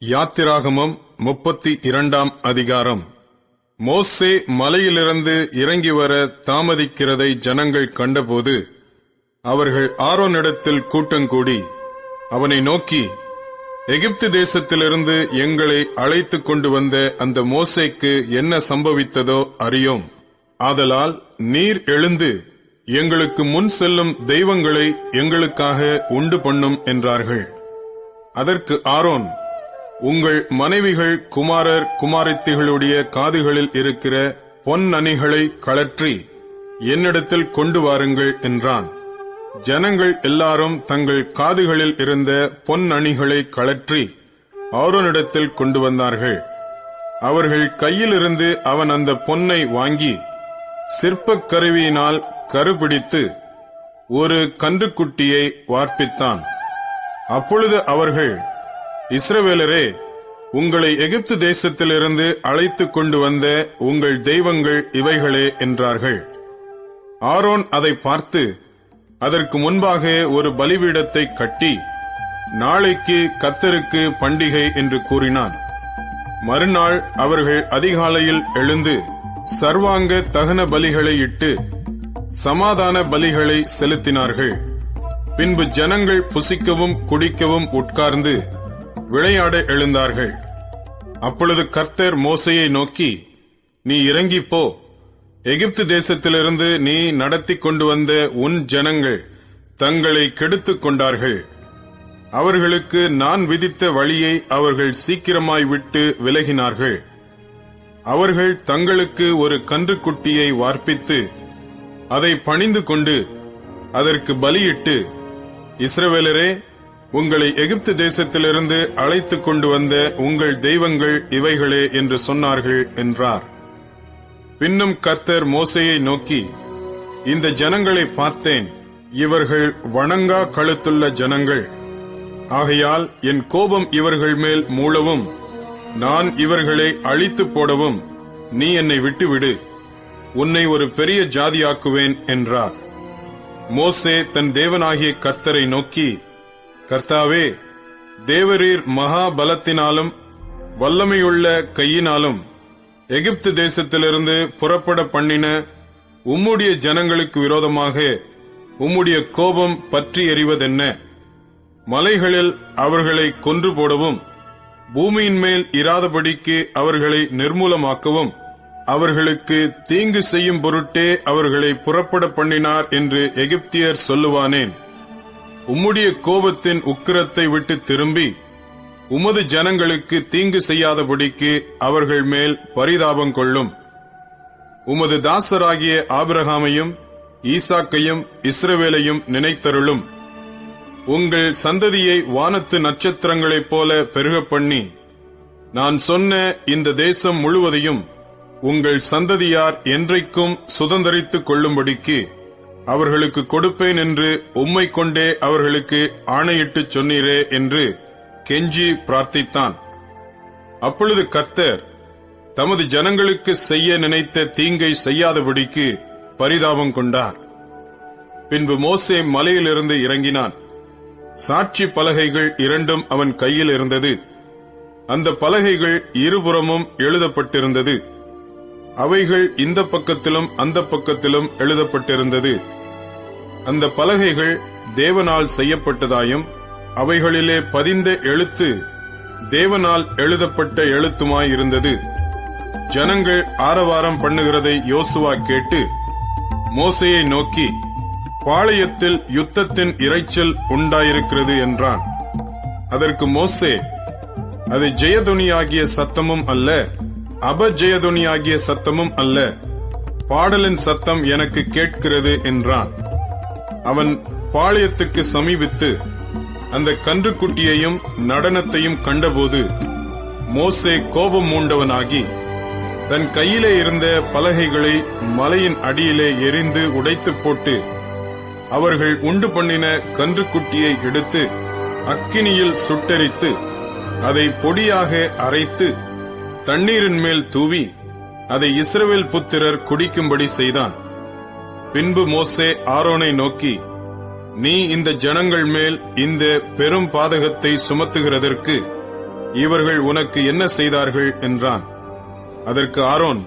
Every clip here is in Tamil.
யாத்திராகமம் 32 அதிகாரம். மோசே மலையிலிருந்து இறங்கி வர தாமதிக்கிறதை ஜனங்கள் கண்டபோது அவர்கள் ஆரோனிடத்தில் கூட்டங்கூடி அவனை நோக்கி, எகிப்து தேசத்திலிருந்து எங்களை அழைத்துக் கொண்டு வந்த அந்த மோசேக்கு என்ன சம்பவித்ததோ அறியோம். ஆதலால் நீர் எழுந்து எங்களுக்கு முன் செல்லும் தெய்வங்களை எங்களுக்காக உண்டு பண்ணும் என்றார்கள். அதற்கு ஆரோன், உங்கள் மனைவிகள் குமாரர் குமாரத்திகளுடைய காதுகளில் இருக்கிற பொன் அணிகளை கழற்றி என்னிடத்தில் கொண்டு வாருங்கள் என்றான். ஜனங்கள் எல்லாரும் தங்கள் காதுகளில் இருந்த பொன் அணிகளை கழற்றி ஆரோனிடத்தில் கொண்டு வந்தார்கள். அவர்கள் கையிலிருந்து அவன் அந்த பொன்னை வாங்கி சிற்பக் கருவியினால் கருபிடித்து ஒரு கன்றுக்குட்டியை வார்ப்பித்தான். அப்பொழுது அவர்கள், இஸ்ரவேலரே, உங்களை எகிப்து தேசத்திலிருந்து அழைத்துக் கொண்டு வந்த உங்கள் தெய்வங்கள் இவைகளே என்றார்கள். ஆரோன் அதை பார்த்து அதற்கு முன்பாக ஒரு பலிபீடத்தை கட்டி, நாளைக்கு கர்த்தருக்கு பண்டிகை என்று கூறினான். மறுநாள் அவர்கள் அதிகாலையில் எழுந்து சர்வாங்க தகன பலிகளை இட்டு சமாதான பலிகளை செலுத்தினார்கள். பின்பு ஜனங்கள் புசிக்கவும் குடிக்கவும் உட்கார்ந்து விளையாட எழுந்தார்கள். அப்பொழுது கர்த்தர் மோசேயை நோக்கி, நீ இறங்கிப் போ, எகிப்து தேசத்திலிருந்து நீ நடத்தி கொண்டு வந்த உன் ஜனங்கள் தங்களை கெடுத்துக் கொண்டார்கள். அவர்களுக்கு நான் விதித்த வழியை அவர்கள் சீக்கிரமாய் விட்டு விலகினார்கள். அவர்கள் தங்களுக்கு ஒரு கன்றுக்குட்டியை வார்ப்பித்து அதை பணிந்து கொண்டு அதற்கு பலியிட்டு, இஸ்ரவேலரே, உங்களை எகிப்து தேசத்திலிருந்து அழைத்துக் கொண்டு வந்த உங்கள் தெய்வங்கள் இவைகளே என்று சொன்னார்கள் என்றார். பின்னும் கர்த்தர் மோசேயை நோக்கி, இந்த ஜனங்களை பார்த்தேன், இவர்கள் வணங்கா கழுத்துள்ள ஜனங்கள். ஆகையால் என் கோபம் இவர்கள் மேல் மூளவும் நான் இவர்களை அழித்து போடவும் நீ என்னை விட்டுவிடு, உன்னை ஒரு பெரிய ஜாதியாக்குவேன் என்றார். மோசே தன் தேவனாகிய கர்த்தரை நோக்கி, கர்த்தாவே, தேவரீர் மகா பலத்தினாலும் வல்லமையுள்ள கையினாலும் எகிப்து தேசத்திலிருந்து புறப்பட பண்ணின உம்முடைய ஜனங்களுக்கு விரோதமாக உம்முடைய கோபம் பற்றி எறிவதென்ன? மலைகளில் அவர்களை கொன்று போடவும் பூமியின் மேல் இராதபடிக்கு அவர்களை நிர்மூலமாக்கவும் அவர்களுக்கு தீங்கு செய்யும் பொருட்டே அவர்களை புறப்பட பண்ணினார் என்று எகிப்தியர் சொல்லுவானேன்? உம்முடைய கோபத்தின் உக்கிரத்தை விட்டு திரும்பி உமது ஜனங்களுக்கு தீங்கு செய்யாதபடிக்கு அவர்கள் மேல் பரிதாபம் கொள்ளும். உமது தாசராகிய ஆபிரகாமையும் ஈசாக்கையும் இஸ்ரவேலையும் நினைத்தருளும். உங்கள் சந்ததியை வானத்து நட்சத்திரங்களைப் போல பெருக பண்ணி நான் சொன்ன இந்த தேசம் முழுவதையும் உங்கள் சந்ததியார் என்றைக்கும் சுதந்தரித்துக் கொள்ளும்படிக்கு அவர்களுக்கு கொடுப்பேன் என்று உம்மை கொண்டே அவர்களுக்கு ஆணையிட்டுச் சொன்னீரே என்று கெஞ்சி பிரார்த்தித்தான். அப்பொழுது கர்த்தர் தமது ஜனங்களுக்கு செய்ய நினைத்த தீங்கை செய்யாதபடிக்கு பரிதாபம் கொண்டார். பின்பு மோசே மலையிலிருந்து இறங்கினான். சாட்சி பலகைகள் 2 அவன் கையில் இருந்தது. அந்த பலகைகள் இருபுறமும் எழுதப்பட்டிருந்தது. அவைகள் இந்த பக்கத்திலும் அந்த பக்கத்திலும் எழுதப்பட்டிருந்தது. அந்த பலகைகள் தேவனால் செய்யப்பட்டதாயும் அவைகளிலே பதிந்த எழுத்து தேவனால் எழுதப்பட்ட எழுத்துமாயிருந்தது. ஜனங்கள் ஆரவாரம் பண்ணுகிறதை யோசுவா கேட்டு மோசேயை நோக்கி, பாளையத்தில் யுத்தத்தின் இரைச்சல் உண்டாயிருக்கிறது என்றான். அதற்கு மோசே, அது ஜெயதுனியாகிய சத்தமும் அல்ல, அபஜெயதுனியாகிய சத்தமும் அல்ல, பாடலின் சத்தம் எனக்கு கேட்கிறது என்றான். அவன் பாளையத்துக்கு சமீபித்து அந்த கன்றுக்குட்டியையும் நடனத்தையும் கண்டபோது மோசே கோபம் மூண்டவனாகி தன் கையிலே இருந்த பலகைகளை மலையின் அடியிலே எரிந்து உடைத்து போட்டு அவர்கள் உண்டு பண்ணின கன்றுக்குட்டியை எடுத்து அக்கினியில் சுட்டெரித்து அதை பொடியாக அரைத்து தண்ணீரின் மேல் தூவி அதை இஸ்ரவேல் புத்திரர் குடிக்கும்படி செய்தான். பின்பு மோசே ஆரோனை நோக்கி, நீ இந்த ஜனங்கள் மேல் இந்த பெரும் பாதகத்தை சுமத்துகிறதற்கு இவர்கள் உனக்கு என்ன செய்தார்கள் என்றான். அதற்கு ஆரோன்,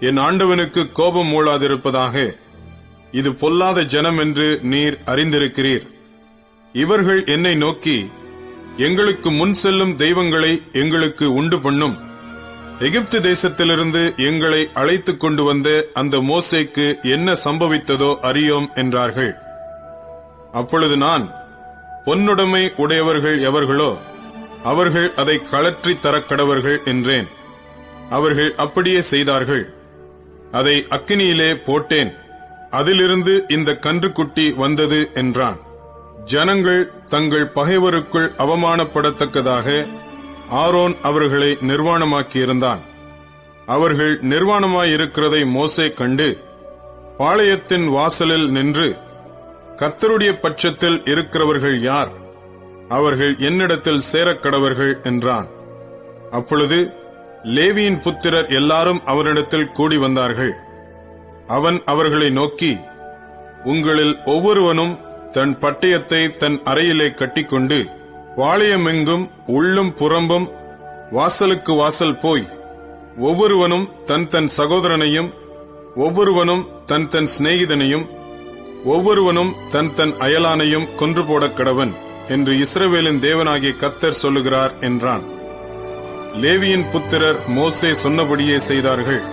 என் ஆண்டவனுக்கு கோபம் மூளாதிருப்பதாக, இது பொல்லாத ஜனம் என்று நீர் அறிந்திருக்கிறீர். இவர்கள் என்னை நோக்கி, எங்களுக்கு முன் செல்லும் தெய்வங்களை எங்களுக்கு உண்டு பண்ணும், எகிப்து தேசத்திலிருந்து எங்களை அழைத்துக் கொண்டு வந்த அந்த மோசேக்கு என்ன சம்பவித்ததோ அறியோம் என்றார்கள். அப்பொழுது நான், பொன்னுடைமை உடையவர்கள் எவர்களோ அவர்கள் அதை கழற்றி தரக்கடவர்கள் என்றேன். அவர்கள் அப்படியே செய்தார்கள். அதை அக்கினியிலே போட்டேன், அதிலிருந்து இந்த கன்றுக்குட்டி வந்தது என்றான். ஜனங்கள் தங்கள் பகைவருக்குள் அவமானப்படத்தக்கதாக ஆரோன் அவர்களை நிர்வாணமாக்கியிருந்தான். அவர்கள் நிர்வாணமாயிருக்கிறதை மோசே கண்டு பாளையத்தின் வாசலில் நின்று, கர்த்தருடைய பட்சத்தில் இருக்கிறவர்கள் யார்? அவர்கள் என்னிடத்தில் சேரக்கடவர்கள் என்றான். அப்பொழுது லேவியின் புத்திரர் எல்லாரும் அவரிடத்தில் கூடி வந்தார்கள். அவன் அவர்களை நோக்கி, உங்களில் ஒவ்வொருவனும் தன் பட்டயத்தை தன் அறையிலே கட்டிக்கொண்டு பாளையமெங்கும் உள்ளும் புறம்பும் வாசலுக்கு வாசல் போய், ஒவ்வொருவனும் தன் தன் சகோதரனையும், ஒவ்வொருவனும் தன் தன் சிநேகிதனையும், ஒவ்வொருவனும் தன் தன் அயலானையும் கொன்று போடக் கடவன் என்று இஸ்ரவேலின் தேவனாகிய கர்த்தர் சொல்லுகிறார் என்றான். லேவியின் புத்திரர் மோசே சொன்னபடியே செய்தார்கள்.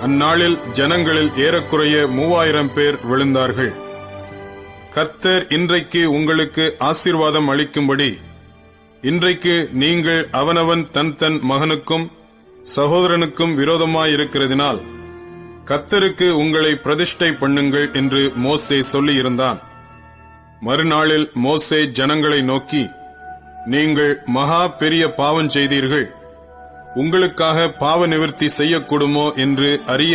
அந்நாளில் ஜனங்களில் ஏறக்குறைய 3000 பேர் விழுந்தார்கள். கர்த்தர் இன்றைக்கு உங்களுக்கு ஆசீர்வாதம் அளிக்கும்படி, இன்றைக்கு நீங்கள் அவனவன் தன் தன் மகனுக்கும் சகோதரனுக்கும் விரோதமாயிருக்கிறதினால் கர்த்தருக்கு உங்களை பிரதிஷ்டை பண்ணுங்கள் என்று மோசே சொல்லியிருந்தான். மறுநாளில் மோசே ஜனங்களை நோக்கி, நீங்கள் மகா பெரிய பாவம் செய்தீர்கள், உங்களுக்காக பாவ நிவர்த்தி செய்யக்கூடுமோ என்று அறிய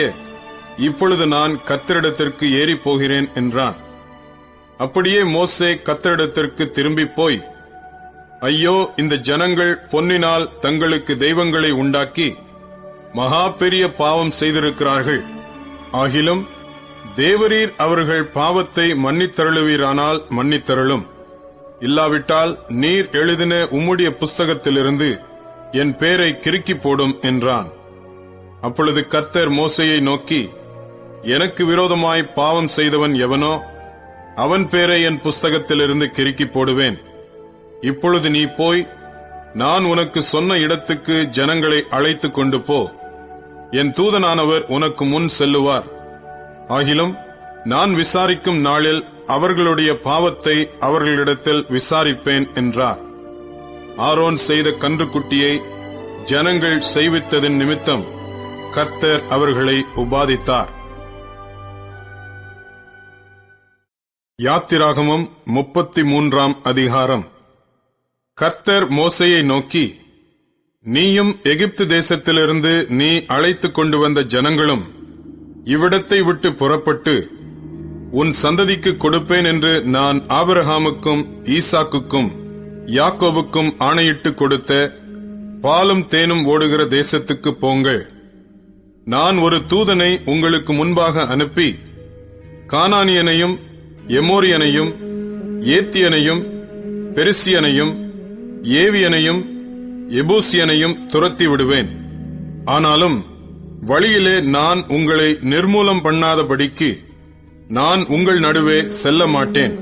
இப்பொழுது நான் கர்த்தரிடத்திற்கு ஏறி போகிறேன் என்றான். அப்படியே மோசே கர்த்தரிடத்திற்கு திரும்பி போய், ஐயோ, இந்த ஜனங்கள் பொன்னினால் தங்களுக்கு தெய்வங்களை உண்டாக்கி மகா பெரிய பாவம் செய்திருக்கிறார்கள். ஆகிலும் தேவரீர் அவர்கள் பாவத்தை மன்னித்தருளுவீரானால் மன்னித்தருளும், இல்லாவிட்டால் நீர் எழுதின உம்முடைய புஸ்தகத்திலிருந்து என் பேரை கிறுக்கி போடும் என்றான். அப்பொழுது கர்த்தர் மோசேயை நோக்கி, எனக்கு விரோதமாய் பாவம் செய்தவன் எவனோ அவன் பேரை என் புஸ்தகத்திலிருந்து கிறுக்கி போடுவேன். இப்பொழுது நீ போய் நான் உனக்கு சொன்ன இடத்துக்கு ஜனங்களை அழைத்துக் கொண்டு போ. என் தூதனானவர் உனக்கு முன் செல்லுவார். ஆகிலும் நான் விசாரிக்கும் நாளில் அவர்களுடைய பாவத்தை அவர்களிடத்தில் விசாரிப்பேன் என்றார். ஆரோன் செய்த கன்றுக்குட்டியை ஜனங்கள் செய்வித்ததின் நிமித்தம் கர்த்தர் அவர்களை உபாதித்தார். யாத்திராகமம் 33ஆம் அதிகாரம். கர்த்தர் மோசேயை நோக்கி, நீயும் எகிப்து தேசத்திலிருந்து நீ அழைத்துக் கொண்டு வந்த ஜனங்களும் இவ்விடத்தை விட்டு புறப்பட்டு உன் சந்ததிக்கு கொடுப்பேன் என்று நான் ஆபிரகாமுக்கும் ஈசாக்குக்கும் யாக்கோபுக்கும் ஆணையிட்டு கொடுத்த பாலும் தேனும் ஓடுகிற தேசத்துக்கு போங்கள். நான் ஒரு தூதனை உங்களுக்கு முன்பாக அனுப்பி கானானியனையும் எமோரியனையும் ஏத்தியனையும் பெரிசியனையும் ஏவியனையும் எபூசியனையும் துரத்தி விடுவேன். ஆனாலும் வழியிலே நான் உங்களை நிர்மூலம் பண்ணாதபடிக்கு நான் உங்கள் நடுவே செல்ல மாட்டேன்.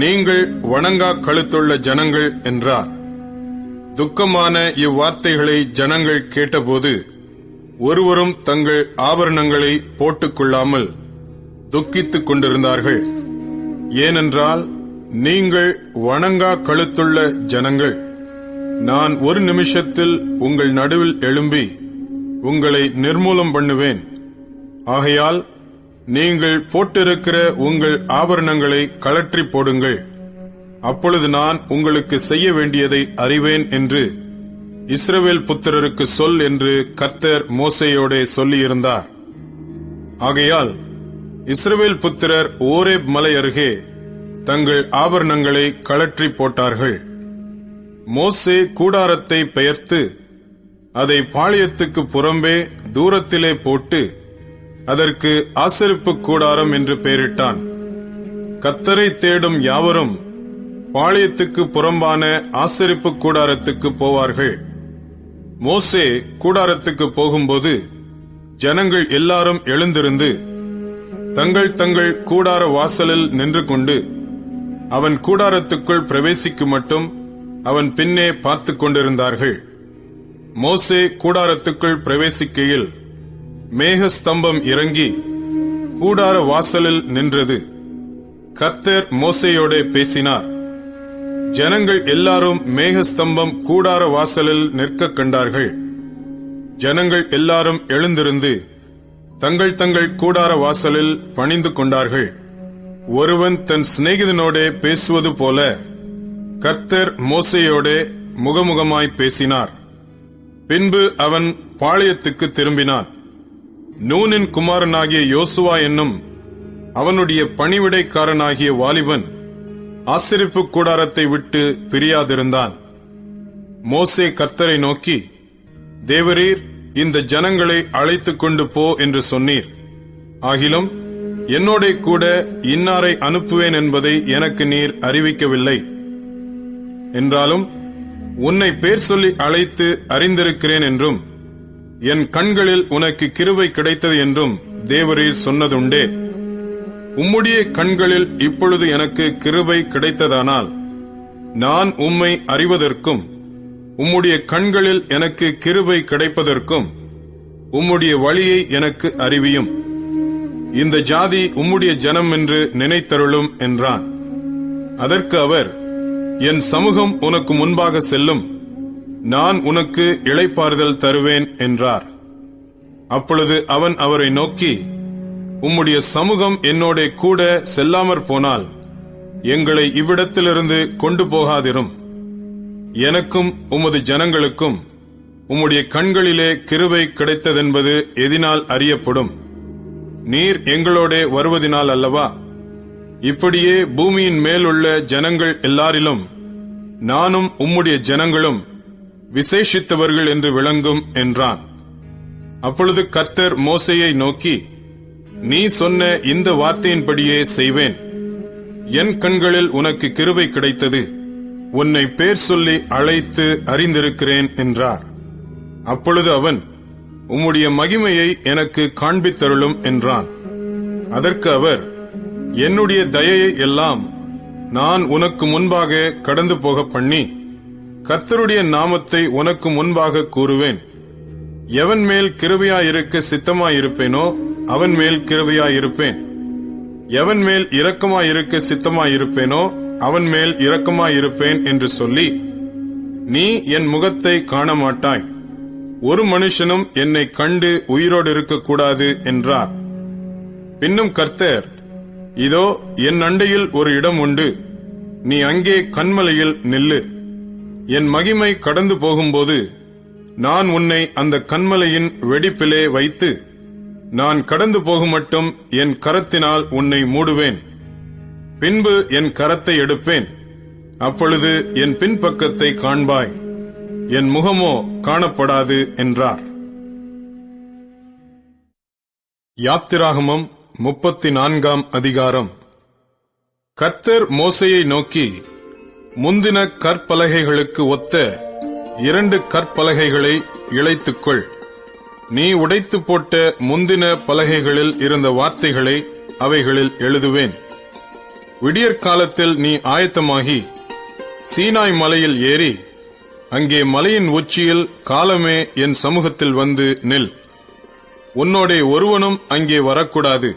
நீங்கள் வணங்கா கழுத்துள்ள ஜனங்கள் என்றார். துக்கமான இவ்வார்த்தைகளை ஜனங்கள் கேட்டபோது ஒருவரும் தங்கள் ஆபரணங்களை போட்டுக்கொள்ளாமல் துக்கித்துக் கொண்டிருந்தார்கள். ஏனென்றால் நீங்கள் வணங்கா கழுத்துள்ள ஜனங்கள். நான் ஒரு நிமிஷத்தில் உங்கள் நடுவில் எழும்பி உங்களை நிர்மூலம் பண்ணுவேன். ஆகையால் நீங்கள் போட்டிருக்கிற உங்கள் ஆபரணங்களை கழற்றி போடுங்கள். அப்பொழுது நான் உங்களுக்கு செய்ய வேண்டியதை அறிவேன் என்று இஸ்ரவேல் புத்திரருக்கு சொல் என்று கர்த்தர் மோசேயோடே சொல்லியிருந்தார். ஆகையால் இஸ்ரவேல் புத்திரர் ஓரேப் மலை அருகே தங்கள் ஆபரணங்களை கழற்றி போட்டார்கள். மோசே கூடாரத்தை பெயர்த்து அதை பாளையத்துக்கு புறம்பே தூரத்திலே போட்டு அதற்கு ஆசரிப்பு கூடாரம் என்று பெயரிட்டான். கர்த்தரை தேடும் யாவரும் பாளையத்துக்கு புறம்பான ஆசரிப்பு கூடாரத்துக்கு போவார்கள். மோசே கூடாரத்துக்கு போகும்போது ஜனங்கள் எல்லாரும் எழுந்திருந்து தங்கள் தங்கள் கூடார வாசலில் நின்று கொண்டு அவன் கூடாரத்துக்குள் பிரவேசிக்கு மட்டும் அவன் பின்னே பார்த்துக் கொண்டிருந்தார்கள். மோசே கூடாரத்துக்குள் பிரவேசிக்கையில் மேகஸ்தம்பம் இறங்கி கூடார வாசலில் நின்றது. கர்த்தர் மோசேயோடே பேசினார். ஜனங்கள் எல்லாரும் மேகஸ்தம்பம் கூடார வாசலில் நிற்க கண்டார்கள். ஜனங்கள் எல்லாரும் எழுந்திருந்து தங்கள் தங்கள் கூடார வாசலில் பணிந்து கொண்டார்கள். ஒருவன் தன் சிநேகிதனோடே பேசுவது போல கர்த்தர் மோசேயோடே முகமுகமாய் பேசினார். பின்பு அவன் பாளையத்துக்கு திரும்பினான். நூனின் குமாரனாகிய யோசுவா என்னும் அவனுடைய பணிவிடைக்காரனாகிய வாலிபன் ஆசரிப்பு கூடாரத்தை விட்டு பிரியாதிருந்தான். மோசே கர்த்தரை நோக்கி, தேவரீர் இந்த ஜனங்களை அழைத்துக் கொண்டு போ என்று சொன்னீர். ஆகிலும் என்னோட கூட இன்னாரை அனுப்புவேன் என்பதை எனக்கு நீர் அறிவிக்கவில்லை. என்றாலும் உன்னை பேர் சொல்லி அழைத்து அறிந்திருக்கிறேன் என்றும் என் கண்களில் உனக்கு கிருபை கிடைத்தது என்றும் தேவரீர் சொன்னதுண்டே. உம்முடைய கண்களில் இப்பொழுது எனக்கு கிருபை கிடைத்ததானால் நான் உம்மை அறிவதற்கும் உம்முடைய கண்களில் எனக்கு கிருபை கிடைப்பதற்கும் உம்முடைய வழியை எனக்கு அறிவியும். இந்த ஜாதி உம்முடைய ஜனம் என்று நினைத்தருளும் என்றான். அதற்கு அவர், என் சமூகம் உனக்கு முன்பாக செல்லும், நான் உனக்கு இளைப்பாறுதல் தருவேன் என்றார். அப்பொழுது அவன் அவரை நோக்கி, உம்முடைய சமூகம் என்னோட கூட செல்லாமற் போனால் எங்களை இவ்விடத்திலிருந்து கொண்டு போகாதிரும். எனக்கும் உமது ஜனங்களுக்கும் உம்முடைய கண்களிலே கிருபை கிடைத்ததென்பது எதினால் அறியப்படும்? நீர் எங்களோட வருவதினால் அல்லவா? இப்படியே பூமியின் மேலுள்ள ஜனங்கள் எல்லாரிலும் நானும் உம்முடைய ஜனங்களும் விசேஷித்தவர்கள் என்று விளங்கும் என்றான். அப்பொழுது கர்த்தர் மோசேயை நோக்கி, நீ சொன்ன இந்த வார்த்தையின்படியே செய்வேன். என் கண்களில் உனக்கு கிருபை கிடைத்தது, உன்னை பேர் சொல்லி அழைத்து அறிந்திருக்கிறேன் என்றார். அப்பொழுது அவன், உம்முடைய மகிமையை எனக்கு காண்பித்தருளும் என்றான். அதற்கு அவர், என்னுடைய தயையை எல்லாம் நான் உனக்கு முன்பாக கடந்து போக பண்ணி கர்த்தருடைய நாமத்தை உனக்கு முன்பாக கூறுவேன். எவன் மேல் கிருபையாயிருக்க சித்தமாயிருப்பேனோ அவன் மேல் கிருபையாயிருப்பேன். எவன் மேல் இரக்கமாயிருக்க சித்தமாயிருப்பேனோ அவன் மேல் இரக்கமாயிருப்பேன் என்று சொல்லி, நீ என் முகத்தை காண மாட்டாய், ஒரு மனுஷனும் என்னை கண்டு உயிரோடு இருக்கக்கூடாது என்றார். பின்னும் கர்த்தர், இதோ என் அண்டையில் ஒரு இடம் உண்டு, நீ அங்கே கன்மலையில் நில்லு. என் மகிமை கடந்து போகும்போது நான் உன்னை அந்த கன்மலையின் வெடிப்பிலே வைத்து நான் கடந்து போகுமட்டும் என் கரத்தினால் உன்னை மூடுவேன். பின்பு என் கரத்தை எடுப்பேன், அப்பொழுது என் பின்பக்கத்தை காண்பாய், என் முகமோ காணப்படாது என்றார். யாத்திராகமம் 34 அதிகாரம். கர்த்தர் மோசேயை நோக்கி, முந்தின கற்பலகைகளுக்கு ஒத்த 2 கற்பலகைகளை இழைத்துக்கொள். நீ உடைத்து போட்ட முந்தின பலகைகளில் இருந்த வார்த்தைகளை அவைகளில் எழுதுவேன். விடியற்காலத்தில் நீ ஆயத்தமாகி சீனாய் மலையில் ஏறி அங்கே மலையின் உச்சியில் காலமே என் சமூகத்தில் வந்து நில். உன்னோடே ஒருவனும் அங்கே வரக்கூடாது,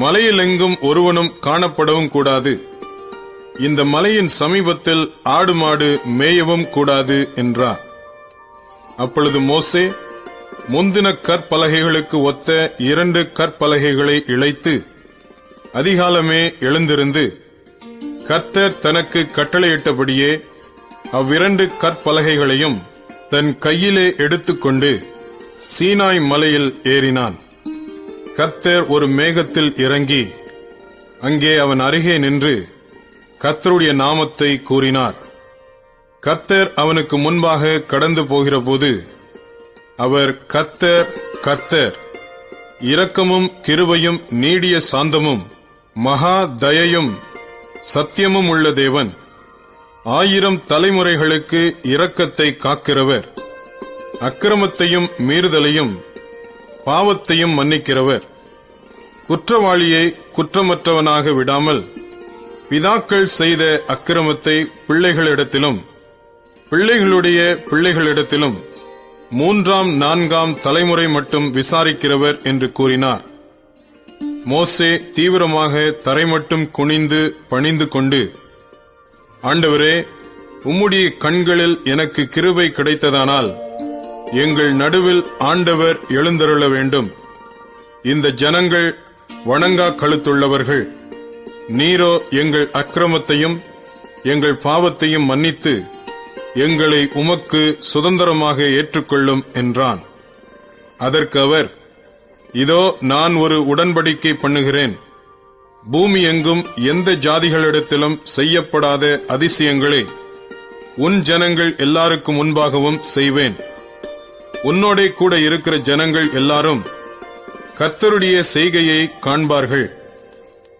மலையிலெங்கும் ஒருவனும் காணப்படவும் கூடாது. இந்த மலையின் சமீபத்தில் ஆடு மாடு மேயவும் கூடாது என்றார். அப்பொழுது மோசே முந்தின கற்பலகைகளுக்கு ஒத்த 2 கற்பலகைகளை இழைத்து அதிகாலமே எழுந்திருந்து கர்த்தர் தனக்கு கட்டளையிட்டபடியே அவ்விரண்டு கற்பலகைகளையும் தன் கையிலே எடுத்துக்கொண்டு சீனாய் மலையில் ஏறினான். கர்த்தர் ஒரு மேகத்தில் இறங்கி அங்கே அவன் அருகே நின்று கர்த்தருடைய நாமத்தை கூறினார். கர்த்தர் அவனுக்கு முன்பாக கடந்து போகிறபோது அவர், கர்த்தர், கர்த்தர், இரக்கமும் கிருபையும் நீடிய சாந்தமும் மகா தயையும் சத்தியமும் உள்ள தேவன், 1000 தலைமுறைகளுக்கு இரக்கத்தை காக்கிறவர், அக்கிரமத்தையும் மீறுதலையும் பாவத்தையும் மன்னிக்கிறவர், குற்றவாளியை குற்றமற்றவனாக விடாமல் பிதாக்கள் செய்த அக்கிரமத்தை பிள்ளைகளிடத்திலும் பிள்ளைகளுடைய பிள்ளைகளிடத்திலும் 3ஆம் 4ஆம் தலைமுறை மட்டும் விசாரிக்கிறவர் என்று கூறினார். மோசே தீவிரமாக தரைமட்டும் குனிந்து பணிந்து கொண்டு, ஆண்டவரே, உம்முடைய கண்களில் எனக்கு கிருபை கிடைத்ததானால் எங்கள் நடுவில் ஆண்டவர் எழுந்தருள வேண்டும். இந்த ஜனங்கள் வணங்கா கழுத்துள்ளவர்கள். நீரோ எங்கள் அக்கிரமத்தையும் எங்கள் பாவத்தையும் மன்னித்து எங்களை உமக்கு சுதந்திரமாக ஏற்றுக்கொள்ளும் என்றான். அதற்கு அவர், இதோ நான் ஒரு உடன்படிக்கை பண்ணுகிறேன். பூமி எங்கும் எந்த ஜாதிகளிடத்திலும் செய்யப்படாத அதிசயங்களை உன் ஜனங்கள் எல்லாருக்கும் முன்பாகவும் செய்வேன். உன்னோடே கூட இருக்கிற ஜனங்கள் எல்லாரும் கர்த்தருடைய செய்கையை காண்பார்கள்.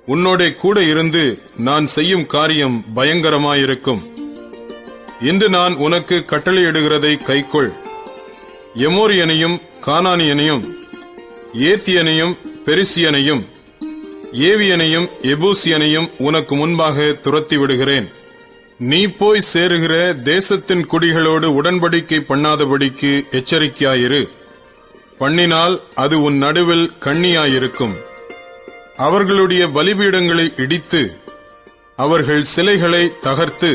உன்னோடே கூட இருந்து நான் செய்யும் காரியம் பயங்கரமாயிருக்கும். இன்று நான் உனக்கு கட்டளையிடுகிறதை கைக்கொள். எமோரியனையும் கானானியனையும் ஏத்தியனையும் பெரிசியனையும் ஏவியனையும் எபூசியனையும் உனக்கு முன்பாக துரத்தி விடுகிறேன். நீ போய் சேருகிற தேசத்தின் குடிகளோடு உடன்படிக்கை பண்ணாதபடிக்கு எச்சரிக்கையாயிரு. பண்ணினால் அது உன் நடுவில் கண்ணியாயிருக்கும். அவர்களுடைய பலிபீடங்களை இடித்து அவர்கள் சிலைகளை தகர்த்து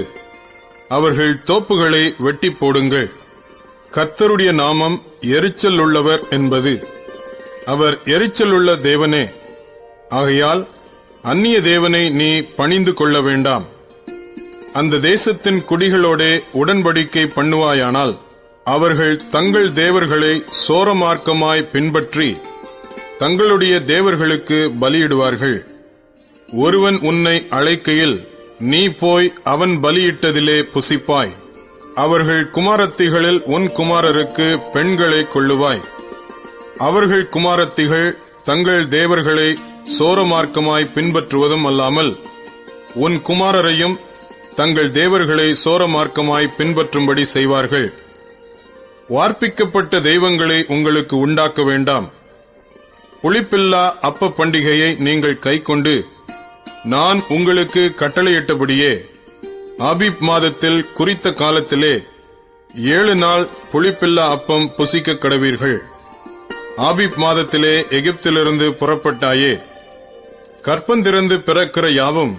அவர்கள் தோப்புகளை வெட்டி போடுங்கள். கர்த்தருடைய நாமம் எரிச்சல் உள்ளவர் என்பது. அவர் எரிச்சலுள்ள தேவனே. ஆகையால் அந்நிய தேவனை நீ பணிந்து கொள்ள வேண்டாம். அந்த தேசத்தின் குடிகளோடே உடன்படிக்கை பண்ணுவாயானால் அவர்கள் தங்கள் தேவர்களை சோரமார்க்கமாய் பின்பற்றி தங்களுடைய தேவர்களுக்கு பலியிடுவார்கள். ஒருவன் உன்னை அழைக்கையில் நீ போய் அவன் பலியிட்டதிலே புசிப்பாய். அவர்கள் குமாரத்திகளில் உன் குமாரருக்கு பெண்களை கொள்ளுவாய். அவர்கள் குமாரத்திகள் தங்கள் தேவர்களை சோரமார்க்கமாய் பின்பற்றுவதும் அல்லாமல் உன் குமாரரையும் தங்கள் தேவர்களை சோரமார்க்கமாய் பின்பற்றும்படி செய்வார்கள். வார்ப்பிக்கப்பட்ட தெய்வங்களை உங்களுக்கு உண்டாக்க வேண்டாம். புளிப்பில்லா அப்ப பண்டிகையை நீங்கள் கைக்கொண்டு நான் உங்களுக்கு கட்டளையிட்டபடியே ஆபீப் மாதத்தில் குறித்த காலத்திலே 7 நாள் புளிப்பில்லா அப்பம் புசிக்க கடவீர்கள். ஆபீப் மாதத்திலே எகிப்திலிருந்து புறப்பட்டாயே. கற்பந்திறந்து பிறக்கிற யாவும்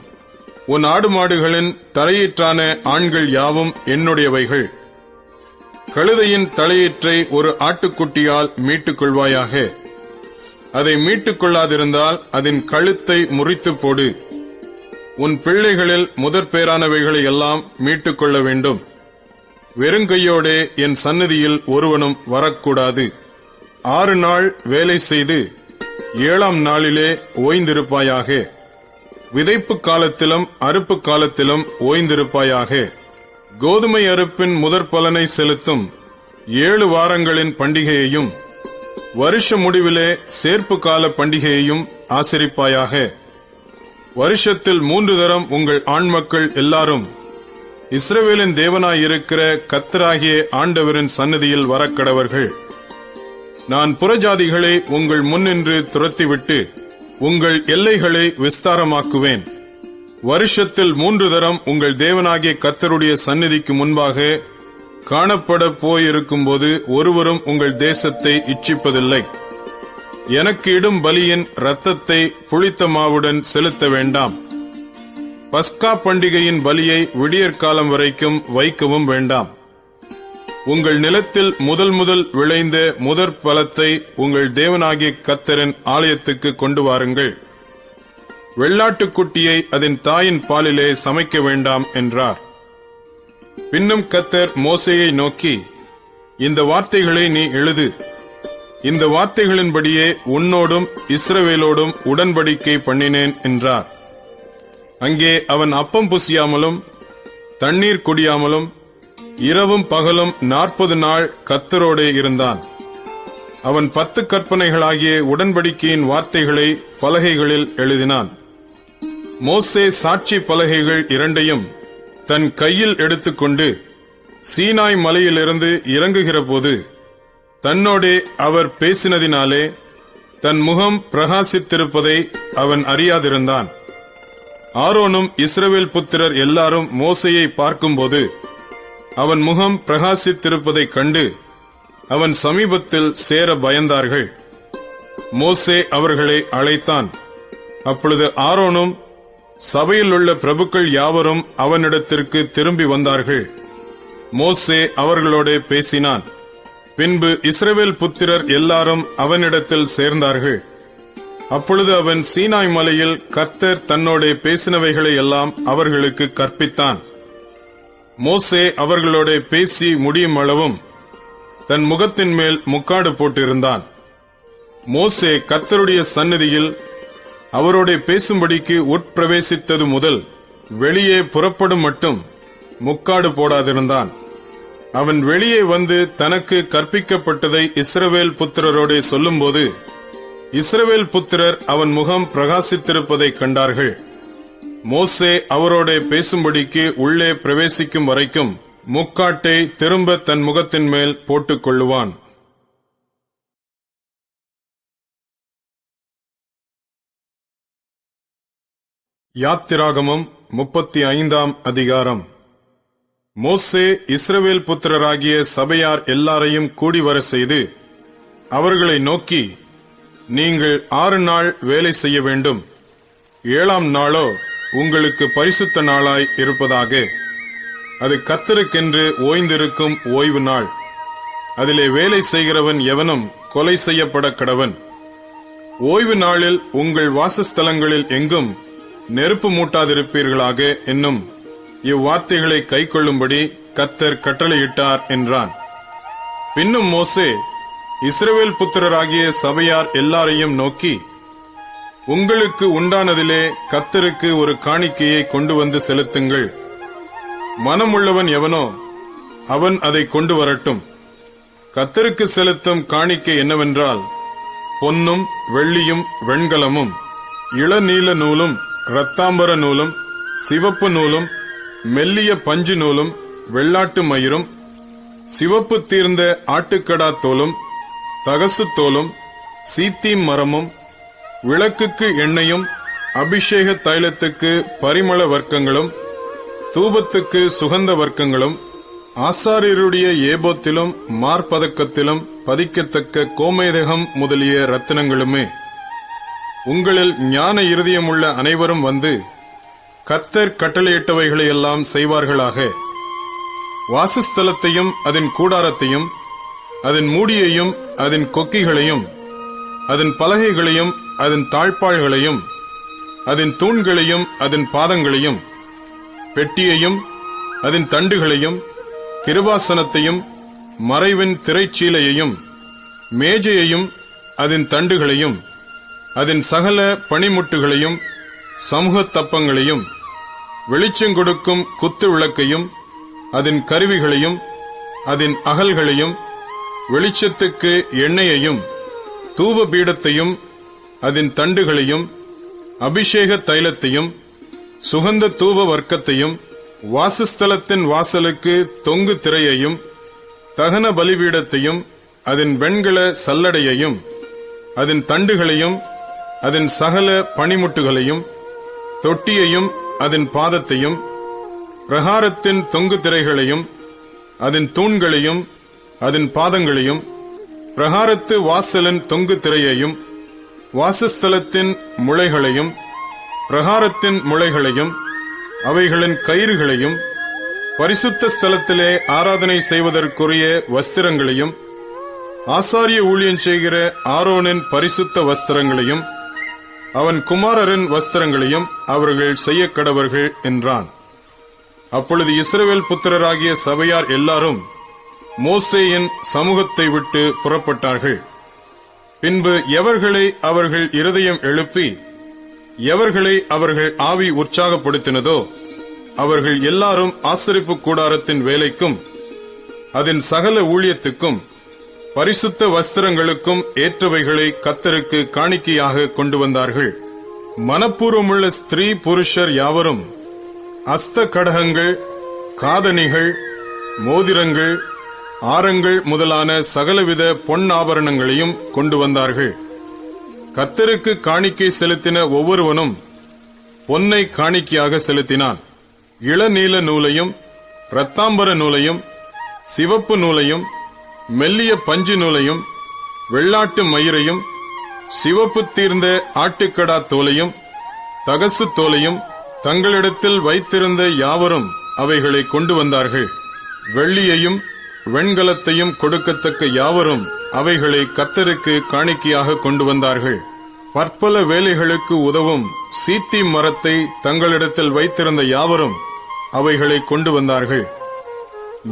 உன் ஆடு மாடுகளின் தலையீற்றான ஆண்கள் யாவும் என்னுடையவைகள். கழுதையின் தலையீற்றை ஒரு ஆட்டுக்குட்டியால் மீட்டுக் கொள்வாயாக. அதை மீட்டுக் கொள்ளாதிருந்தால் அதன் கழுத்தை முறித்து போடு. உன் பிள்ளைகளில் முதற்பேரானவைகளை எல்லாம் மீட்டுக் கொள்ள வேண்டும். வெறுங்கையோடே என் சந்நிதியில் ஒருவனும் வரக்கூடாது. 6 நாள் வேலை செய்து 7ஆம் நாளிலே ஓய்ந்திருப்பாயாக. விதைப்பு காலத்திலும் அறுப்பு காலத்திலும் ஓய்ந்திருப்பாயாக. கோதுமை அறுப்பின் முதற்பலனை செலுத்தும் 7 வாரங்களின் பண்டிகையையும் வருஷ முடிவிலே சேர்ப்பு கால பண்டிகையையும் ஆசரிப்பாயாக. வருஷத்தில் 3 தரம் உங்கள் ஆண்மக்கள் எல்லாரும் இஸ்ரவேலின் தேவனாயிருக்கிற கர்த்தராகிய ஆண்டவரின் சந்நிதியில் வரக்கடவர்கள். நான் புறஜாதிகளை உங்கள் முன்னின்று துரத்திவிட்டு உங்கள் எல்லைகளை விஸ்தாரமாக்குவேன். வருஷத்தில் 3 தரம் உங்கள் தேவனாகிய கர்த்தருடைய சந்நிதிக்கு முன்பாக காணப்பட போயிருக்கும்போது ஒருவரும் உங்கள் தேசத்தை இச்சிப்பதில்லை. எனக்கு இடும் பலியின் இரத்தத்தை புளித்த மாவுடன் செலுத்த வேண்டாம். பஸ்கா பண்டிகையின் பலியை விடியற்காலம் வரைக்கும் வைக்கவும் வேண்டாம். உங்கள் நிலத்தில் முதல் விளைந்த முதற் பலத்தை உங்கள் தேவனாகிய கர்த்தரின் ஆலயத்துக்கு கொண்டு வாருங்கள். வெள்ளாட்டுக்குட்டியை அதன் தாயின் பாலிலே சமைக்க வேண்டாம் என்றார். பின்னும் கர்த்தர் மோசேயை நோக்கி, இந்த வார்த்தைகளை நீ எழுது. இந்த வார்த்தைகளின்படியே உன்னோடும் இஸ்ரவேலோடும் உடன்படிக்கை பண்ணினேன் என்றார். அங்கே அவன் அப்பம் புசியாமலும் தண்ணீர் குடியாமலும் இரவும் பகலும் 40 நாள் கர்த்தரோடே இருந்தான். அவன் 10 கற்பனைகளாகிய உடன்படிக்கையின் வார்த்தைகளை பலகைகளில் எழுதினான். மோசே சாட்சி பலகைகள் இரண்டையும் தன் கையில் எடுத்துக்கொண்டு சீனாய் மலையிலிருந்து இறங்குகிற போது தன்னோடே அவர் பேசினதினாலே தன் முகம் பிரகாசித்திருப்பதை அவன் அறியாதிருந்தான். ஆரோனும் இஸ்ரவேல் புத்திரர் எல்லாரும் மோசேயை பார்க்கும்போது அவன் முகம் பிரகாசித்திருப்பதைக் கண்டு அவன் சமீபத்தில் சேர பயந்தார்கள். மோசே அவர்களை அழைத்தான். அப்பொழுது ஆரோனும் சபையில் உள்ள பிரபுக்கள் யாவரும் அவனிடத்திற்கு திரும்பி வந்தார்கள். மோசே அவர்களோட பேசினான். பின்பு இஸ்ரவேல் புத்திரர் எல்லாரும் அவனிடத்தில் சேர்ந்தார்கள். அப்பொழுது அவன் சீனாய் மலையில் கர்த்தர் தன்னோட பேசினவைகளை எல்லாம் அவர்களுக்கு கற்பித்தான். மோசே அவர்களோட பேசி முடியும் அளவும் தன் முகத்தின் மேல் முக்காடு போட்டிருந்தான். மோசே கர்த்தருடைய சந்நிதியில் அவரோட பேசும்படிக்கு உட்பிரவேசித்தது முதல் வெளியே புறப்படும் மட்டும் முக்காடு போடாதிருந்தான். அவன் வெளியே வந்து தனக்கு கற்பிக்கப்பட்டதை இஸ்ரவேல் புத்திரரோட சொல்லும்போது இஸ்ரவேல் புத்திரர் அவன் முகம் பிரகாசித்திருப்பதைக் கண்டார்கள். மோசே அவரோட பேசும்படிக்கு உள்ளே பிரவேசிக்கும் வரைக்கும் முக்காட்டை திரும்ப தன் முகத்தின் மேல் போட்டுக் கொள்ளுவான். யாத்திராகமம் 35ஆம் அதிகாரம். மோசே இஸ்ரவேல் புத்திரராகிய சபையார் எல்லாரையும் கூடிவர செய்து அவர்களை நோக்கி, நீங்கள் 6 நாள் வேலை செய்ய வேண்டும். 7ஆம் நாளோ உங்களுக்கு பரிசுத்த நாளாய் இருப்பதாக. அது கர்த்தருக்கென்று ஓய்ந்திருக்கும் ஓய்வு நாள். அதிலே வேலை செய்கிறவன் எவனும் கொலை செய்யப்பட கடவன். ஓய்வு நாளில் உங்கள் வாசஸ்தலங்களில் எங்கும் நெருப்பு மூட்டாதிருப்பீர்களாக என்னும் இவ்வார்த்தைகளை கைக்கொள்ளும்படி கர்த்தர் கட்டளையிட்டார் என்றான். பின்னும் மோசே இஸ்ரவேல் புத்திரராகிய சபையார் எல்லாரையும் நோக்கி, உங்களுக்கு உண்டானதிலே கர்த்தருக்கு ஒரு காணிக்கையை கொண்டு வந்து செலுத்துங்கள். மனமுள்ளவன் எவனோ அவன் அதை கொண்டு வரட்டும். கர்த்தருக்கு செலுத்தும் காணிக்கை என்னவென்றால், பொன்னும் வெள்ளியும் வெண்கலமும் இளநீல நூலும் இரத்தாம்பர நூலும் சிவப்பு நூலும் மெல்லிய பஞ்சு நூலும் வெள்ளாட்டு மயிரும் சிவப்பு தீர்ந்த ஆட்டுக்கடா தோலும் தகசு தோலும் சீத்தீம் மரமும் விளக்குக்கு எண்ணெயும் அபிஷேக தைலத்துக்கு பரிமள வர்க்கங்களும் தூபத்துக்கு சுகந்த வர்க்கங்களும் ஆசாரியருடைய ஏபோத்திலும் மார்பதக்கத்திலும் பதிக்கத்தக்க கோமேதகம் முதலிய ரத்தினங்களுமே. உங்களில் ஞான இருதயமுள்ள அனைவரும் வந்து கர்த்தர் கட்டளையிட்டவைகளையெல்லாம் செய்வார்களாக. வாசஸ்தலத்தையும் அதன் கூடாரத்தையும் அதன் மூடியையும் அதன் கொக்கிகளையும் அதன் பலகைகளையும் அதன் தாழ்பாள்களையும் அதன் தூண்களையும் அதன் பாதங்களையும் பெட்டியையும் அதன் தண்டுகளையும் கிருபாசனத்தையும் மறைவின் திரைச்சீலையையும் மேஜையையும் அதன் தண்டுகளையும் அதன் சகல பணிமுட்டுகளையும் சமூகத் தப்பங்களையும் வெளிச்சங்கொடுக்கும் குத்து விளக்கையும் அதன் கருவிகளையும் அதன் அகல்களையும் வெளிச்சத்துக்கு எண்ணெயையும் தூப பீடத்தையும் அதன் தண்டுகளையும் அபிஷேக தைலத்தையும் சுகந்த தூப வர்க்கத்தையும் வாசஸ்தலத்தின் வாசலுக்கு தொங்கு திரையையும் தகன பலிபீடத்தையும் அதன் வெண்கல சல்லடையையும் அதன் தண்டுகளையும் அதன் சகல பணிமுட்டுகளையும் தொட்டியையும் அதன் பாதத்தையும் பிரகாரத்தின் தொங்கு திரைகளையும் அதன் தூண்களையும் அதன் பாதங்களையும் பிரகாரத்து வாசலின் தொங்கு திரையையும் வாசஸ்தலத்தின் முளைகளையும் பிரகாரத்தின் முளைகளையும் அவைகளின் கயிறுகளையும் பரிசுத்த ஸ்தலத்திலே ஆராதனை செய்வதற்குரிய வஸ்திரங்களையும் ஆசாரிய ஊழியம் செய்கிற ஆரோனின் பரிசுத்த வஸ்திரங்களையும் அவன் குமாரரின் வஸ்திரங்களையும் அவர்கள் செய்ய கடவர்கள் என்றான். அப்பொழுது இஸ்ரவேல் புத்திரராகிய சபையார் எல்லாரும் மோசேயின் சமூகத்தை விட்டு புறப்பட்டார்கள். பின்பு எவர்களை அவர்கள் இருதயம் எழுப்பி எவர்களை அவர்கள் ஆவி உற்சாகப்படுத்தினதோ அவர்கள் எல்லாரும் ஆசரிப்பு கூடாரத்தின் வேலைக்கும் அதன் சகல ஊழியத்துக்கும் பரிசுத்த வஸ்திரங்களுக்கும் ஏற்றவைகளை கர்த்தருக்கு காணிக்கையாக கொண்டு வந்தார்கள். மனப்பூர்வமுள்ள ஸ்திரீ புருஷர் யாவரும் அஸ்த கடகங்கள், காதணிகள், மோதிரங்கள், ஆரங்கள் முதலான சகலவித பொன் ஆபரணங்களையும் கொண்டு வந்தார்கள். கர்த்தருக்கு காணிக்கை செலுத்தின ஒவ்வொருவனும் பொன்னை காணிக்கையாக செலுத்தினான். இளநீல நூலையும் இரத்தாம்பர நூலையும் சிவப்பு நூலையும் மெல்லிய பஞ்சு நூலையும் வெள்ளாட்டு மயிரையும் சிவப்பு தீர்ந்த ஆட்டுக்கடா தோலையும் தகசு தோலையும் தங்களிடத்தில் வைத்திருந்த யாவரும் அவைகளை கொண்டு வந்தார்கள். வெள்ளியையும் வெண்கலத்தையும் கொடுக்கத்தக்க யாவரும் அவைகளை கர்த்தருக்கு காணிக்கையாக கொண்டு வந்தார்கள். பற்பல வேலைகளுக்கு உதவும் சீத்தி மரத்தை தங்களிடத்தில் வைத்திருந்த யாவரும் அவைகளை கொண்டு வந்தார்கள்.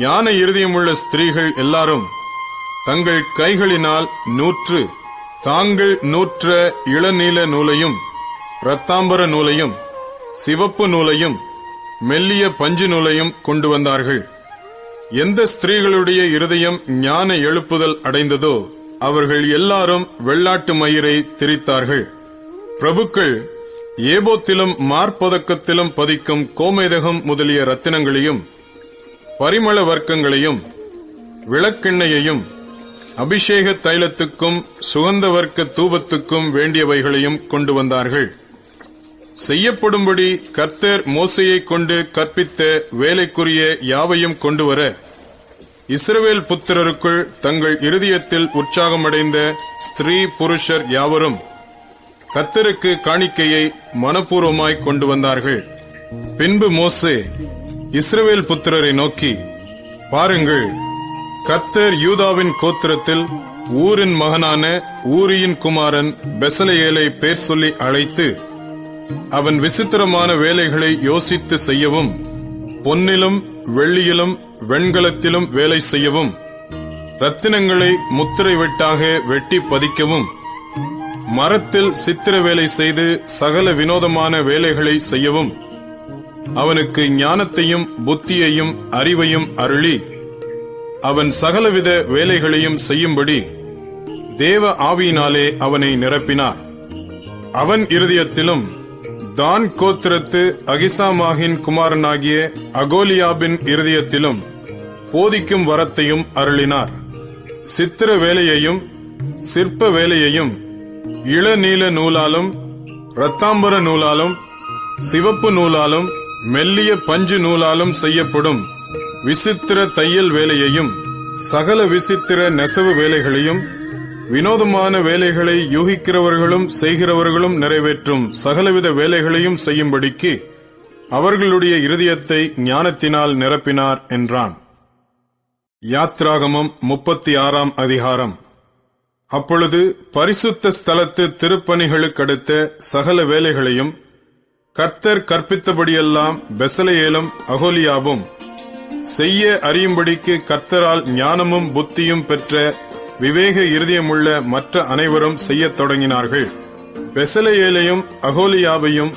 ஞான இருதயமுள்ள ஸ்திரீகள் எல்லாரும் தங்கள் கைகளினால் தாங்கள் நூற்ற இளநீல நூலையும் இரத்தாம்பர நூலையும் சிவப்பு நூலையும் மெல்லிய பஞ்சு நூலையும் கொண்டு வந்தார்கள். எந்த ஸ்திரீகளுடைய இருதயம் ஞான எழுப்புதல் அடைந்ததோ அவர்கள் எல்லாரும் வெள்ளாட்டு மயிரை திரித்தார்கள். பிரபுக்கள் ஏபோத்திலும் மார்பதக்கத்திலும் பதிக்கும் கோமேதகம் முதலிய ரத்தினங்களையும் பரிமள வர்க்கங்களையும் விளக்கெண்ணையையும் அபிஷேக தைலத்துக்கும் சுகந்த வர்க்க தூபத்துக்கும் வேண்டியவைகளையும் கொண்டு வந்தார்கள். செய்யப்படும்படி கர்த்தர் மோசேயை கொண்டு கற்பித்த வேலைக்குரிய யாவையும் கொண்டு வர இஸ்ரவேல் புத்திரருக்குள் தங்கள் இருதயத்தில் உற்சாகமடைந்த ஸ்திரீ புருஷர் யாவரும் கர்த்தருக்கு காணிக்கையை மனப்பூர்வமாய் கொண்டு வந்தார்கள். பின்பு மோசே இஸ்ரவேல் புத்திரரை நோக்கி, பாருங்கள், கர்த்தர் யூதாவின் கோத்திரத்தில் ஊரின் மகனான ஊரியின் குமாரன் பெசலெயேலை பேர் சொல்லி அழைத்து அவன் விசித்திரமான வேலைகளை யோசித்து செய்யவும் பொன்னிலும் வெள்ளியிலும் வெண்கலத்திலும் வேலை செய்யவும் ரத்தினங்களை முத்திரை வெட்டாக வெட்டி பதிக்கவும் மரத்தில் சித்திர வேலை செய்து சகல வினோதமான வேலைகளை செய்யவும் அவனுக்கு ஞானத்தையும் புத்தியையும் அறிவையும் அருளி அவன் சகலவித வேலைகளையும் செய்யும்படி தேவ ஆவியினாலே அவனை நிரப்பினார். அவன் இருதயத்திலும் தான் கோத்திரத்து அகிசாமாகின் குமாரனாகிய அகோலியாபின் இருதயத்திலும் போதிக்கும் வரத்தையும் அருளினார். சித்திர வேலையையும் சிற்ப வேலையையும் இளநீல நூலாலும் இரத்தாம்பர நூலாலும் சிவப்பு நூலாலும் மெல்லிய பஞ்சு நூலாலும் செய்யப்படும் விசித்திர தையல் வேலையையும் சகல விசித்திர நெசவு வேலைகளையும் வினோதமான வேலைகளை யூகிக்கிறவர்களும் செய்கிறவர்களும் நிறைவேற்றும் சகலவித வேலைகளையும் செய்யும்படிக்கு அவர்களுடைய இருதயத்தை ஞானத்தினால் நிரப்பினார் என்றான். யாத்ராகமம் 36ஆம் அதிகாரம். அப்பொழுது பரிசுத்த ஸ்தலத்து திருப்பணிகளுக்கடுத்த சகல வேலைகளையும் கர்த்தர் கற்பித்தபடியெல்லாம் பெசலெயேலும் அகோலியாபும் செய்ய அறியும்படிக்கு கர்த்தரால் ஞானமும் புத்தியும் பெற்ற விவேக இருதயமுள்ள மற்ற அனைவரும் செய்யத் தொடங்கினார்கள். பெசலெயேலையும் அகோலியாவையும்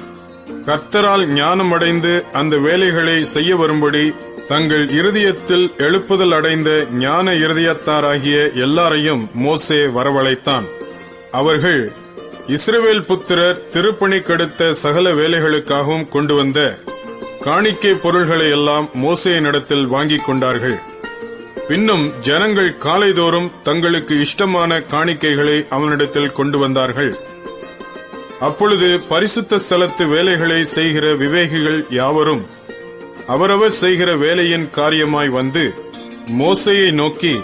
கர்த்தரால் ஞானமடைந்து அந்த வேலைகளை செய்ய வரும்படி தங்கள் இருதயத்தில் எழுப்புதல் அடைந்த ஞான இருதயத்தாராகிய எல்லாரையும் மோசே வரவழைத்தான். அவர்கள் இஸ்ரவேல் புத்திரர் திருப்பணிக்கடுத்த சகல வேலைகளுக்காகவும் கொண்டு வந்த காணிக்கை பொருள்களை எல்லாம் மோசேயினிடத்தில் வாங்கிக் கொண்டார்கள். பின்னும் ஜனங்கள் காலைதோறும் தங்களுக்கு இஷ்டமான காணிக்கைகளை அவனிடத்தில் கொண்டு வந்தார்கள். அப்பொழுது பரிசுத்த ஸ்தலத்து வேலைகளை செய்கிற விவேகிகள் யாவரும் அவரவர் செய்கிற வேலையின் காரியமாய் வந்து மோசேயை நோக்கி,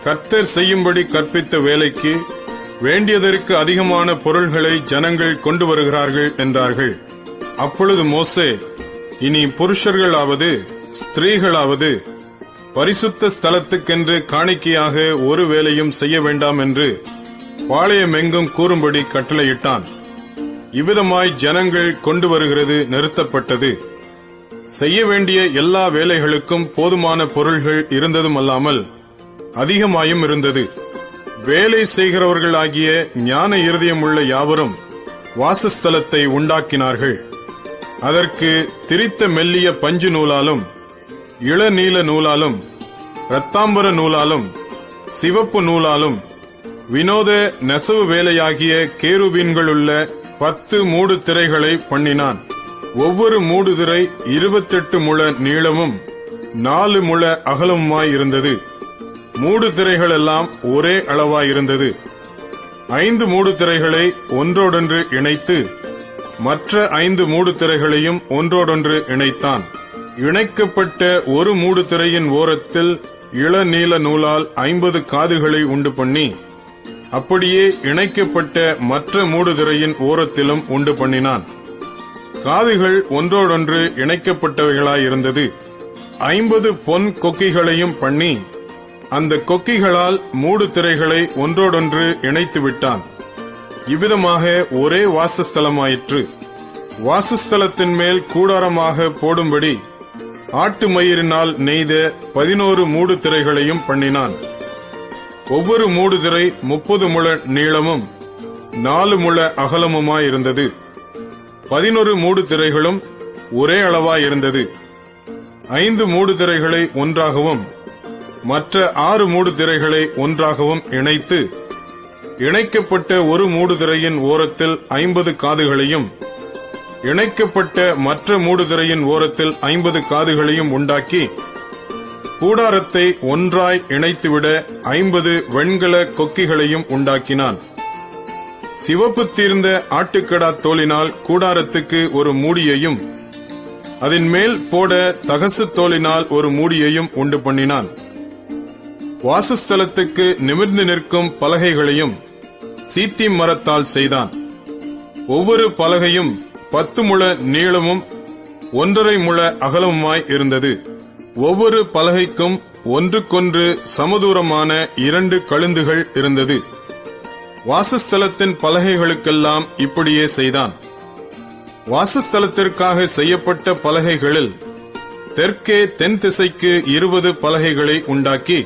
கர்த்தர் செய்யும்படி கற்பித்த வேலைக்கு வேண்டியதற்கு அதிகமான பொருள்களை ஜனங்கள் கொண்டு வருகிறார்கள் என்றார்கள். அப்பொழுது மோசே, இனி புருஷர்களாவது ஸ்திரீகளாவது பரிசுத்த ஸ்தலத்துக்கென்று காணிக்கையாக ஒரு வேலையும் செய்ய வேண்டாம் என்று பாளையமெங்கும் கூறும்படி கட்டளையிட்டான். இவ்விதமாய் ஜனங்கள் கொண்டு வருகிறது நிறுத்தப்பட்டது. செய்ய வேண்டிய எல்லா வேலைகளுக்கும் போதுமான பொருள்கள் இருந்ததும் அல்லாமல் அதிகமாயும் இருந்தது. வேலை செய்கிறவர்களாகிய ஞான இருதயமுள்ள யாவரும் வாசஸ்தலத்தை உண்டாக்கினார்கள். அதற்கு திரித்த மெல்லிய பஞ்சு நூலாலும் இளநீல நூலாலும் இரத்தாம்பர நூலாலும் சிவப்பு நூலாலும் வினோத நெசவு வேலையாகிய கேருபீன்களுள்ள 10 மூடு திரைகளை பண்ணினான். ஒவ்வொரு மூடு திரை 28 முழ நீளமும் 4 முழ அகலமுமாயிருந்தது. மூடு திரைகள் எல்லாம் ஒரே அளவாயிருந்தது. 5 மூடு திரைகளை ஒன்றோடொன்று இணைத்து மற்ற 5 மூடு திரைகளையும் ஒன்றோடொன்று இணைத்தான். இணைக்கப்பட்ட ஒரு மூடு திரையின் ஓரத்தில் இளநீல நூலால் 50 காதுகளை உண்டு பண்ணி, அப்படியே இணைக்கப்பட்ட மற்ற மூடு திரையின் ஓரத்திலும் உண்டு பண்ணினான். காதுகள் ஒன்றோடொன்று இணைக்கப்பட்டவைகளாயிருந்தது. 50 பொன் கொக்கிகளையும் பண்ணி, அந்த கொக்கிகளால் மூடு திரைகளை ஒன்றோடொன்று இணைத்து விட்டான். இவ்விதமாக ஒரே வாசஸ்தலமாயிற்று. வாசஸ்தலத்தின் மேல் கூடாரமாக போடும்படி ஆட்டு மயிரினால் நெய்த 11 மூடு திரைகளையும் பண்ணினான். ஒவ்வொரு மூடு திரை 30 முழ நீளமும் 4 முழ அகலமுமாயிருந்தது. 11 மூடு திரைகளும் ஒரே அளவாயிருந்தது. 5 மூடு திரைகளை ஒன்றாகவும் மற்ற 6 மூடு திரைகளை ஒன்றாகவும் இணைத்து, இணைக்கப்பட்ட ஒரு மூடு திரையின் ஓரத்தில் 50 காதுகளையும் இணைக்கப்பட்ட மற்ற மூடு திரையின் ஓரத்தில் 50 காதுகளையும் உண்டாக்கி, கூடாரத்தை ஒன்றாய் இணைத்துவிட 50 வெண்கல கொக்கிகளையும் உண்டாக்கினான். சிவப்பு தீர்ந்த ஆட்டுக்கடா தோலினால் கூடாரத்துக்கு ஒரு மூடியையும், அதன் மேல் போட தகசு தோலினால் ஒரு மூடியையும் உண்டு பண்ணினான். வாசஸ்தலத்துக்கு நிமிர்ந்து நிற்கும் பலகைகளையும் சீத்திம் மரத்தால் செய்தான். ஒவ்வொரு பலகையும் 10 முழ நீளமும் 1.5 முழ அகலமுமாய் இருந்தது. ஒவ்வொரு பலகைக்கும் ஒன்றுக்கொன்று சமதூரமான 2 கழுந்துகள் இருந்தது. வாசஸ்தலத்தின் பலகைகளுக்கெல்லாம் இப்படியே செய்தான். வாசஸ்தலத்திற்காக செய்யப்பட்ட பலகைகளில் தெற்கே தென் திசைக்கு 20 பலகைகளை உண்டாக்கி,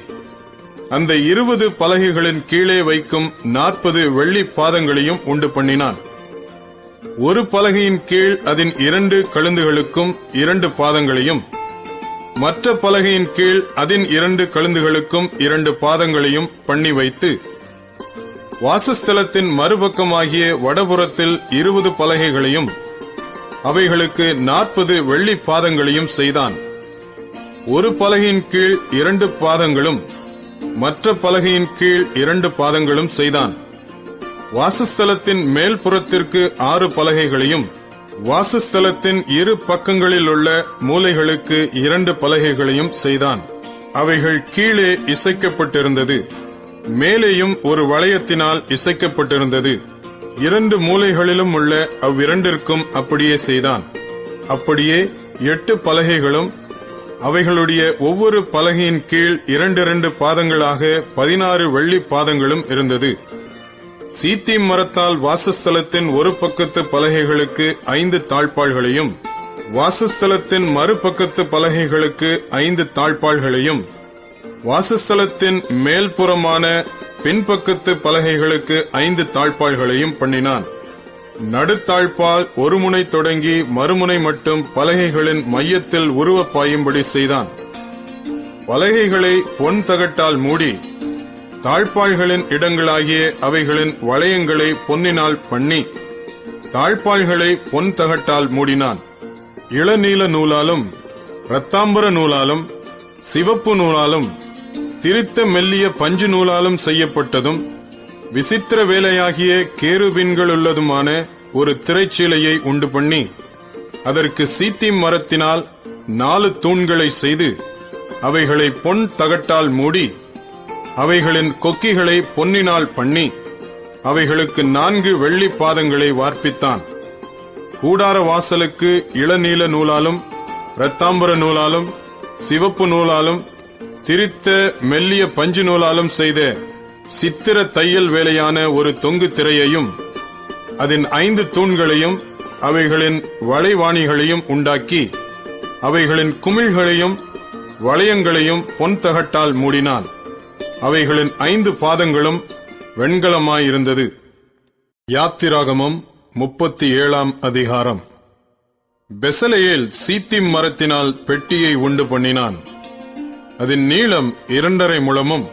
அந்த 20 பலகைகளின் கீழே வைக்கும் 40 வெள்ளி பாதங்களையும் உண்டு பண்ணினான். ஒரு பலகையின் கீழ் அதன் 2 கழுந்துகளுக்கும் 2 பாதங்களையும், மற்ற பலகையின் கீழ் அதன் 2 கழுந்துகளுக்கும் 2 பாதங்களையும் பண்ணி வைத்து, வாசஸ்தலத்தின் மறுபக்கமாகிய வடபுறத்தில் 20 பலகைகளையும் அவைகளுக்கு 40 வெள்ளி பாதங்களையும் செய்தான். ஒரு பலகையின் கீழ் 2 பாதங்களும் மற்ற பலகையின் கீழ் 2 பாதங்களும் செய்தான். வாசஸ்தலத்தின் மேல் புறத்திற்கு 6 பலகைகளையும், வாசஸ்தலத்தின் இரு பக்கங்களில் உள்ள மூலைகளுக்கு 2 பலகைகளையும் செய்தான். அவைகள் கீழே இசைக்கப்பட்டிருந்தது. மேலேயும் ஒரு வளையத்தினால் இசைக்கப்பட்டிருந்தது. 2 மூலைகளிலும் உள்ள அவ்விரண்டிற்கும் அப்படியே செய்தான். அப்படியே 8 பலகைகளும் அவைகளுடைய ஒவ்வொரு பலகையின் கீழ் 2 பாதங்களாக 16 வெள்ளி பாதங்களும் இருந்தது. சீத்திம் மரத்தால் வாசஸ்தலத்தின் ஒரு பக்கத்து பலகைகளுக்கு 5 தாழ்பாள்களையும், வாசஸ்தலத்தின் மறுபக்கத்து பலகைகளுக்கு 5 தாழ்பாள்களையும், வாசஸ்தலத்தின் மேல்புறமான பின்பக்கத்து பலகைகளுக்கு 5 தாழ்பாள்களையும் பண்ணினான். நடுத்தாழ்பால் ஒரு முனை தொடங்கி மறுமுனை மட்டும் பலகைகளின் மையத்தில் உருவ பாயும்படி செய்தான். பலகைகளை பொன் தகட்டால் மூடி, தாழ்பாள்களின் இடங்களாகிய அவைகளின் வளையங்களை பொன்னினால் பண்ணி, தாழ்பாள்களை பொன் தகட்டால் மூடினான். இளநீல நூலாலும் இரத்தாம்பர நூலாலும் சிவப்பு நூலாலும் திரித்த மெல்லிய பஞ்சு நூலாலும் செய்யப்பட்டதும் விசித்திர வேலையாகிய கேருபீன்களுள்ளதுமான ஒரு திரைச்சீலையை உண்டு பண்ணி, அதற்கு சீத்திம் மரத்தினால் 4 தூண்களை செய்து, அவைகளை பொன் தகட்டால் மூடி, அவைகளின் கொக்கிகளை பொன்னினால் பண்ணி, அவைகளுக்கு 4 வெள்ளி பாதங்களை வார்ப்பித்தான். கூடார வாசலுக்கு இளநீல நூலாலும் இரத்தாம்பர நூலாலும் சிவப்பு நூலாலும் திரித்த மெல்லிய பஞ்சு நூலாலும் செய்த சித்திர தையல் வேலையான ஒரு தொங்கு திரையையும், அதன் 5 தூண்களையும் அவைகளின் வளைவாணிகளையும் உண்டாக்கி, அவைகளின் குமிழ்களையும் வளையங்களையும் பொன் தகட்டால் மூடினான். அவைகளின் 5 பாதங்களும் வெண்கலமாயிருந்தது. யாத்திராகமம் 37ஆம் அதிகாரம். பெசலெயேல் சீத்திம் மரத்தினால் பெட்டியை உண்டு பண்ணினான். அதன் நீளம் 2.5 முழமும்,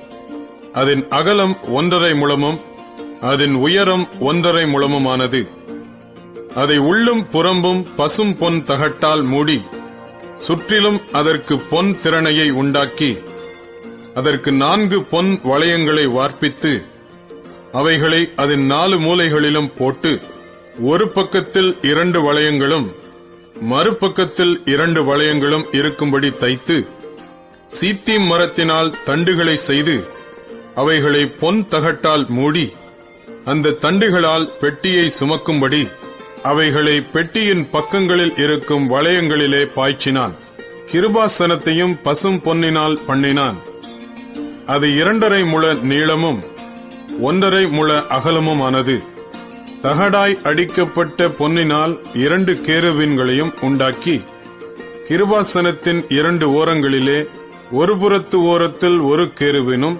அதன் அகலம் 1.5 முழமும், அதன் உயரம் 1.5 முழமுமானது. அதை உள்ளும் புறம்பும் பசும் பொன் தகட்டால் மூடி சுற்றிலும் அதற்கு பொன் திறனையை உண்டாக்கி அதற்கு 4 பொன் வளையங்களை வார்ப்பித்து அவைகளை அதன் 4 மூலைகளிலும் போட்டு ஒரு பக்கத்தில் 2 வளையங்களும் மறுபக்கத்தில் 2 வளையங்களும் இருக்கும்படி தைத்து சீத்திம் மரத்தினால் தண்டுகளை செய்து அவைகளை பொன் தகட்டால் மூடி அந்த தண்டுகளால் பெட்டியை சுமக்கும்படி அவைகளை பெட்டியின் பக்கங்களில் இருக்கும் வளையங்களிலே பாய்ச்சினான். கிருபாசனத்தையும் பசும் பொன்னினால் பண்ணினான். அது 2.5 முழ நீளமும் 1.5 முழ அகலமுமானது. தகடாய் அடிக்கப்பட்ட பொன்னினால் 2 கேருபீன்களையும் உண்டாக்கி கிருபாசனத்தின் 2 ஓரங்களிலே ஒரு புறத்து ஓரத்தில் ஒரு கேருபீனும்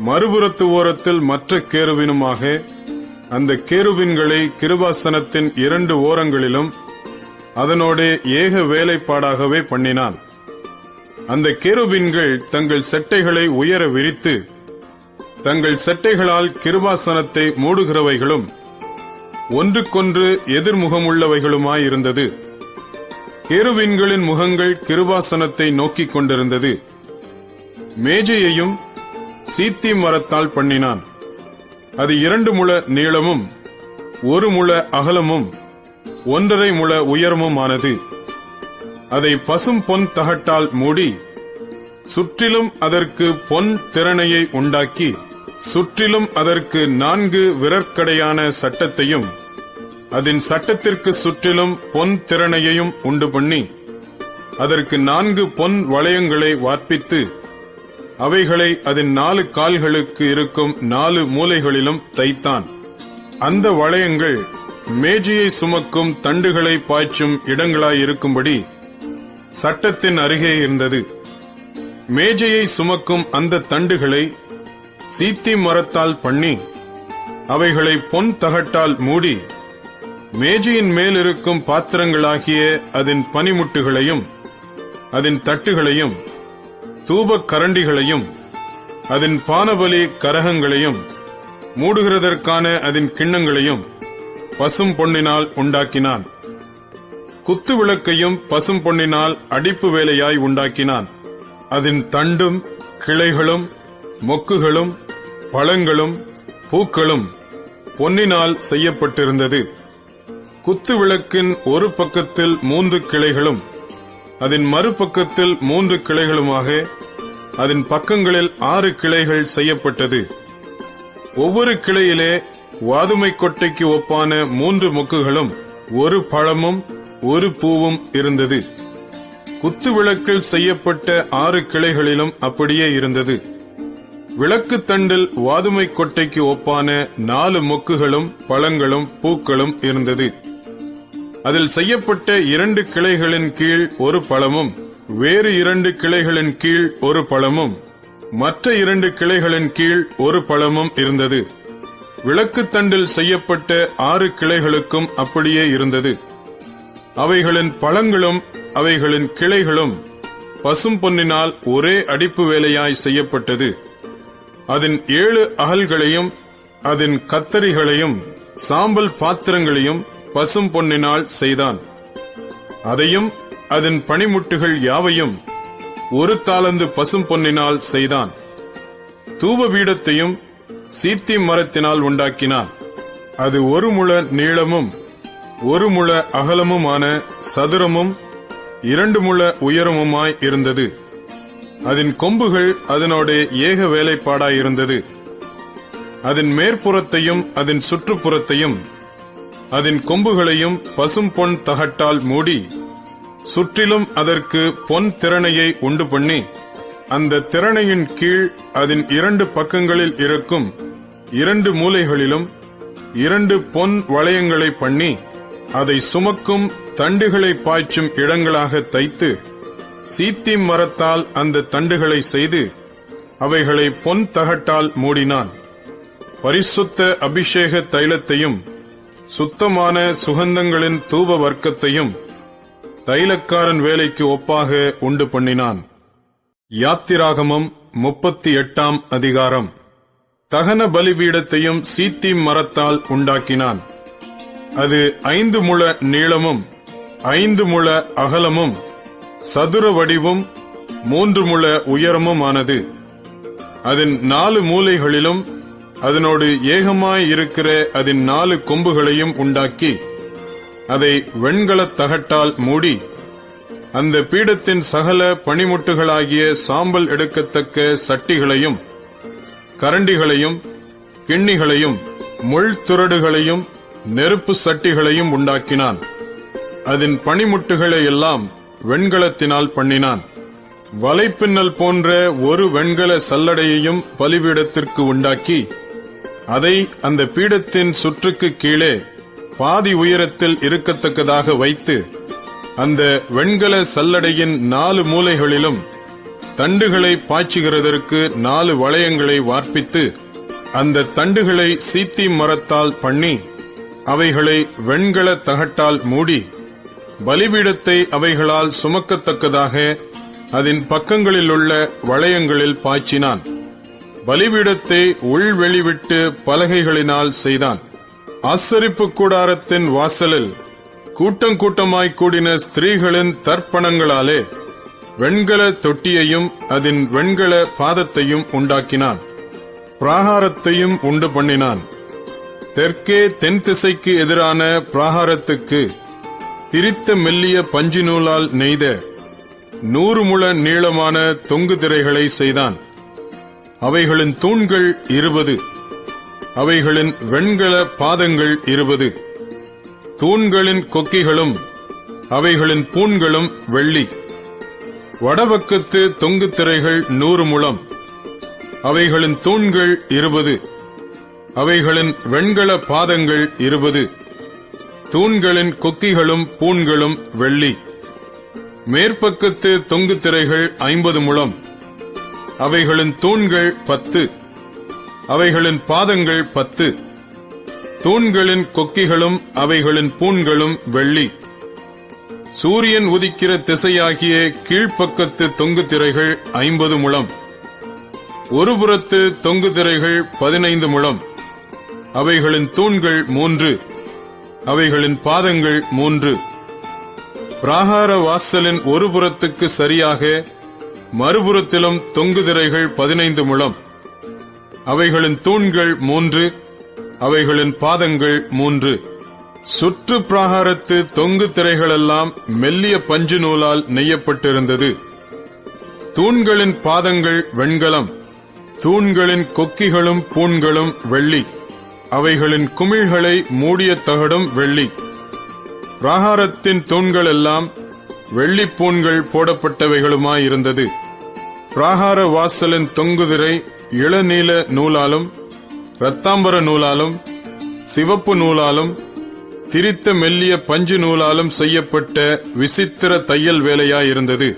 மறுபுறத்து ஓரத்தில் மற்ற கேருபீனுமாக அந்த கேருபீன்களை கிருபாசனத்தின் 2 ஓரங்களிலும் அதனோடே ஏக வேலைப்பாடாகவே பண்ணினான். அந்த கேருபீன்கள் தங்கள் செட்டைகளை உயர விரித்து தங்கள் செட்டைகளால் கிருபாசனத்தை மூடுகிறவைகளும் ஒன்றுக்கொன்று எதிர்முகமுள்ளவைகளுமாயிருந்தது. கேருபீன்களின் முகங்கள் கிருபாசனத்தை நோக்கிக் கொண்டிருந்தது. மேஜையையும் சீத்திம் மரத்தால் பண்ணினான். அது 2 முழ நீளமும் 1 முழ அகலமும் 1.5 முழ உயரமுமானது. அதை பசும் பொன் தகட்டால் மூடி சுற்றிலும் அதற்கு பொன் திறனையை உண்டாக்கி சுற்றிலும் அதற்கு 4 விரற்கடையான சட்டத்தையும் அதன் சட்டத்திற்கு சுற்றிலும் பொன் திறனையையும் உண்டு பண்ணி அதற்கு 4 பொன் வளையங்களை வார்ப்பித்து அவைகளை அதன் 4 கால்களுக்கு இருக்கும் 4 மூலைகளிலும் தைத்தான். அந்த வளையங்கள் மேஜையை சுமக்கும் தண்டுகளை பாய்ச்சும் இடங்களாயிருக்கும்படி சட்டத்தின் அருகே இருந்தது. மேஜையை சுமக்கும் அந்த தண்டுகளை சீத்திம் மரத்தால் பண்ணி அவைகளை பொன் தகட்டால் மூடி மேஜையின் மேலிருக்கும் பாத்திரங்களாகிய அதன் பனிமுட்டுகளையும் அதன் தட்டுகளையும் தூபக் கரண்டிகளையும் அதன் பானபலி கரகங்களையும் மூடுகிறதற்கான அதன் கிண்ணங்களையும் பசும் பொன்னினால் உண்டாக்கினான். குத்து விளக்கையும் பசும் பொன்னினால் அடிப்பு வேலையாய் உண்டாக்கினான். அதன் தண்டும் கிளைகளும் மொக்குகளும் பழங்களும் பூக்களும் பொன்னினால் செய்யப்பட்டிருந்தது. குத்து விளக்கின் ஒரு பக்கத்தில் 3 கிளைகளும் அதன் மறுபக்கத்தில் 3 கிளைகளுமாக அதன் பக்கங்களில் 6 கிளைகள் செய்யப்பட்டது. ஒவ்வொரு கிளையிலே வாதுமை கொட்டைக்கு ஒப்பான 3 மொக்குகளும் 1 பழமும் 1 பூவும் இருந்தது. குத்து விளக்கில் செய்யப்பட்ட 6 கிளைகளிலும் அப்படியே இருந்தது. விளக்கு தண்டில் வாதுமை கொட்டைக்கு ஒப்பான 4 மொக்குகளும் பழங்களும் பூக்களும் இருந்தது. அதில் செய்யப்பட்ட 2 கிளைகளின் கீழ் 1 பழமும் வேறு 2 கிளைகளின் கீழ் 1 பழமும் மற்ற 2 கிளைகளின் கீழ் 1 பழமும் இருந்தது. விளக்கு தண்டில் செய்யப்பட்ட 6 கிளைகளுக்கும் அப்படியே இருந்தது. அவைகளின் பழங்களும் அவைகளின் கிளைகளும் பசும் பொன்னினால் ஒரே அடிப்பு வேலையாய் செய்யப்பட்டது. அதன் 7 அகல்களையும் அதன் கத்தரிகளையும் சாம்பல் பாத்திரங்களையும் பசும் பொன்னினால் செய்தான். அதையும் அதன் பனிமுட்டுகள் யாவையும் 1 தாலந்து பசும் பொன்னினால் செய்தான். தூப பீடத்தையும் சீத்திம் மரத்தினால் உண்டாக்கினான். அது 1 முழ நீளமும் 1 முழ அகலமுமான சதுரமும் 2 முழ உயரமுமாய் இருந்தது. அதன் கொம்புகள் அதனோட ஏக வேலைப்பாடாயிருந்தது. அதன் மேற்புறத்தையும் அதன் சுற்றுப்புறத்தையும் அதன் கொம்புகளையும் பசும் பொன் தகட்டால் மூடி சுற்றிலும் அதற்கு பொன் திறனையை உண்டு பண்ணி அந்த திறனையின் கீழ் அதன் 2 பக்கங்களில் இருக்கும் 2 மூலைகளிலும் 2 பொன் வளையங்களை பண்ணி அதை சுமக்கும் தண்டுகளை பாய்ச்சும் இடங்களாக தைத்து சீத்திம் மரத்தால் அந்த தண்டுகளை செய்து அவைகளை பொன் தகட்டால் மூடினான். பரிசுத்த அபிஷேக தைலத்தையும் சுத்தமான சுகந்தங்களின் தூப வர்க்கத்தையும் தைலக்காரன் வேலைக்கு ஒப்பாக உண்டு பண்ணினான். யாத்திராகமம் 38ஆம் அதிகாரம். தகன பலிபீடத்தையும் சீத்திம் மரத்தால் உண்டாக்கினான். அது 5 முழ நீளமும் 5 முழ அகலமும் சதுர வடிவும் 3 முழ உயரமுமானது. அதன் 4 மூலைகளிலும் அதனோடு ஏகமாய் இருக்கிற அதன் 4 கொம்புகளையும் உண்டாக்கி அதை வெண்கலத் தகட்டால் மூடி அந்த பீடத்தின் சகல பணிமுட்டுகளாகிய சாம்பல் எடுக்கத்தக்க சட்டிகளையும் கரண்டிகளையும் கிண்ணிகளையும் முள் துறடுகளையும் நெருப்பு சட்டிகளையும் உண்டாக்கினான். அதன் பணிமுட்டுகளை எல்லாம் வெண்கலத்தினால் பண்ணினான். வலைப்பின்னல் போன்ற ஒரு வெண்கல சல்லடையையும் பலிபீடத்திற்கு உண்டாக்கி அதை அந்த பீடத்தின் சுற்றுக்கு கீழே பாதி உயரத்தில் இருக்கத்தக்கதாக வைத்து அந்த வெண்கல சல்லடையின் 4 மூலைகளிலும் தண்டுகளை பாய்ச்சுகிறதற்கு 4 வளையங்களை வார்ப்பித்து அந்த தண்டுகளை சீத்தி மரத்தால் பண்ணி அவைகளை வெண்கல தகட்டால் மூடி பலிபீடத்தை அவைகளால் சுமக்கத்தக்கதாக அதன் பக்கங்களிலுள்ள வளையங்களில் பாய்ச்சினான். பலிபீடத்தை உள்வெளிவிட்டு பலகைகளினால் செய்தான். ஆசரிப்பு கூடாரத்தின் வாசலில் கூட்டம் கூட்டமாய் கூடின ஸ்திரீகளின் தர்ப்பணங்களாலே வெண்கல தொட்டியையும் அதன் வெண்கல பாதத்தையும் உண்டாக்கினான். பிராகாரத்தையும் உண்டு பண்ணினான். தெற்கே தென் திசைக்கு எதிரான பிராகாரத்துக்கு திரித்த மெல்லிய பஞ்சு நூலால் நெய்த 100 முழ நீளமான தொங்கு திரைகளை செய்தான். அவைகளின் தூண்கள் 20, அவைகளின் வெண்கல பாதங்கள் 20. தூண்களின் கொக்கிகளும் அவைகளின் பூண்களும் வெள்ளி. வடபக்கத்து தொங்கு திரைகள் 100 முழம், அவைகளின் தூண்கள் 20, அவைகளின் வெண்கல பாதங்கள் 20. தூண்களின் கொக்கிகளும் பூண்களும் வெள்ளி. மேற்பக்கத்து தொங்கு திரைகள் 50 முழம், அவைகளின் தூண்கள் 10, அவைகளின் பாதங்கள் 10. தூண்களின் கொக்கிகளும் அவைகளின் பூண்களும் வெள்ளி. சூரியன் உதிக்கிற திசையாகிய கீழ்ப்பக்கத்து தொங்கு திரைகள் 50 முழம். ஒரு புறத்து தொங்கு திரைகள் 15 முழம், அவைகளின் தூண்கள் 3, அவைகளின் பாதங்கள் 3. பிராகார வாசலின் ஒரு புறத்துக்கு சரியாக மறுபுறத்திலும் தொங்கு திரைகள் 15 முழம், அவைகளின் தூண்கள் 3, அவைகளின் பாதங்கள் 3. சுற்று பிராகாரத்து தொங்கு திரைகளெல்லாம் மெல்லிய பஞ்சு நூலால் நெய்யப்பட்டிருந்தது. தூண்களின் பாதங்கள் வெண்கலம், தூண்களின் கொக்கிகளும் பூண்களும் வெள்ளி, அவைகளின் குமிழ்களை மூடிய தகடும் வெள்ளி. பிராகாரத்தின் தூண்கள் எல்லாம் வெள்ளி பூண்கள் போடப்பட்டவைகளுமாயிருந்தது. பிராகார வாசலின் தொங்கு திரை இளநீல நூலாலும் இரத்தாம்பர நூலாலும் சிவப்பு நூலாலும் திரித்த மெல்லிய பஞ்சு நூலாலும் செய்யப்பட்ட விசித்திர தையல் வேலையாயிருந்தது.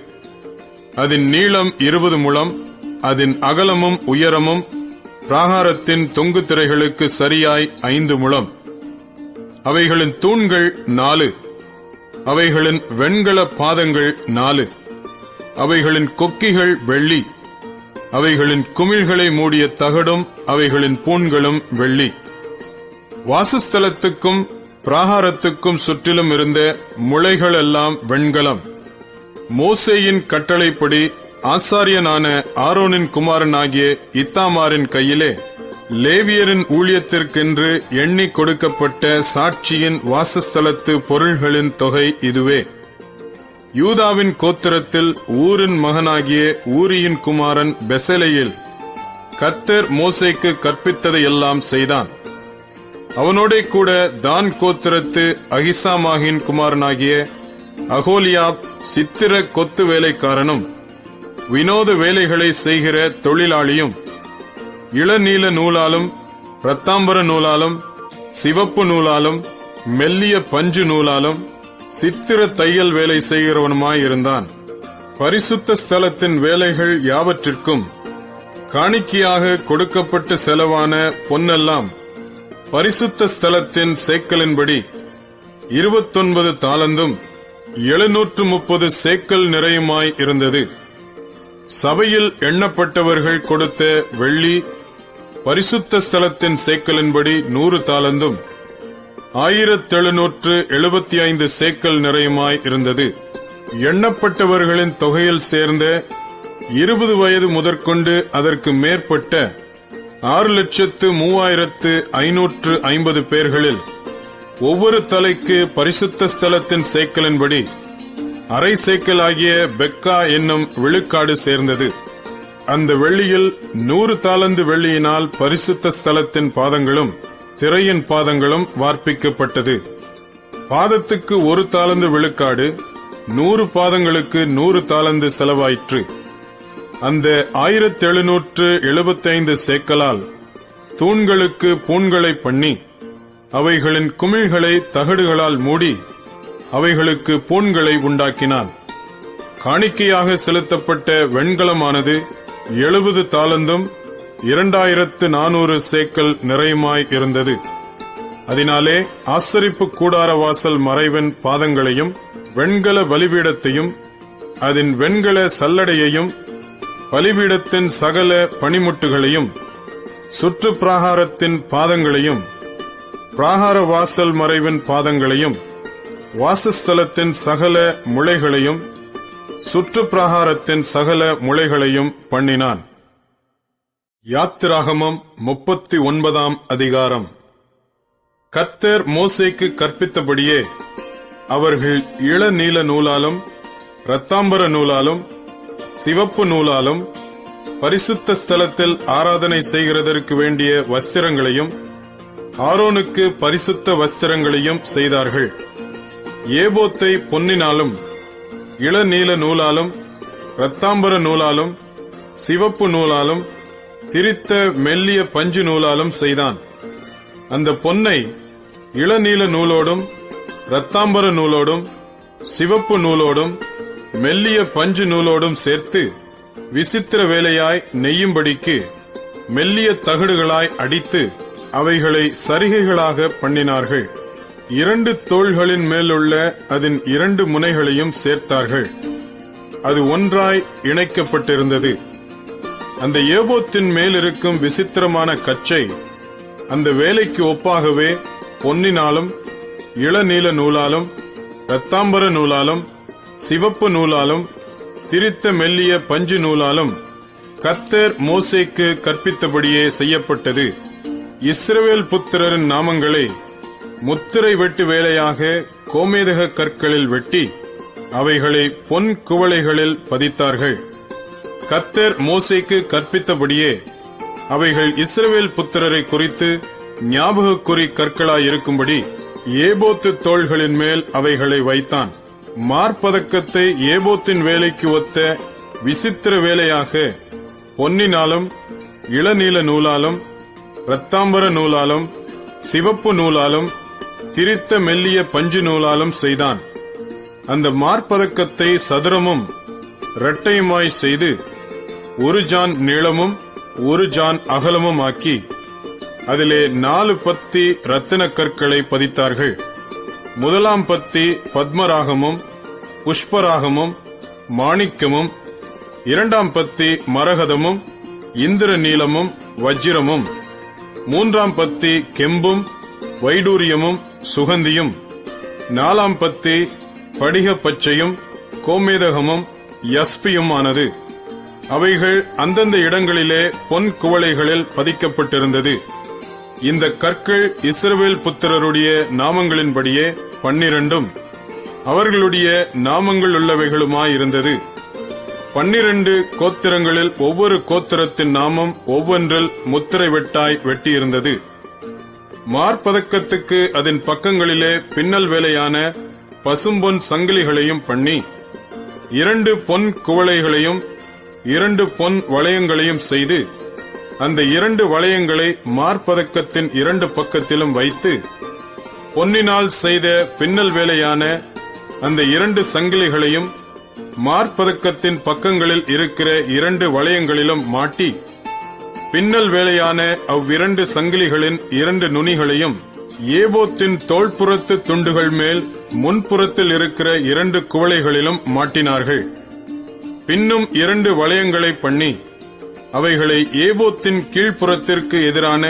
அதன் நீளம் 20 முழம், அதன் அகலமும் உயரமும் பிராகாரத்தின் தொங்கு திரைகளுக்கு சரியாய் 5 முழம். அவைகளின் தூண்கள் 4, அவைகளின் வெண்கல பாதங்கள் 4, அவைகளின் கொக்கிகள் வெள்ளி, அவைகளின் குமிழ்களை மூடிய தகடும் அவைகளின் பூண்களும் வெள்ளி. வாசஸ்தலத்துக்கும் பிராகாரத்துக்கும் சுற்றிலும் இருந்த முளைகள் எல்லாம் வெண்கலம். மோசேயின் கட்டளைப்படி ஆசாரியனான ஆரோனின் குமாரனாகிய இத்தாமாரின் கையிலே லேவியரின் ஊழியத்திற்கென்று எண்ணி கொடுக்கப்பட்ட சாட்சியின் வாசஸ்தலத்து பொருள்களின் தொகை இதுவே. யூதாவின் கோத்திரத்தில் ஊரின் மகனாகிய ஊரியின் குமாரன் பெசலேயேல் கர்த்தர் மோசேக்கு கற்பித்ததையெல்லாம் செய்தான். அவனோடே கூட தான் கோத்திரத்து அகிசாமாகின் குமாரனாகிய அகோலியாப் சித்திர கொத்து வேலைக்காரனும் வினோத வேலைகளை செய்கிற தொழிலாளியும் இளநீல நூலாலும் இரத்தாம்பர நூலாலும் சிவப்பு நூலாலும் மெல்லிய பஞ்சு நூலாலும் சித்திர தையல் வேலை செய்கிறவனுமாயிருந்தான். பரிசுத்த ஸ்தலத்தின் வேலைகள் யாவற்றிற்கும் காணிக்கையாக கொடுக்கப்பட்ட செலவான பொன்னெல்லாம் பரிசுத்த ஸ்தலத்தின் சேக்கலின்படி 29 தாலந்தும் 730 சேக்கல் நிறையுமாய் இருந்தது. சபையில் எண்ணப்பட்டவர்கள் கொடுத்த வெள்ளி பரிசுத்த ஸ்தலத்தின் சேக்கலின்படி 100 தாலந்தும் 1775 சேக்கல் நிறையுமாய் இருந்தது. எண்ணப்பட்டவர்களின் தொகையில் சேர்ந்த 20 வயது முதற்கொண்டு அதற்கு மேற்பட்ட 6,03,550 பேர்களில் ஒவ்வொரு தலைக்கு பரிசுத்த ஸ்தலத்தின் சேக்கலின்படி அரை சேக்கல் ஆகிய பெக்கா என்னும் விழுக்காடு சேர்ந்தது. அந்த வெள்ளியில் 100 தாலந்து வெள்ளியினால் பரிசுத்த ஸ்தலத்தின் பாதங்களும் திரையின் பாதங்களும் வார்ப்பிக்கப்பட்டது. பாதத்துக்கு 1 தாலந்து விழுக்காடு, 100 பாதங்களுக்கு 100 தாலந்து செலவாயிற்று. அந்த 1775 சேக்கலால் தூண்களுக்கு பூண்களை பண்ணி அவைகளின் குமிழ்களை தகடுகளால் மூடி அவைகளுக்கு பூண்களை உண்டாக்கினான். காணிக்கையாக செலுத்தப்பட்ட வெண்கலமானது 70 தாலந்தும் 2400 சேக்கல் நிறையுமாய் இருந்தது. அதனாலே ஆசரிப்பு கூடார வாசல் மறைவின் பாதங்களையும் வெண்கல பலிபீடத்தையும் அதன் வெண்கல சல்லடையையும் பலிபீடத்தின் சகல பணிமுட்டுகளையும் சுற்று பிராகாரத்தின் பாதங்களையும் பிராகார வாசல் மறைவின் பாதங்களையும் வாசஸ்தலத்தின் சகல முளைகளையும் சுற்று பிராகாரத்தின் சகல முளைகளையும் பண்ணினான். யாத்திராகமம் 39 அதிகாரம். கர்த்தர் மோசேக்கு கற்பித்தபடியே அவர்கள் இளநீல நூலாலும் இரத்தாம்பர நூலாலும் சிவப்பு நூலாலும் பரிசுத்த ஸ்தலத்தில் ஆராதனை செய்கிறதற்கு வேண்டிய வஸ்திரங்களையும் ஆரோனுக்கு பரிசுத்த வஸ்திரங்களையும் செய்தார்கள். ஏபோத்தை பொன்னினாலும் இளநீல நூலாலும் இரத்தாம்பர நூலாலும் சிவப்பு நூலாலும் திரித்த மெல்லிய பஞ்சு நூலாலும் செய்தான். அந்த பொன்னை இளநீல நூலோடும் இரத்தாம்பர நூலோடும் சிவப்பு நூலோடும் மெல்லிய பஞ்சு நூலோடும் சேர்த்து விசித்திர வேலையாய் நெய்யும்படிக்கு மெல்லிய தகடுகளாய் அடித்து அவைகளை சரிகைகளாக பண்ணினார்கள். 2 தோள்களின் மேலுள்ள அதன் 2 முனைகளையும் சேர்த்தார்கள். அது ஒன்றாய் இணைக்கப்பட்டிருந்தது. அந்த ஏபோத்தின் மேலிருக்கும் விசித்திரமான கச்சை அந்த வேலைக்கு ஒப்பாகவே பொன்னினாலும் இளநீல நூலாலும் இரத்தாம்பர நூலாலும் சிவப்பு நூலாலும் திரித்த மெல்லிய பஞ்சு நூலாலும் கர்த்தர் மோசேக்கு கற்பித்தபடியே செய்யப்பட்டது. இஸ்ரவேல் புத்திரரின் நாமங்களை முத்திரை வெட்டு வேலையாக கோமேதக கற்களில் வெட்டி அவைகளை பொன் குவளைகளில் பதித்தார்கள். கர்த்தர் மோசேக்கு கற்பித்தபடியே அவைகள் இஸ்ரவேல் புத்திரரை குறித்து ஞாபகக்குறி கற்களாயிருக்கும்படி ஏபோத்து தோள்களின் மேல் அவைகளை வைத்தான். மார்பதக்கத்தை ஏபோத்தின் வேலைக்கு ஒத்த விசித்திர வேலையாக பொன்னினாலும் இளநீல நூலாலும் இரத்தாம்பர நூலாலும் சிவப்பு நூலாலும் திரித்த மெல்லிய பஞ்சு நூலாலும் செய்தான். அந்த மார்பதக்கத்தை சதுரமும் இரட்டையுமாய் செய்து 1 ஜான் நீளமும் 1 ஜான் அகலமும் ஆக்கி அதிலே 4 பத்தி இரத்தின கற்களை பதித்தார்கள். முதலாம் பத்தி பத்மராகமும் புஷ்பராகமும் மாணிக்கமும், 2ஆம் பத்தி மரகதமும் இந்திர நீலமும் வஜ்ரமும், 3ஆம் பத்தி கெம்பும் வைடூரியமும் சுகந்தியும், 4ஆம் பத்தி படிக பச்சையும் கோமேதகமும் யஸ்பியும் ஆனது. அவைகள் அந்தந்த இடங்களிலே பொன் குவளைகளில் பதிக்கப்பட்டிருந்தது. இந்த கற்கள் இஸ்ரவேல் புத்திரருடைய நாமங்களின்படியே 12 அவர்களுடைய நாமங்கள் உள்ளவைகளுமாயிருந்தது. 12 கோத்திரங்களில் ஒவ்வொரு கோத்திரத்தின் நாமம் ஒவ்வொன்றில் முத்திரை வெட்டாய் வெட்டியிருந்தது. மார்பதக்கத்துக்கு அதன் பக்கங்களிலே பின்னல் வேலையான பசும்பொன் சங்கிலிகளையும் பண்ணி 2 பொன் குவளைகளையும் 2 பொன் வளையங்களையும் செய்து அந்த 2 வளையங்களை மார்பதக்கத்தின் 2 பக்கத்திலும் வைத்து பொன்னினால் செய்த பின்னல் வேலையான அந்த 2 சங்கிலிகளையும் மார்பதக்கத்தின் பக்கங்களில் இருக்கிற 2 வளையங்களிலும் மாட்டி பின்னல் வேலையான அவ்விரண்டு சங்கிலிகளின் 2 நுனிகளையும் ஏபோத்தின் தோள்புறத்து துண்டுகள் மேல் முன்புறத்தில் இருக்கிற 2 குவளைகளிலும் மாட்டினார்கள். பின்னும் 2 வளையங்களை பண்ணி அவைகளை ஏபோத்தின் கீழ்ப்புறத்திற்கு எதிரான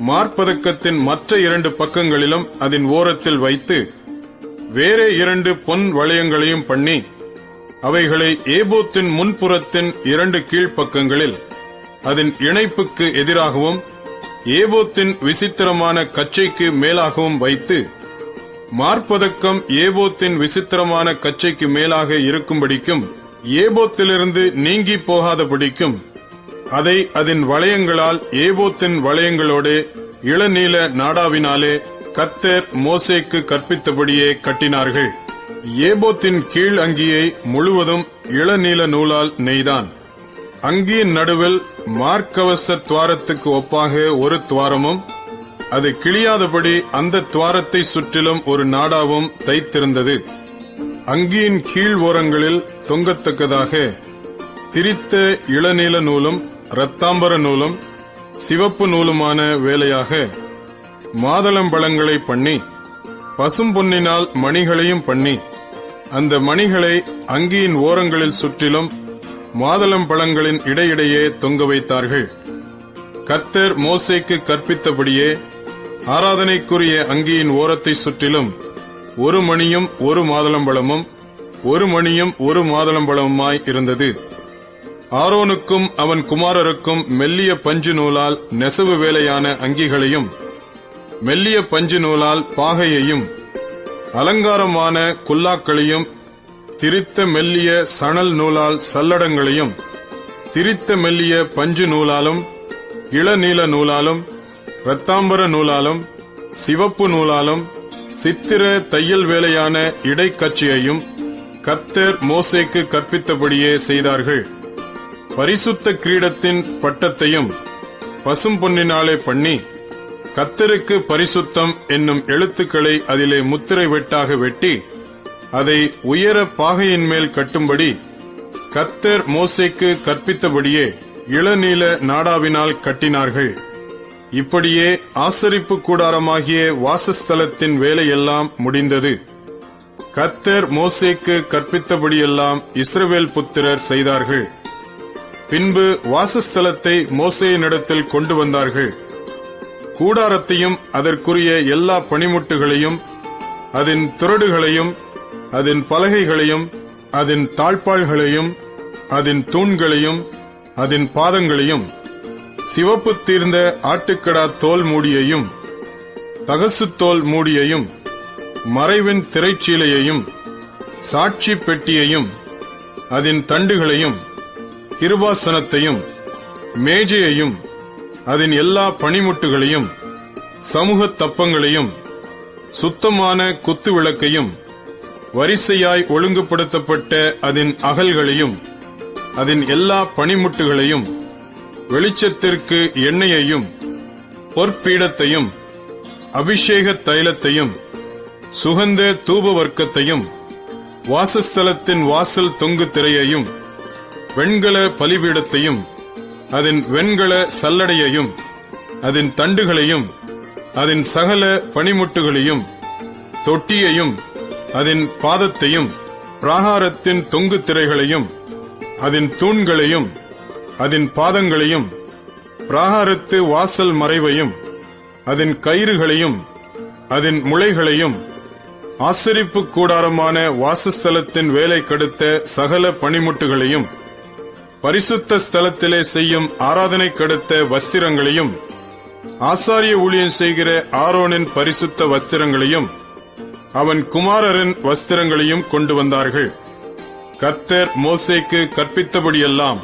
மார்பதக்கத்தின் மற்ற 2 பக்கங்களிலும் அதன் ஓரத்தில் வைத்து வேறே 2 பொன் வளையங்களையும் பண்ணி அவைகளை ஏபோத்தின் முன்புறத்தின் 2 கீழ்ப்பக்கங்களில் அதன் இணைப்புக்கு எதிராகவும் ஏபோத்தின் விசித்திரமான கச்சைக்கு மேலாகவும் வைத்து மார்பதக்கம் ஏபோத்தின் விசித்திரமான கச்சைக்கு மேலாக இருக்கும்படிக்கும் ஏபோத்திலிருந்து நீங்கி போகாதபடிக்கும் அதை அதன் வளையங்களால் ஏபோத்தின் வளையங்களோடு இளநீல நாடாவினாலே கர்த்தர் மோசேக்கு கற்பித்தபடியே கட்டினார்கள். ஏபோத்தின் கீழ் அங்கியை முழுவதும் இளநீல நூலால் நெய்தான். அங்கியின் நடுவில் மார்க்கவச துவாரத்துக்கு ஒப்பாக ஒரு துவாரமும் அது கிழியாதபடி அந்த துவாரத்தை சுற்றிலும் ஒரு நாடாவும் தைத்திருந்தது. அங்கியின் கீழ் ஓரங்களில் தொங்கத்தக்கதாக திரித்த இளநீல நூலும் இரத்தாம்பர நூலும் சிவப்பு நூலுமான வேலையாக மாதளம்பழங்களை பண்ணி பசும்பொன்னினால் மணிகளையும் பண்ணி அந்த மணிகளை அங்கியின் ஓரங்களில் சுற்றிலும் மாதளம்பழங்களின் இடையிடையே தொங்க வைத்தார்கள். கர்த்தர் மோசேக்கு கற்பித்தபடியே ஆராதனைக்குரிய அங்கியின் ஓரத்தை சுற்றிலும் ஒரு மணியும் ஒரு மாதளம்பழமும் ஒரு மணியும் ஒரு மாதளம்பழமுமாய் இருந்தது. ஆரோனுக்கும் அவன் குமாரருக்கும் மெல்லிய பஞ்சு நூலால் நெசவு வேலையான அங்கிகளையும் மெல்லிய பஞ்சு நூலால் பாகையையும் அலங்காரமான குல்லாக்களையும் திரித்த மெல்லிய சணல் நூலால் சல்லடங்களையும் திரித்த மெல்லிய பஞ்சு நூலாலும் இளநீல நூலாலும் இரத்தாம்பர நூலாலும் சிவப்பு நூலாலும் சித்திர தையல் வேலையான இடைக்கச்சியையும் கர்த்தர் மோசேக்கு கற்பித்தபடியே செய்தார்கள். பரிசுத்த கிரீடத்தின் பட்டத்தையும் பசும்பொன்னினாலே பண்ணி கர்த்தருக்கு பரிசுத்தம் என்னும் எழுத்துக்களை அதிலே முத்திரை வெட்டாக வெட்டி அதை உயர பாகையின் மேல் கட்டும்படி கர்த்தர் மோசேக்கு கற்பித்தபடியே இளநீல நாடாவினால் கட்டினார்கள். இப்படியே ஆசரிப்பு கூடாரமாகிய வாசஸ்தலத்தின் வேலையெல்லாம் முடிந்தது. கர்த்தர் மோசேக்கு கற்பித்தபடியெல்லாம் இஸ்ரவேல் புத்திரர் செய்தார்கள். பின்பு வாசஸ்தலத்தை மோசேயினிடத்தில் கொண்டு வந்தார்கள். கூடாரத்தையும் அதற்குரிய எல்லா பணிமுட்டுகளையும் அதன் துறடுகளையும் அதன் பலகைகளையும் அதன் தாழ்பாள்களையும் அதன் தூண்களையும் அதன் பாதங்களையும் சிவப்பு தீர்ந்த ஆட்டுக்கடா தோல் மூடியையும் தகசு தோல் மூடியையும் மறைவின் திரைச்சீலையையும் சாட்சி பெட்டியையும் அதன் தண்டுகளையும் கிருபாசனத்தையும் மேஜையையும் அதன் எல்லா பணிமுட்டுகளையும் சமூக தப்பங்களையும் சுத்தமான குத்து விளக்கையும் வரிசையாய் ஒழுங்குபடுத்தப்பட்ட அதன் அகல்களையும் அதன் எல்லா பணிமுட்டுகளையும் வெளிச்சத்திற்கு எண்ணெயையும் பொற்பீடத்தையும் அபிஷேக தைலத்தையும் சுகந்த தூப வர்க்கத்தையும் வாசஸ்தலத்தின் வாசல் தொங்கு திரையையும் வெண்கல பலிபீடத்தையும் அதன் வெண்கல சல்லடையையும் அதன் தண்டுகளையும் அதன் சகல பணிமுட்டுகளையும் தொட்டியையும் அதன் பாதத்தையும் பிராகாரத்தின் தொங்கு திரைகளையும் அதன் தூண்களையும் அதன் பாதங்களையும் பிராகாரத்து வாசல் மறைவையும் அதன் கயிறுகளையும் அதன் முளைகளையும் ஆசரிப்பு கூடாரமான வாசஸ்தலத்தின் வேலை கெடுத்த சகல பணிமுட்டுகளையும் பரிசுத்த ஸ்தலத்திலே செய்யும் ஆராதனை கெடுத்த வஸ்திரங்களையும் ஆசாரிய ஊழியம் செய்கிற ஆரோனின் பரிசுத்த வஸ்திரங்களையும் அவன் குமாரரின் வஸ்திரங்களையும் கொண்டு வந்தார்கள். கர்த்தர் மோசேக்கு கற்பித்தபடியெல்லாம்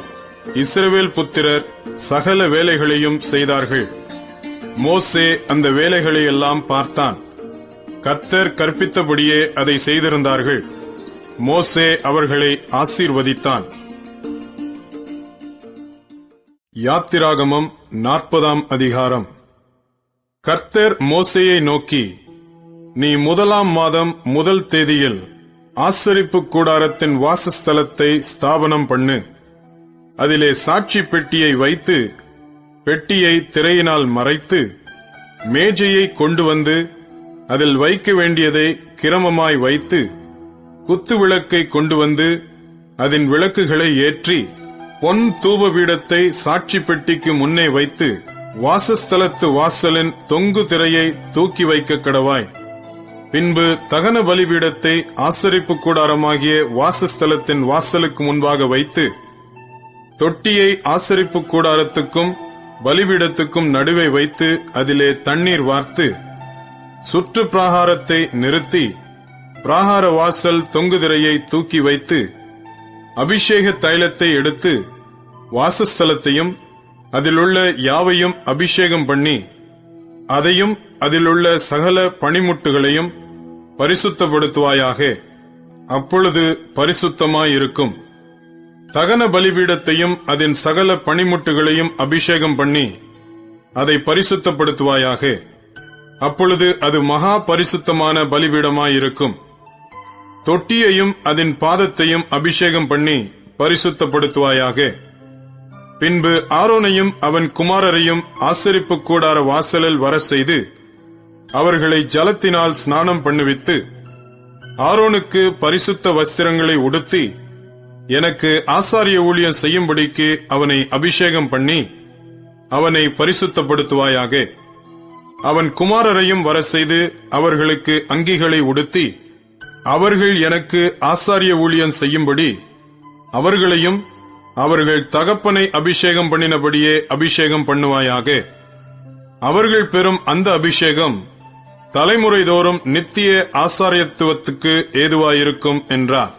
இஸ்ரவேல் புத்திரர் சகல வேலைகளையும் செய்தார்கள். மோசே அந்த வேலைகளை எல்லாம் பார்த்தான். கர்த்தர் கற்பித்தபடியே அதை செய்திருந்தார்கள். மோசே அவர்களை ஆசீர்வதித்தான். யாத்திராகமம் 40ஆம் அதிகாரம். கர்த்தர் மோசேயை நோக்கி, நீ 1ஆம் மாதம் 1 தேதியில் ஆசரிப்பு கூடாரத்தின் வாசஸ்தலத்தை ஸ்தாபனம் பண்ணு. அதிலே சாட்சி பெட்டியை வைத்து பெட்டியை திரையினால் மறைத்து மேஜையை கொண்டு வந்து அதில் வைக்க வேண்டியதை கிரமமாய் வைத்து குத்து விளக்கை கொண்டு வந்து அதன் விளக்குகளை ஏற்றி பொன் தூபபீடத்தை சாட்சி பெட்டிக்கு முன்னே வைத்து வாசஸ்தலத்து வாசலின் தொங்கு திரையை தூக்கி வைக்க கடவாய். பின்பு தகன பலிபீடத்தை ஆசரிப்பு கூடாரமாகிய வாசஸ்தலத்தின் வாசலுக்கு முன்பாக வைத்து, தொட்டியை ஆசரிப்பு கூடாரத்துக்கும் பலிபீடத்துக்கும் நடுவே வைத்து அதிலே தண்ணீர் வார்த்து, சுற்று பிராகாரத்தை நிறுத்தி பிராகார வாசல் தொங்கு திரையை தூக்கி வைத்து, அபிஷேக தைலத்தை எடுத்து வாசஸ்தலத்தையும் அதிலுள்ள யாவையும் அபிஷேகம் பண்ணி, அதையும் அதிலுள்ள சகல பணிமுட்டுகளையும் பரிசுத்தப்படுத்துவாயாக. அப்பொழுது பரிசுத்தமாயிருக்கும். தகன பலிபீடத்தையும் அதன் சகல பணிமுட்டுகளையும் அபிஷேகம் பண்ணி அதை பரிசுத்தப்படுத்துவாயாக. அப்பொழுது அது மகா பரிசுத்தமான பலிபீடமாயிருக்கும். தொட்டியையும் அதன் பாதத்தையும் அபிஷேகம் பண்ணி பரிசுத்தப்படுத்துவாயாக. பின்பு ஆரோனையும் அவன் குமாரரையும் ஆசரிப்பு கூடார வாசலில் வர செய்து அவர்களை ஜலத்தினால் ஸ்நானம் பண்ணுவித்து, ஆரோனுக்கு பரிசுத்த வஸ்திரங்களை உடுத்தி எனக்கு ஆசாரிய ஊழியம் செய்யும்படிக்கு அவனை அபிஷேகம் பண்ணி அவனை பரிசுத்தப்படுத்துவாயாக. அவன் குமாரரையும் வர செய்து அவர்களுக்கு அங்கிகளை உடுத்தி அவர்கள் எனக்கு ஆசாரிய ஊழியம் செய்யும்படி அவர்களையும் அவர்கள் தகப்பனை அபிஷேகம் பண்ணினபடியே அபிஷேகம் பண்ணுவாயாக. அவர்கள் பெறும் அந்த அபிஷேகம் தலைமுறை தோறும் நித்திய ஆசாரியத்துவத்துக்கு ஏதுவாயிருக்கும் என்றார்.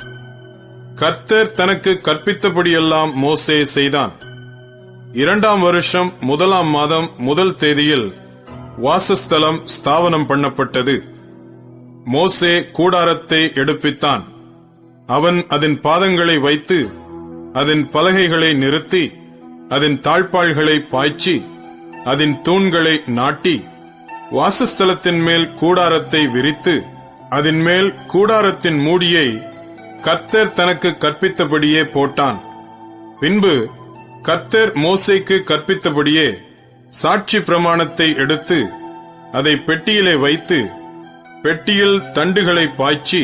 கர்த்தர் தனக்கு கற்பித்தபடியெல்லாம் மோசே செய்தான். 2ஆம் வருஷம் 1ஆம் மாதம் 1 தேதியில் வாசஸ்தலம் ஸ்தாபனம் பண்ணப்பட்டது. மோசே கூடாரத்தை எடுப்பித்தான். அவன் அதன் பாதங்களை வைத்து அதன் பலகைகளை நிறுத்தி அதன் தாழ்பாள்களை பாய்ச்சி அதன் தூண்களை நாட்டி வாசஸ்தலத்தின் மேல் கூடாரத்தை விரித்து அதன் மேல் கூடாரத்தின் மூடியை கர்த்தர் தனக்கு கற்பித்தபடியே போட்டான். பின்பு கர்த்தர் மோசேக்கு கற்பித்தபடியே சாட்சி பிரமாணத்தை எடுத்து அதை பெட்டியிலே வைத்து பெட்டியில் தண்டுகளை பாய்ச்சி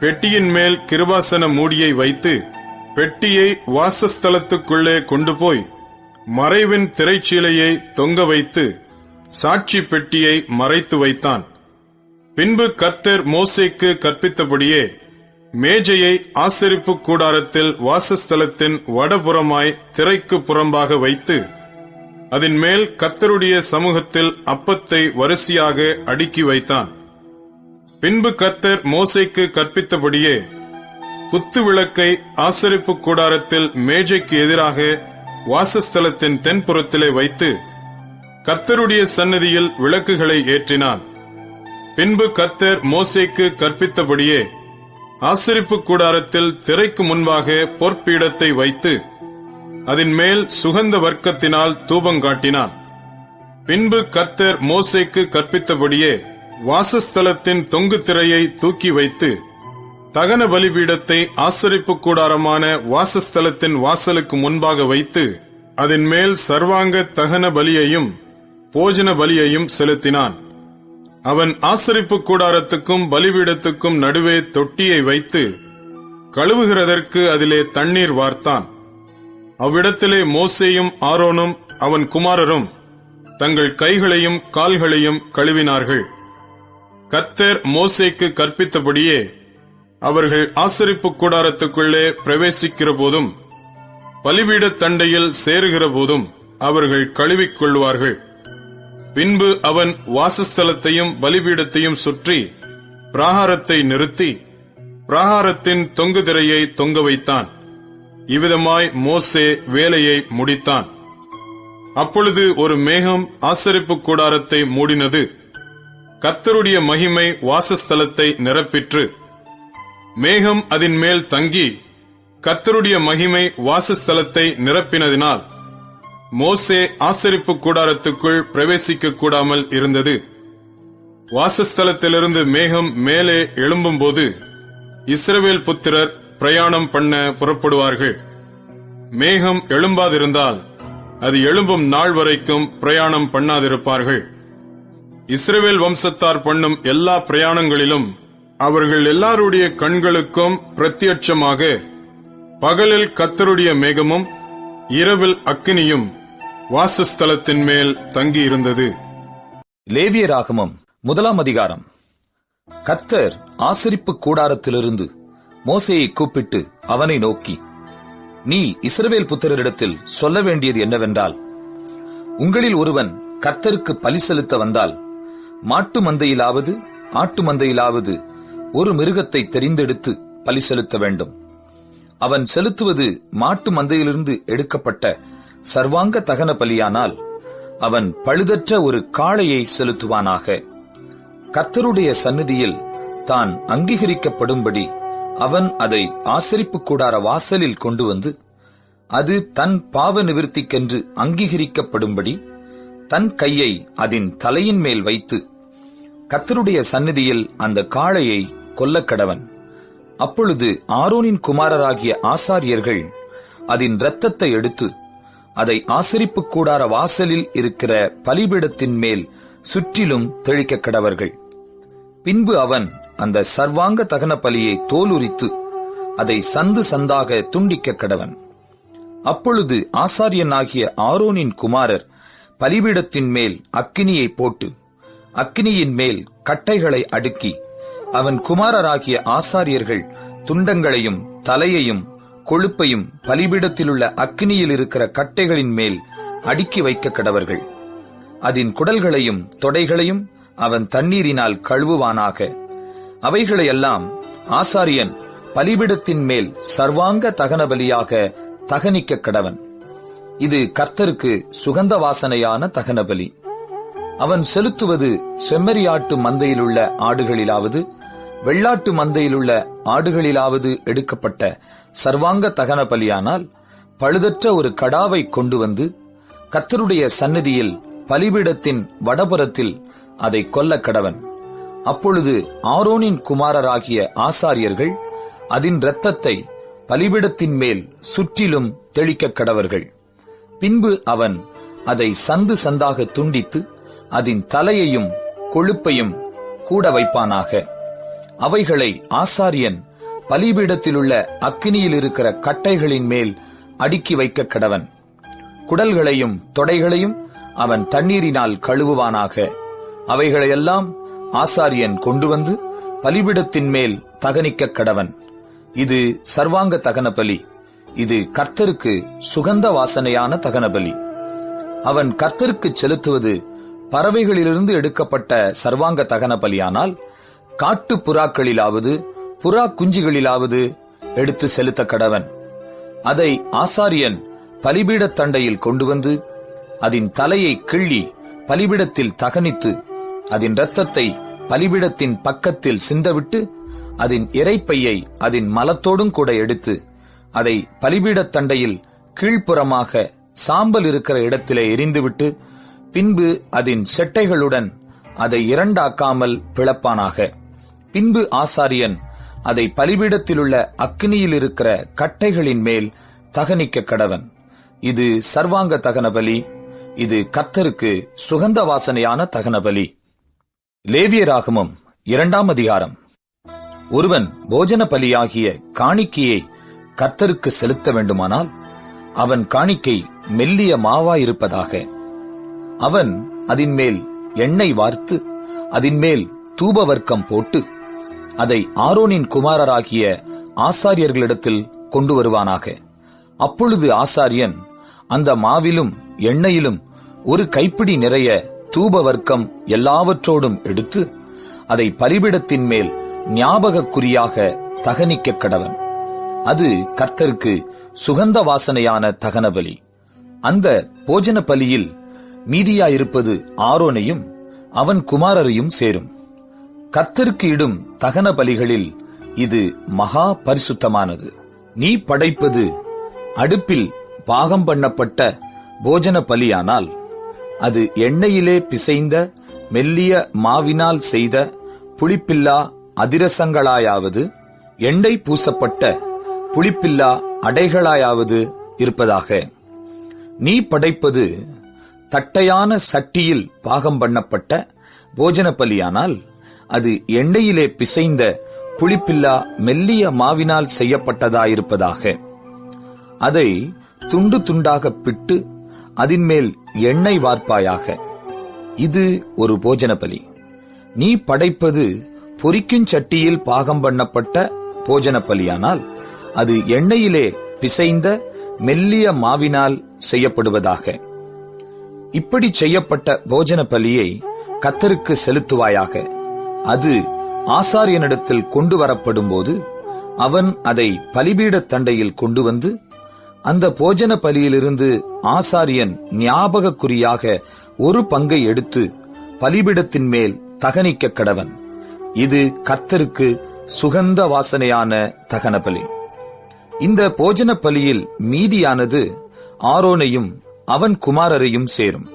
பெட்டியின் மேல் கிருபாசன மூடியை வைத்து பெட்டியை வாசஸ்தலத்துக்குள்ளே கொண்டு போய் மறைவின் திரைச்சீலையை தொங்க வைத்து சாட்சி பெட்டியை மறைத்து வைத்தான். பின்பு கர்த்தர் மோசேக்கு கற்பித்தபடியே மேஜையை ஆசரிப்பு கூடாரத்தில் வாசஸ்தலத்தின் வடபுறமாய் திரைக்கு புறம்பாக வைத்து அதன் மேல் கர்த்தருடைய சமூகத்தில் அப்பத்தை வரிசையாக அடுக்கி வைத்தான். பின்பு கர்த்தர் மோசேக்கு கற்பித்தபடியே குத்து விளக்கை ஆசரிப்பு கூடாரத்தில் மேஜைக்கு எதிராக வாசஸ்தலத்தின் தென்புறத்திலே வைத்து கர்த்தருடைய சந்நிதியில் விளக்குகளை ஏற்றினான். பின்பு கர்த்தர் மோசேக்கு கற்பித்தபடியே ஆசரிப்பு கூடாரத்தில் திரைக்கு முன்பாக பொற்பீடத்தை வைத்து அதன் மேல் சுகந்த வர்க்கத்தினால் தூபங்காட்டினான். பின்பு கர்த்தர் மோசேக்கு கற்பித்தபடியே வாசஸ்தலத்தின் தொங்கு திரையை தூக்கி வைத்து தகன பலிபீடத்தை ஆசரிப்பு கூடாரமான வாசஸ்தலத்தின் வாசலுக்கு முன்பாக வைத்து அதன் மேல் சர்வாங்க தகன பலியையும் போஜன பலியையும் செலுத்தினான். அவன் ஆசரிப்பு கூடாரத்துக்கும் பலிபீடத்துக்கும் நடுவே தொட்டியை வைத்து கழுவுகிறதற்கு அதிலே தண்ணீர் வார்த்தான். அவ்விடத்திலே மோசேயும் ஆரோனும் அவன் குமாரரும் தங்கள் கைகளையும் கால்களையும் கழுவினார்கள். கர்த்தர் மோசேக்கு கற்பித்தபடியே அவர்கள் ஆசரிப்பு கூடாரத்துக்குள்ளே பிரவேசிக்கிற போதும் பலிபீட தண்டையில் சேருகிற போதும் அவர்கள் கழுவிக் கொள்வார்கள். பின்பு அவன் வாசஸ்தலத்தையும் பலிபீடத்தையும் சுற்றி பிராகாரத்தை நிறுத்தி பிராகாரத்தின் தொங்கு திரையை தொங்க வைத்தான். இவ்விதமாய் மோசே வேலையை முடித்தான். அப்பொழுது ஒரு மேகம் ஆசரிப்பு கூடாரத்தை மூடினது. கர்த்தருடைய மகிமை வாசஸ்தலத்தை நிரப்பிற்று. மேகம் அதன் மேல் தங்கி கர்த்தருடைய மகிமை வாசஸ்தலத்தை நிரப்பினதினால் மோசே ஆசரிப்பு கூடாரத்துக்குள் பிரவேசிக்க கூடாமல் இருந்தது. வாசஸ்தலத்திலிருந்து மேகம் மேலே எழும்பும்போது இஸ்ரவேல் புத்திரர் பிரயாணம் பண்ண புறப்படுவார்கள். மேகம் எழும்பாதிருந்தால் அது எழும்பும் நாள் வரைக்கும் பிரயாணம் பண்ணாதிருப்பார்கள். இஸ்ரவேல் வம்சத்தார் பண்ணும் எல்லா பிரயாணங்களிலும் அவர்கள் எல்லாருடைய கண்களுக்கும் பிரத்யட்சமாக பகலில் கர்த்தருடைய மேகமும் இரவில் அக்கினியும் வாசஸ்தலத்தின் மேல் தங்கியிருந்தது. லேவியராகமம் 1 அதிகாரம். கர்த்தர் ஆசரிப்பு கூடாரத்திலிருந்து மோசேயை கூப்பிட்டு அவனை நோக்கி, நீ இஸ்ரவேல் புத்திரரிடத்தில் சொல்ல வேண்டியது என்னவென்றால், உங்களில் ஒருவன் கர்த்தருக்கு பலி செலுத்த வந்தால் மாட்டு மந்தையிலாவது ஆட்டு மந்தையிலாவது ஒரு மிருகத்தை தெரிந்தெடுத்து பலி செலுத்த வேண்டும். அவன் செலுத்துவது மாட்டு மந்தையிலிருந்து எடுக்கப்பட்ட சர்வாங்க தகன பலியானால் அவன் பழுதற்ற ஒரு காளையை செலுத்துவானாக. கர்த்தருடைய சந்நிதியில் தான் அங்கீகரிக்கப்படும்படி அவன் அதை ஆசரிப்பு கூடார வாசலில் கொண்டு வந்து, அது தன் பாவ நிவிர்த்திக்கென்று அங்கீகரிக்கப்படும்படி தன் கையை அதன் தலையின் மேல் வைத்து கர்த்தருடைய சந்நிதியில் அந்த காளையை கொல்லக்கடவன். அப்பொழுது ஆரோனின் குமாரராகிய ஆசாரியர்கள் அதன் இரத்தத்தை எடுத்து அதை ஆசரிப்பு கூடார வாசலில் இருக்கிற பலிபீடத்தின் மேல் சுற்றிலும் தெளிக்க கடவர்கள். பின்பு அவன் அந்த சர்வாங்க தகன பலியை தோலுரித்து அதை சந்து சந்தாக துண்டிக்க கடவன். அப்பொழுது ஆசாரியனாகிய ஆரோனின் குமாரர் பலிபீடத்தின் மேல் அக்கினியை போட்டு அக்கினியின் மேல் கட்டைகளை அடுக்கி அவன் குமாரராகிய ஆசாரியர்கள் துண்டங்களையும் தலையையும் கொழுப்பையும் பலிபீடத்திலுள்ள அக்கினியில் இருக்கிற கட்டைகளின் மேல் அடுக்கி வைக்க கடவர்கள். அதன் குடல்களையும் தொடைகளையும் அவன் தண்ணீரினால் கழுவுவானாக. அவைகளையெல்லாம் ஆசாரியன் பலிபீடத்தின் மேல் சர்வாங்க தகன பலியாக தகனிக்க கடவன். இது கர்த்தருக்கு சுகந்த வாசனையான தகன பலி. அவன் செலுத்துவது செம்மறியாட்டு மந்தையிலுள்ள ஆடுகளிலாவது வெள்ளாட்டு மந்தையிலுள்ள ஆடுகளிலாவது எடுக்கப்பட்ட சர்வாங்க தகன பலியானால் பழுதற்ற ஒரு கடாவை கொண்டு வந்து கர்த்தருடைய சந்நிதியில் பலிபீடத்தின் வடபுறத்தில் அதை கொல்ல கடவன். அப்பொழுது ஆரோனின் குமாரராகிய ஆசாரியர்கள் அதன் இரத்தத்தை பலிபீடத்தின் மேல் சுற்றிலும் தெளிக்க கடவர்கள். பின்பு அவன் அதை சந்து சந்தாக துண்டித்து அதன் தலையையும் கொழுப்பையும் கூட வைப்பானாக. அவைகளை ஆசாரியன் பலிபீடத்திலுள்ள அக்கினியில் இருக்கிற கட்டைகளின் மேல் அடுக்கி வைக்க கடவன். குடல்களையும் தொடைகளையும் அவன் தண்ணீரினால் கழுவுவானாக. அவைகளையெல்லாம் ஆசாரியன் கொண்டு வந்து பலிபீடத்தின் மேல் தகனிக்க கடவன். இது சர்வாங்க தகன பலி. இது கர்த்தருக்கு சுகந்த வாசனையான தகன பலி. அவன் கர்த்தருக்கு செலுத்துவது பறவைகளிலிருந்து எடுக்கப்பட்ட சர்வாங்க தகன பலியானால் காட்டு புறாக்களிலாவது புறா குஞ்சுகளிலாவது எடுத்து செலுத்த கடவன். அதை ஆசாரியன் பலிபீடத் தண்டையில் கொண்டு வந்து அதன் தலையை கிள்ளி பலிபீடத்தில் தகனித்து அதன் இரத்தத்தை பலிபீடத்தின் பக்கத்தில் சிந்தவிட்டு அதன் இறைப்பையை அதன் மலத்தோடும் கூட எடுத்து அதை பலிபீடத் தண்டையில் கீழ்ப்புறமாக சாம்பல் இருக்கிற இடத்திலே எரிந்துவிட்டு பின்பு அதன் செட்டைகளுடன் அதை இரண்டாக்காமல் பிளப்பானாக. பின்பு ஆசாரியன் அதை பலிபீடத்திலுள்ள அக்கினியில் இருக்கிற கட்டைகளின் மேல் தகனிக்க கடவன். இது சர்வாங்க தகன பலி. இது கர்த்தருக்கு சுகந்த வாசனையான தகன பலி. லேவியராகமம் 2 அதிகாரம். ஒருவன் போஜன பலியாகிய காணிக்கையை கர்த்தருக்கு செலுத்த வேண்டுமானால் அவன் காணிக்கை மெல்லிய மாவாயிருப்பதாக. அவன் அதன் மேல் எண்ணெய் வார்த்து அதன் மேல் தூபவர்க்கம் போட்டு அதை ஆரோனின் குமாரராகிய ஆசாரியர்களிடத்தில் கொண்டு வருவானாக. அப்பொழுது ஆசாரியன் அந்த மாவிலும் எண்ணெயிலும் ஒரு கைப்பிடி நிறைய தூபவர்க்கம் எல்லாவற்றோடும் எடுத்து அதை பலிபீடத்தின் மேல் ஞாபகக்குறியாக தகனிக்க கடவன். அது கர்த்தருக்கு சுகந்த வாசனையான தகன பலி. அந்த போஜன பலியில் மீதியாயிருப்பது ஆரோனையும் அவன் குமாரரையும் சேரும். கர்த்தருக்கு இடும் தகன பலிகளில் இது மகா பரிசுத்தமானது. நீ படைப்பது அடுப்பில் பாகம் பண்ணப்பட்ட போஜன பலியானால் அது எண்ணெயிலே பிசைந்த மெல்லிய மாவினால் செய்த புளிப்பில்லா அதிரசங்களாயாவது எண்ணெய் பூசப்பட்ட புளிப்பில்லா அடைகளாயாவது இருப்பதாக. நீ படைப்பது தட்டையான சட்டியில் பாகம் பண்ணப்பட்ட போஜன பலியானால் அது எண்ணெயிலே பிசைந்த புளிப்பில்லா மெல்லிய மாவினால் செய்யப்பட்டதாயிருப்பதாக. அதை துண்டு துண்டாக பிட்டு அதின்மேல் எண்ணெய் வார்ப்பாயாக. இது ஒரு போஜன பலி. நீ படைப்பது பொரிக்குஞ் சட்டியில் பாகம் பண்ணப்பட்ட போஜன பலியானால் அது எண்ணெயிலே பிசைந்த மெல்லிய மாவினால் செய்யப்படுவதாக. இப்படி செய்யப்பட்ட போஜன பலியை கர்த்தருக்கு செலுத்துவாயாக. அது ஆசாரியனிடத்தில் கொண்டு வரப்படும் போது அவன் அதை பலிபீடத் தண்டையில் கொண்டு வந்து அந்த போஜன பலியிலிருந்து ஆசாரியன் ஞாபகக்குறியாக ஒரு பங்கை எடுத்து பலிபீடத்தின் மேல் தகனிக்க கடவன். இது கர்த்தருக்கு சுகந்த வாசனையான தகன பலி. இந்த போஜன பலியில் மீதியானது ஆரோனையும் அவன் குமாரரையும் சேரும்.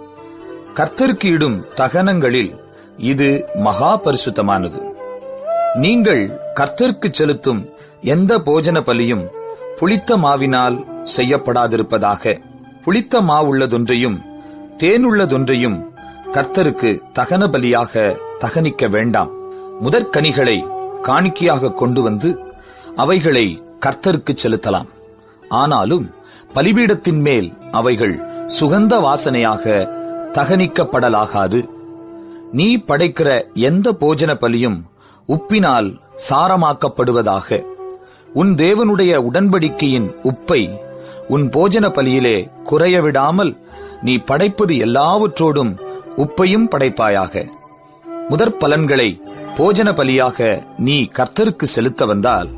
கர்த்தருக்கு இடும் தகனங்களில் இது மகா பரிசுத்தமானது. நீங்கள் கர்த்தருக்கு செலுத்தும் எந்த போஜன பலியும் புளித்த மாவினால் செய்யப்படாதிருப்பதாக. புளித்த மாவுள்ளதொன்றையும் தேனுள்ளதொன்றையும் கர்த்தருக்கு தகன பலியாக தகனிக்க வேண்டாம். முதற்கனிகளை காணிக்கையாக கொண்டு வந்து அவைகளை கர்த்தருக்கு செலுத்தலாம். ஆனாலும் பலிபீடத்தின் மேல் அவைகள் சுகந்த வாசனையாக தகனிக்கப்படலாகாது. நீ படைக்கிற எந்த போஜன பலியும் உப்பினால் சாரமாக்கப்படுவதாக. உன் தேவனுடைய உடன்படிக்கையின் உப்பை உன் போஜன பலியிலே குறையவிடாமல் நீ படைப்பது எல்லாவற்றோடும் உப்பையும் படைப்பாயாக. முதற் பலன்களை போஜன பலியாக நீ கர்த்தருக்கு செலுத்த வந்தால்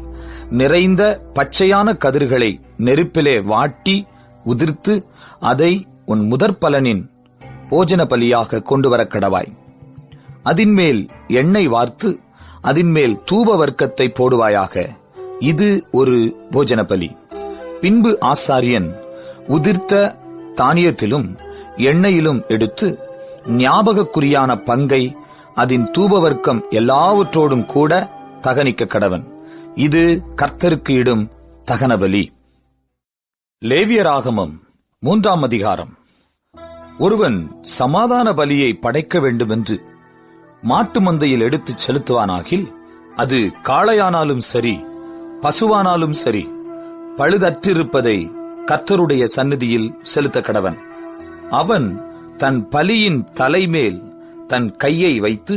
நிறைந்த பச்சையான கதிர்களை நெருப்பிலே வாட்டி உதிர்த்து அதை உன் முதற் பலனின் போஜன பலியாக கொண்டு வர கடவாய். அதின்மேல் எண்ணெய் வார்த்து அதின்மேல் தூப வர்க்கத்தை போடுவாயாக. இது ஒரு போஜன பலி. பின்பு ஆசாரியன் உதிர்த்த தானியத்திலும் எண்ணெயிலும் எடுத்து ஞாபகக்குறியான பங்கை அதன் தூபவர்க்கம் எல்லாவற்றோடும் கூட தகனிக்க கடவன். இது கர்த்தருக்கு இடும் தகன பலி. லேவியராகமம் 3ஆம் அதிகாரம். ஒருவன் சமாதான பலியை படைக்க வேண்டுமென்று மாட்டு மந்தையில் எடுத்துச் செலுத்துவானாகில் அது காளையானாலும் சரி பசுவானாலும் சரி பழுதற்றிருப்பதை கர்த்தருடைய சந்நிதியில் செலுத்த கடவன். அவன் தன் பலியின் தலைமேல் தன் கையை வைத்து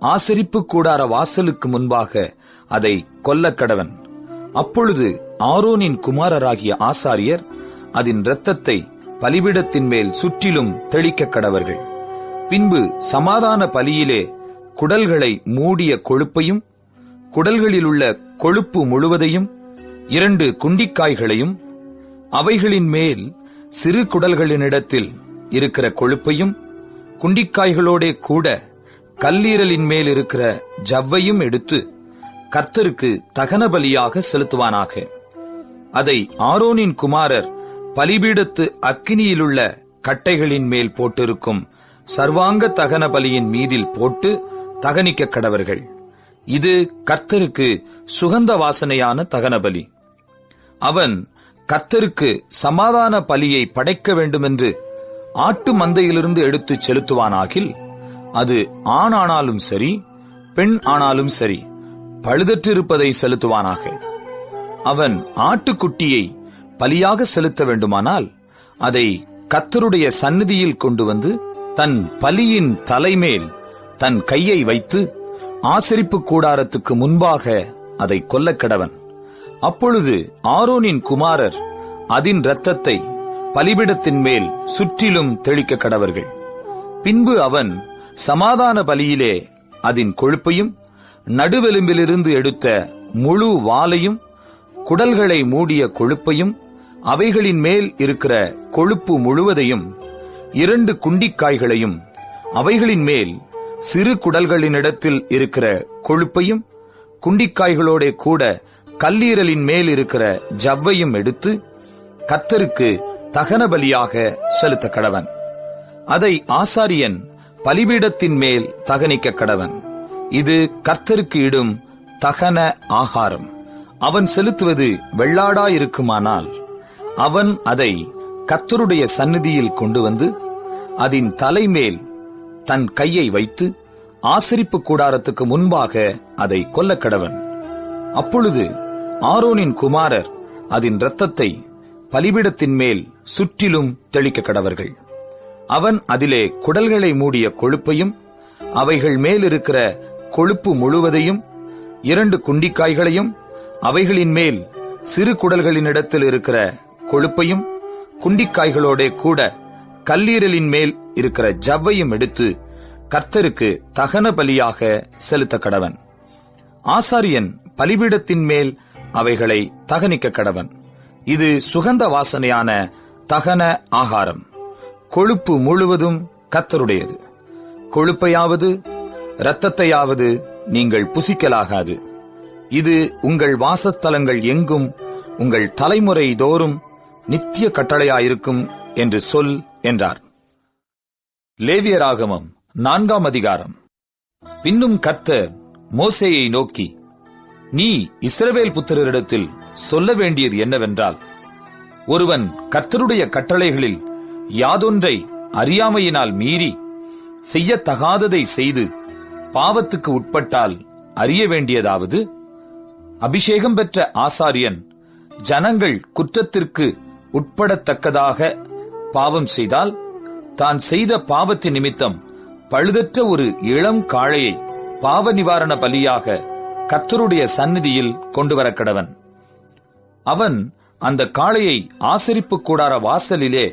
ஆசரிப்பு கூடார வாசலுக்கு முன்பாக அதை கொல்லக் கடவன். அப்பொழுது ஆரோனின் குமாரராகிய ஆசாரியர் அதன் இரத்தத்தை பலிபீடத்தின் மேல் சுற்றிலும் தெளிக்க கடவர்கள். பின்பு சமாதான பலியிலே குடல்களை மூடிய கொழுப்பையும் குடல்களிலுள்ள கொழுப்பு முழுவதையும் 2 குண்டிக்காய்களையும் அவைகளின் மேல் சிறு குடல்களினிடத்தில் இருக்கிற கொழுப்பையும் குண்டிக்காய்களோடே கூட கல்லீரலின் மேல் இருக்கிற ஜவ்வையும் எடுத்து கர்த்தருக்கு தகன பலியாக செலுத்துவானாக. அதை ஆரோனின் குமாரர் பலிபீடத்து அக்கினியிலுள்ள கட்டைகளின் மேல் போட்டிருக்கும் சர்வாங்க தகன பலியின் மீதில் போட்டு தகனிக்க கடவர்கள். இது கர்த்தருக்கு சுகந்த வாசனையான தகன பலி. அவன் கர்த்தருக்கு சமாதான பலியை படைக்க வேண்டுமென்று ஆட்டு மந்தையிலிருந்து எடுத்துச் செலுத்துவானாகில் அது ஆண் ஆனாலும் சரி பெண் ஆனாலும் சரி பழுதற்றிருப்பதை செலுத்துவானாக. அவன் ஆட்டுக்குட்டியை பலியாக செலுத்த வேண்டுமானால் அதை கர்த்தருடைய சந்நிதியில் கொண்டு வந்து தன் பலியின் தலைமேல் தன் கையை வைத்து ஆசரிப்பு கூடாரத்துக்கு முன்பாக அதை கொல்லக் கடவன். அப்பொழுது ஆரோனின் குமாரர் அதன் இரத்தத்தை பலிபீடத்தின் மேல் சுற்றிலும் தெளிக்க கடவர்கள். பின்பு அவன் சமாதான பலியிலே அதன் கொழுப்பையும் நடுவெலும்பிலிருந்து எடுத்த முழு வாலையும் குடல்களை மூடிய கொழுப்பையும் அவைகளின் மேல் இருக்கிற கொழுப்பு முழுவதையும் 2 குண்டிக்காய்களையும் அவைகளின் மேல் சிறு குடல்களினிடத்தில் இருக்கிற கொழுப்பையும் குண்டிக்காய்களோட கூட கல்லீரலின் மேல் இருக்கிற ஜவ்வையும் எடுத்து கர்த்தருக்கு தகன பலியாக செலுத்த கடவன். அதை ஆசாரியன் பலிபீடத்தின் மேல் தகனிக்க கடவன். இது கர்த்தருக்கு இடும் தகன ஆகாரம். அவன் செலுத்துவது வெள்ளாடாயிருக்குமானால் அவன் அதை கர்த்தருடைய சந்நிதியில் கொண்டு வந்து அதன் தலைமேல் தன் கையை வைத்து ஆசரிப்பு கூடாரத்துக்கு முன்பாக அதை கொல்லக் கடவன். அப்பொழுது ஆரோனின் குமாரர் அதன் இரத்தத்தை பலிபீடத்தின் மேல் சுற்றிலும் தெளிக்க கடவர்கள். அவன் அதிலே குடல்களை மூடிய கொழுப்பையும் அவைகள் மேலிருக்கிற கொழுப்பு முழுவதையும் 2 குண்டிக்காய்களையும் அவைகளின் மேல் சிறு குடல்களினிடத்தில் இருக்கிற கொழுப்பையும் குண்டிக்காய்களோட கூட கல்லீரலின் மேல் இருக்கிற ஜவ்வையும் எடுத்து கர்த்தருக்கு தகன பலியாக செலுத்த கடவன். ஆசாரியன் பலிபீடத்தின் மேல் அவைகளை தகனிக்க கடவன். இது சுகந்த வாசனையான தகன ஆகாரம். கொழுப்பு முழுவதும் கர்த்தருடையது. கொழுப்பையாவது இரத்தத்தையாவது நீங்கள் புசிக்கலாகாது. இது உங்கள் வாசஸ்தலங்கள் எங்கும் உங்கள் தலைமுறை தோறும் நித்திய கட்டளையாயிருக்கும் என்று சொல் என்றார். லேவியராகமம் 4ஆம் அதிகாரம். பின்னும் கர்த்தர் மோசேயை நோக்கி, நீ இஸ்ரவேல் புத்திரரிடத்தில் சொல்ல வேண்டியது என்னவென்றால், ஒருவன் கர்த்தருடைய கட்டளைகளில் யாதொன்றை அறியாமையினால் மீறி செய்யத்தகாததை செய்து பாவத்துக்கு உட்பட்டால் அறிய வேண்டியதாவது, அபிஷேகம் பெற்ற ஆசாரியன் ஜனங்கள் குற்றத்திற்கு உட்படத்தக்கதாக பாவம் செய்தால் தான் செய்த பாவத்தின் நிமித்தம் பழுதற்ற ஒரு இளம் காளையை பாவ நிவாரண பலியாக கர்த்தருடைய சந்நிதியில் கொண்டுவர கடவன். அவன் அந்த காளையை ஆசரிப்பு கூடார வாசலிலே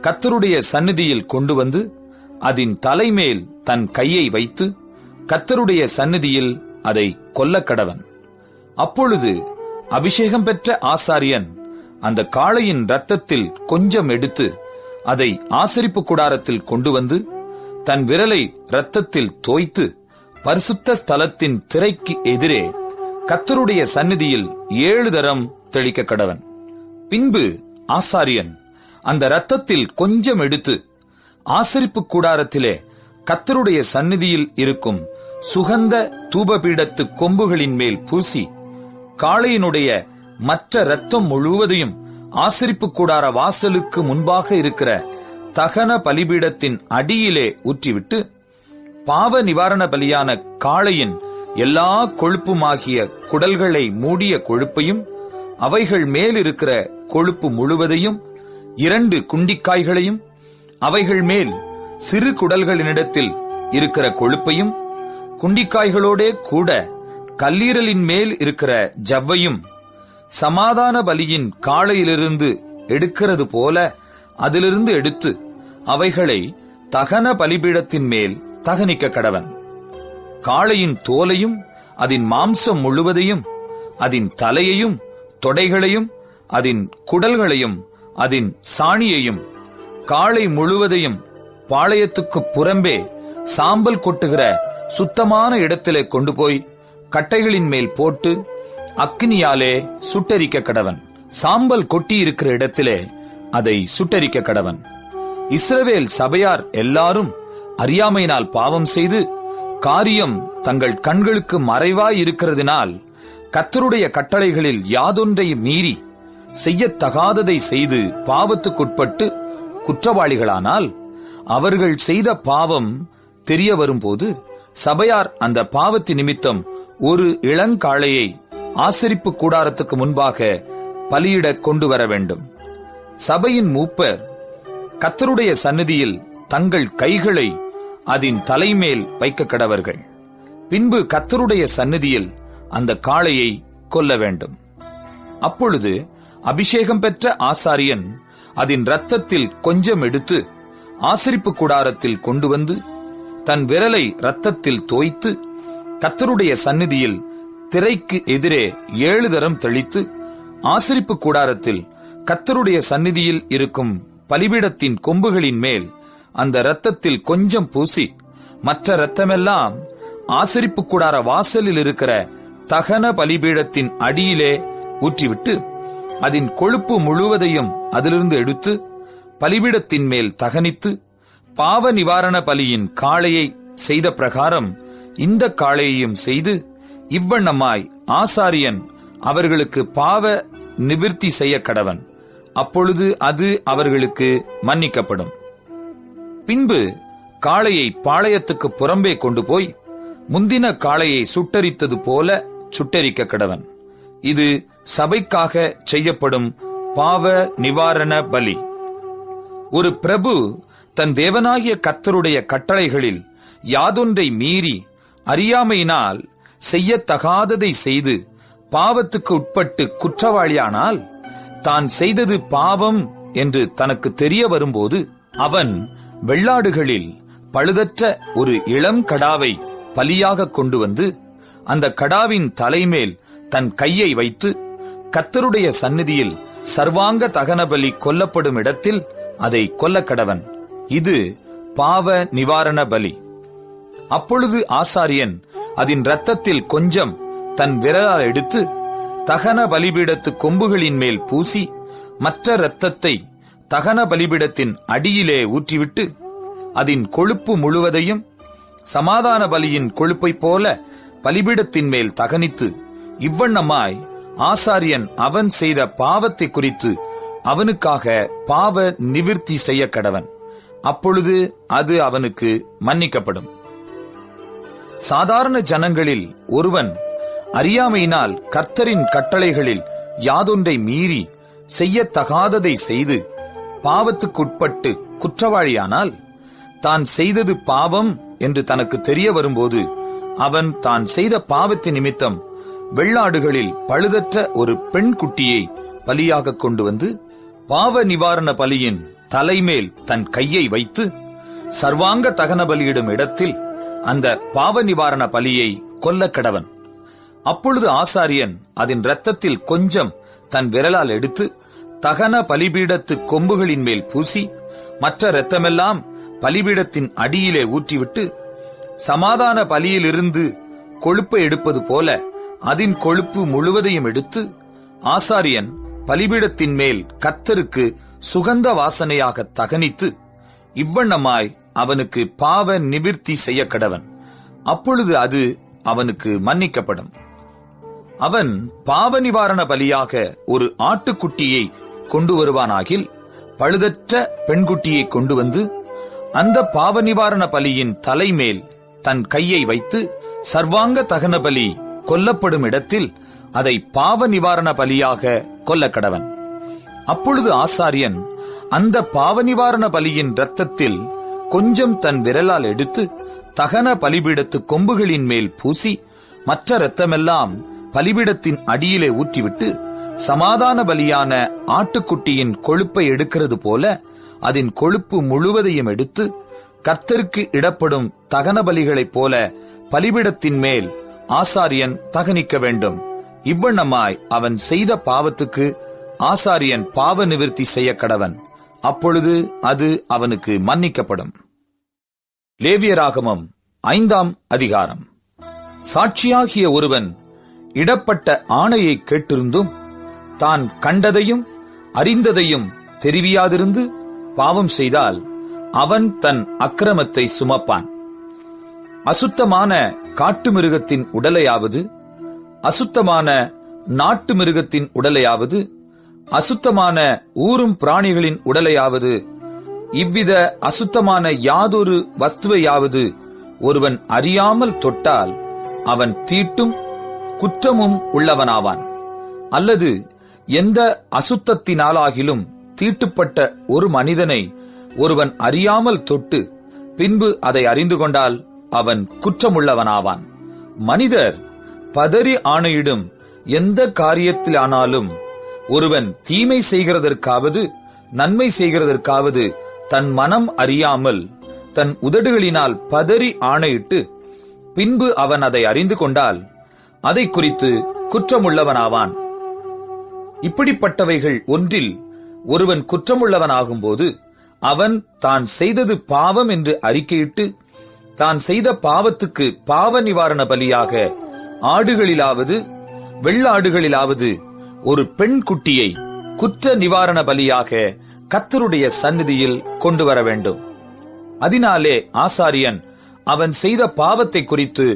கர்த்தருடைய சந்நிதியில் கொண்டு வந்து அதன் தலைமேல் தன் கையை வைத்து கர்த்தருடைய சந்நிதியில் அதை கொல்லக் கடவன். அப்பொழுது அபிஷேகம் பெற்ற ஆசாரியன் அந்த காளையின் இரத்தத்தில் கொஞ்சம் எடுத்து அதை ஆசரிப்பு கூடாரத்தில் கொண்டு வந்து தன் விரலை இரத்தத்தில் தோய்த்து பரிசுத்த ஸ்தலத்தின் திரைக்கு எதிரே கர்த்தருடைய சந்நிதியில் 7 தரம் தெளிக்க கடவன். பின்பு ஆசாரியன் அந்த இரத்தத்தில் கொஞ்சம் எடுத்து ஆசரிப்பு கூடாரத்திலே கர்த்தருடைய சந்நிதியில் இருக்கும் சுகந்த தூபபீடத்து கொம்புகளின் மேல் பூசி காளையினுடைய மற்ற இரத்தம் முழுவதையும் ஆசரிப்பு கூடார வாசலுக்கு முன்பாக இருக்கிற தகன பலிபீடத்தின் அடியிலே ஊற்றிவிட்டு பாவ நிவாரண பலியான காளையின் எல்லா கொழுப்புமாகிய குடல்களை மூடிய கொழுப்பையும் அவைகள் மேலிருக்கிற கொழுப்பு முழுவதையும் 2 குண்டிக்காய்களையும் அவைகள் மேல் சிறு குடல்களினிடத்தில் இருக்கிற கொழுப்பையும் குண்டிக்காய்களோடே கூட கல்லீரலின் மேல் இருக்கிற ஜவ்வையும் சமாதான பலியின் காளையிலிருந்து எடுக்கிறது போல அதிலிருந்து எடுத்து அவைகளை தகன பலிபீடத்தின் மேல் தகனிக்க கடவன். காளையின் தோலையும் அதன் மாம்சம் முழுவதையும் அதன் தலையையும் தொடைகளையும் அதன் குடல்களையும் அதன் சாணியையும் காளை முழுவதையும் பாளையத்துக்கு புறம்பே சாம்பல் கொட்டுகிற சுத்தமான இடத்திலே கொண்டு போய் கட்டைகளின் மேல் போட்டு அக்கினியாலே சுட்டரிக்க கடவன். சாம்பல் கொட்டியிருக்கிற இடத்திலே அதை சுட்டரிக்க கடவன். இஸ்ரவேல் சபையார் எல்லாரும் அறியாமையினால் பாவம் செய்து காரியம் தங்கள் கண்களுக்கு மறைவாய் இருக்கிறதினால் கர்த்தருடைய கட்டளைகளில் யாதொன்றை மீறி செய்யத்தகாததை செய்து பாவத்துக்குட்பட்டு குற்றவாளிகளானால் அவர்கள் செய்த பாவம் தெரிய வரும்போது சபையார் அந்த பாவத்தின் நிமித்தம் ஒரு இளங்காளையை ஆசரிப்பு கூடாரத்துக்கு முன்பாக பலியிட கொண்டு வர வேண்டும். சபையின் மூப்பர் கர்த்தருடைய சந்நிதியில் தங்கள் கைகளை அதன் தலைமேல் வைக்க கடவர்கள். பின்பு கர்த்தருடைய சந்நிதியில் அந்த காளையை கொல்ல வேண்டும். அப்பொழுது அபிஷேகம் பெற்ற ஆசாரியன் அதன் இரத்தத்தில் கொஞ்சம் எடுத்து ஆசரிப்பு கூடாரத்தில் கொண்டு வந்து தன் விரலை இரத்தத்தில் தோய்த்து கர்த்தருடைய சந்நிதியில் திரைக்கு எதிரே 7 தரம் தெளித்து ஆசரிப்பு கூடாரத்தில் கர்த்தருடைய சந்நிதியில் இருக்கும் பலிபீடத்தின் கொம்புகளின் மேல் அந்த இரத்தத்தில் கொஞ்சம் பூசி மற்ற இரத்தமெல்லாம் ஆசரிப்பு கூடார வாசலில் இருக்கிற தகன பலிபீடத்தின் அடியிலே ஊற்றிவிட்டு அதன் கொழுப்பு முழுவதையும் அதிலிருந்து எடுத்து பலிபீடத்தின் மேல் தகனித்து பாவ நிவாரண பலியின் காளையை செய்த பிரகாரம் இந்த காளையையும் செய்து இவ்வண்ணமாய் ஆசாரியன் அவர்களுக்கு பாவ நிவிர்த்தி செய்ய கடவன். அப்பொழுது அது அவர்களுக்கு மன்னிக்கப்படும். பின்பு காளையை பாளையத்துக்கு புறம்பே கொண்டு போய் முந்தின காளையை சுட்டரித்தது போல சுட்டரிக்க கடவன். இது சபைக்காக செய்யப்படும் பாவ நிவாரண பலி. ஒரு பிரபு தன் தேவனாகிய கர்த்தருடைய கட்டளைகளில் யாதொன்றை மீறி அறியாமையினால் செய்யத்தகாததை செய்து பாவத்துக்கு உட்பட்டு குற்றவாளியானால், தான் செய்தது பாவம் என்று தனக்கு தெரிய வரும்போது, அவன் வெள்ளாடுகளில் பழுதற்ற ஒரு இளம் கடாவை பலியாக கொண்டு வந்து அந்த கடாவின் தலைமேல் தன் கையை வைத்து கர்த்தருடைய சந்நிதியில் சர்வாங்க தகன பலி கொல்லப்படும் இடத்தில் அதை கொல்லக்கடவன். இது பாவ நிவாரண பலி. அப்பொழுது ஆசாரியன் அதன் இரத்தத்தில் கொஞ்சம் தன் விரலால் எடுத்து தகன பலிபீடத்து கொம்புகளின் மேல் பூசி, மற்ற இரத்தத்தை தகன பலிபீடத்தின் அடியிலே ஊற்றிவிட்டு அதன் கொழுப்பு முழுவதையும் சமாதான பலியின் கொழுப்பைப் போல பலிபீடத்தின் மேல் தகனித்து, இவ்வண்ணமாய் ஆசாரியன் அவன் செய்த பாவத்தை குறித்து அவனுக்காக பாவ நிவிர்த்தி செய்ய கடவன். அப்பொழுது அது அவனுக்கு மன்னிக்கப்படும். சாதாரண ஜனங்களில் ஒருவன் அறியாமையினால் கர்த்தரின் கட்டளைகளில் யாதொன்றை மீறி செய்யத்தகாததை செய்து பாவத்துக்குட்பட்டு குற்றவாளியானால், தான் செய்தது பாவம் என்று தனக்கு தெரிய வரும்போது, அவன் தான் செய்த பாவத்தின் நிமித்தம் வெள்ளாடுகளில் பழுதற்ற ஒரு பெண் குட்டியை பலியாக கொண்டு வந்து பாவ நிவாரண பலியின் தலைமேல் தன் கையை வைத்து சர்வாங்க தகன பலியிடும் இடத்தில் அந்த பாவ நிவாரண பலியை கொல்லக்கடவன். அப்பொழுது ஆசாரியன் அதன் இரத்தத்தில் கொஞ்சம் தன் விரலால் எடுத்து தகன பலிபீடத்து கொம்புகளின் மேல் பூசி, மற்ற இரத்தமெல்லாம் பலிபீடத்தின் அடியிலே ஊற்றிவிட்டு, சமாதான பலியிலிருந்து கொழுப்பை எடுப்பது போல அதன் கொழுப்பு முழுவதையும் எடுத்து ஆசாரியன் பலிபீடத்தின் மேல் கர்த்தருக்கு சுகந்த வாசனையாக தகனித்து, இவ்வண்ணமாய் அவனுக்கு பாவ நிவிர்த்தி செய்ய கடவன். அப்பொழுது அது அவனுக்கு மன்னிக்கப்படும். அவன் பாவ நிவாரண பலியாக ஒரு ஆட்டுக்குட்டியை கொண்டு வருவானாகில், பழுதற்ற பெண்குட்டியை கொண்டு வந்து அந்த பாவ நிவாரண பலியின் தலைமேல் தன் கையை வைத்து சர்வாங்க தகன பலி கொல்லப்படும் இடத்தில் அதை பாவ நிவாரண பலியாக கொல்லக்கடவன். அப்பொழுது ஆசாரியன் அந்த பாவ நிவாரண பலியின் இரத்தத்தில் கொஞ்சம் தன் விரலால் எடுத்து தகன பலிபீடத்து கொம்புகளின் மேல் பூசி, மற்ற இரத்தமெல்லாம் பலிபீடத்தின் அடியிலே ஊற்றிவிட்டு, சமாதான பலியான ஆட்டுக்குட்டியின் கொழுப்பை எடுக்கிறது போல அதன் கொழுப்பு முழுவதையும் எடுத்து கர்த்தருக்கு இடப்படும் தகன பலிகளைப் போல பலிபீடத்தின் மேல் ஆசாரியன் தகனிக்க வேண்டும். இவ்வண்ணமாய் அவன் செய்த பாவத்துக்கு ஆசாரியன் பாவ நிவிர்த்தி செய்ய கடவன். அப்பொழுது அது அவனுக்கு மன்னிக்கப்படும். லேவியராகமம் 5ஆம் அதிகாரம். சாட்சியாகிய ஒருவன் இடப்பட்ட ஆணையை கேட்டிருந்தும் தான் கண்டதையும் அறிந்ததையும் தெரிவியாதிருந்து பாவம் செய்தால் அவன் தன் அக்கிரமத்தை சுமப்பான். அசுத்தமான காட்டு மிருகத்தின் உடலையாவது, அசுத்தமான நாட்டு மிருகத்தின் உடலையாவது, அசுத்தமான ஊரும் பிராணிகளின் உடலையாவது, இவ்வித அசுத்தமான யாதொரு வஸ்துவையாவது ஒருவன் அறியாமல் தொட்டால் அவன் தீட்டும் குற்றமும் உள்ளவனாவான். அல்லது எந்த அசுத்தத்தினாலாகிலும் தீட்டுப்பட்ட ஒரு மனிதனை ஒருவன் அறியாமல் தொட்டு பின்பு அதை அறிந்து கொண்டால் அவன் குற்றமுள்ளவனாவான். மனிதர் பதறி ஆணையிடும் எந்த காரியத்திலானாலும் ஒருவன் தீமை செய்கிறதற்காவது நன்மை செய்கிறதற்காவது தன் மனம் அறியாமல் தன் உதடுகளினால் பதறி ஆணையிட்டு பின்பு அவன் அதை அறிந்து கொண்டால் அதை குறித்து குற்றமுள்ளவனாவான். இப்படிப்பட்டவைகள் ஒன்றில் ஒருவன் குற்றமுள்ளவனாகும்போது அவன் தான் செய்தது பாவம் என்று அறிக்கையிட்டு தான் செய்த பாவத்துக்கு பாவ நிவாரண பலியாக ஆடுகளிலாவது வெள்ளாடுகளிலாவது ஒரு பெண் குட்டியை குற்ற நிவாரண பலியாக கர்த்தருடைய சந்நிதியில் கொண்டு வர வேண்டும். அதனாலே ஆசாரியன் அவன் செய்த பாவத்தை குறித்து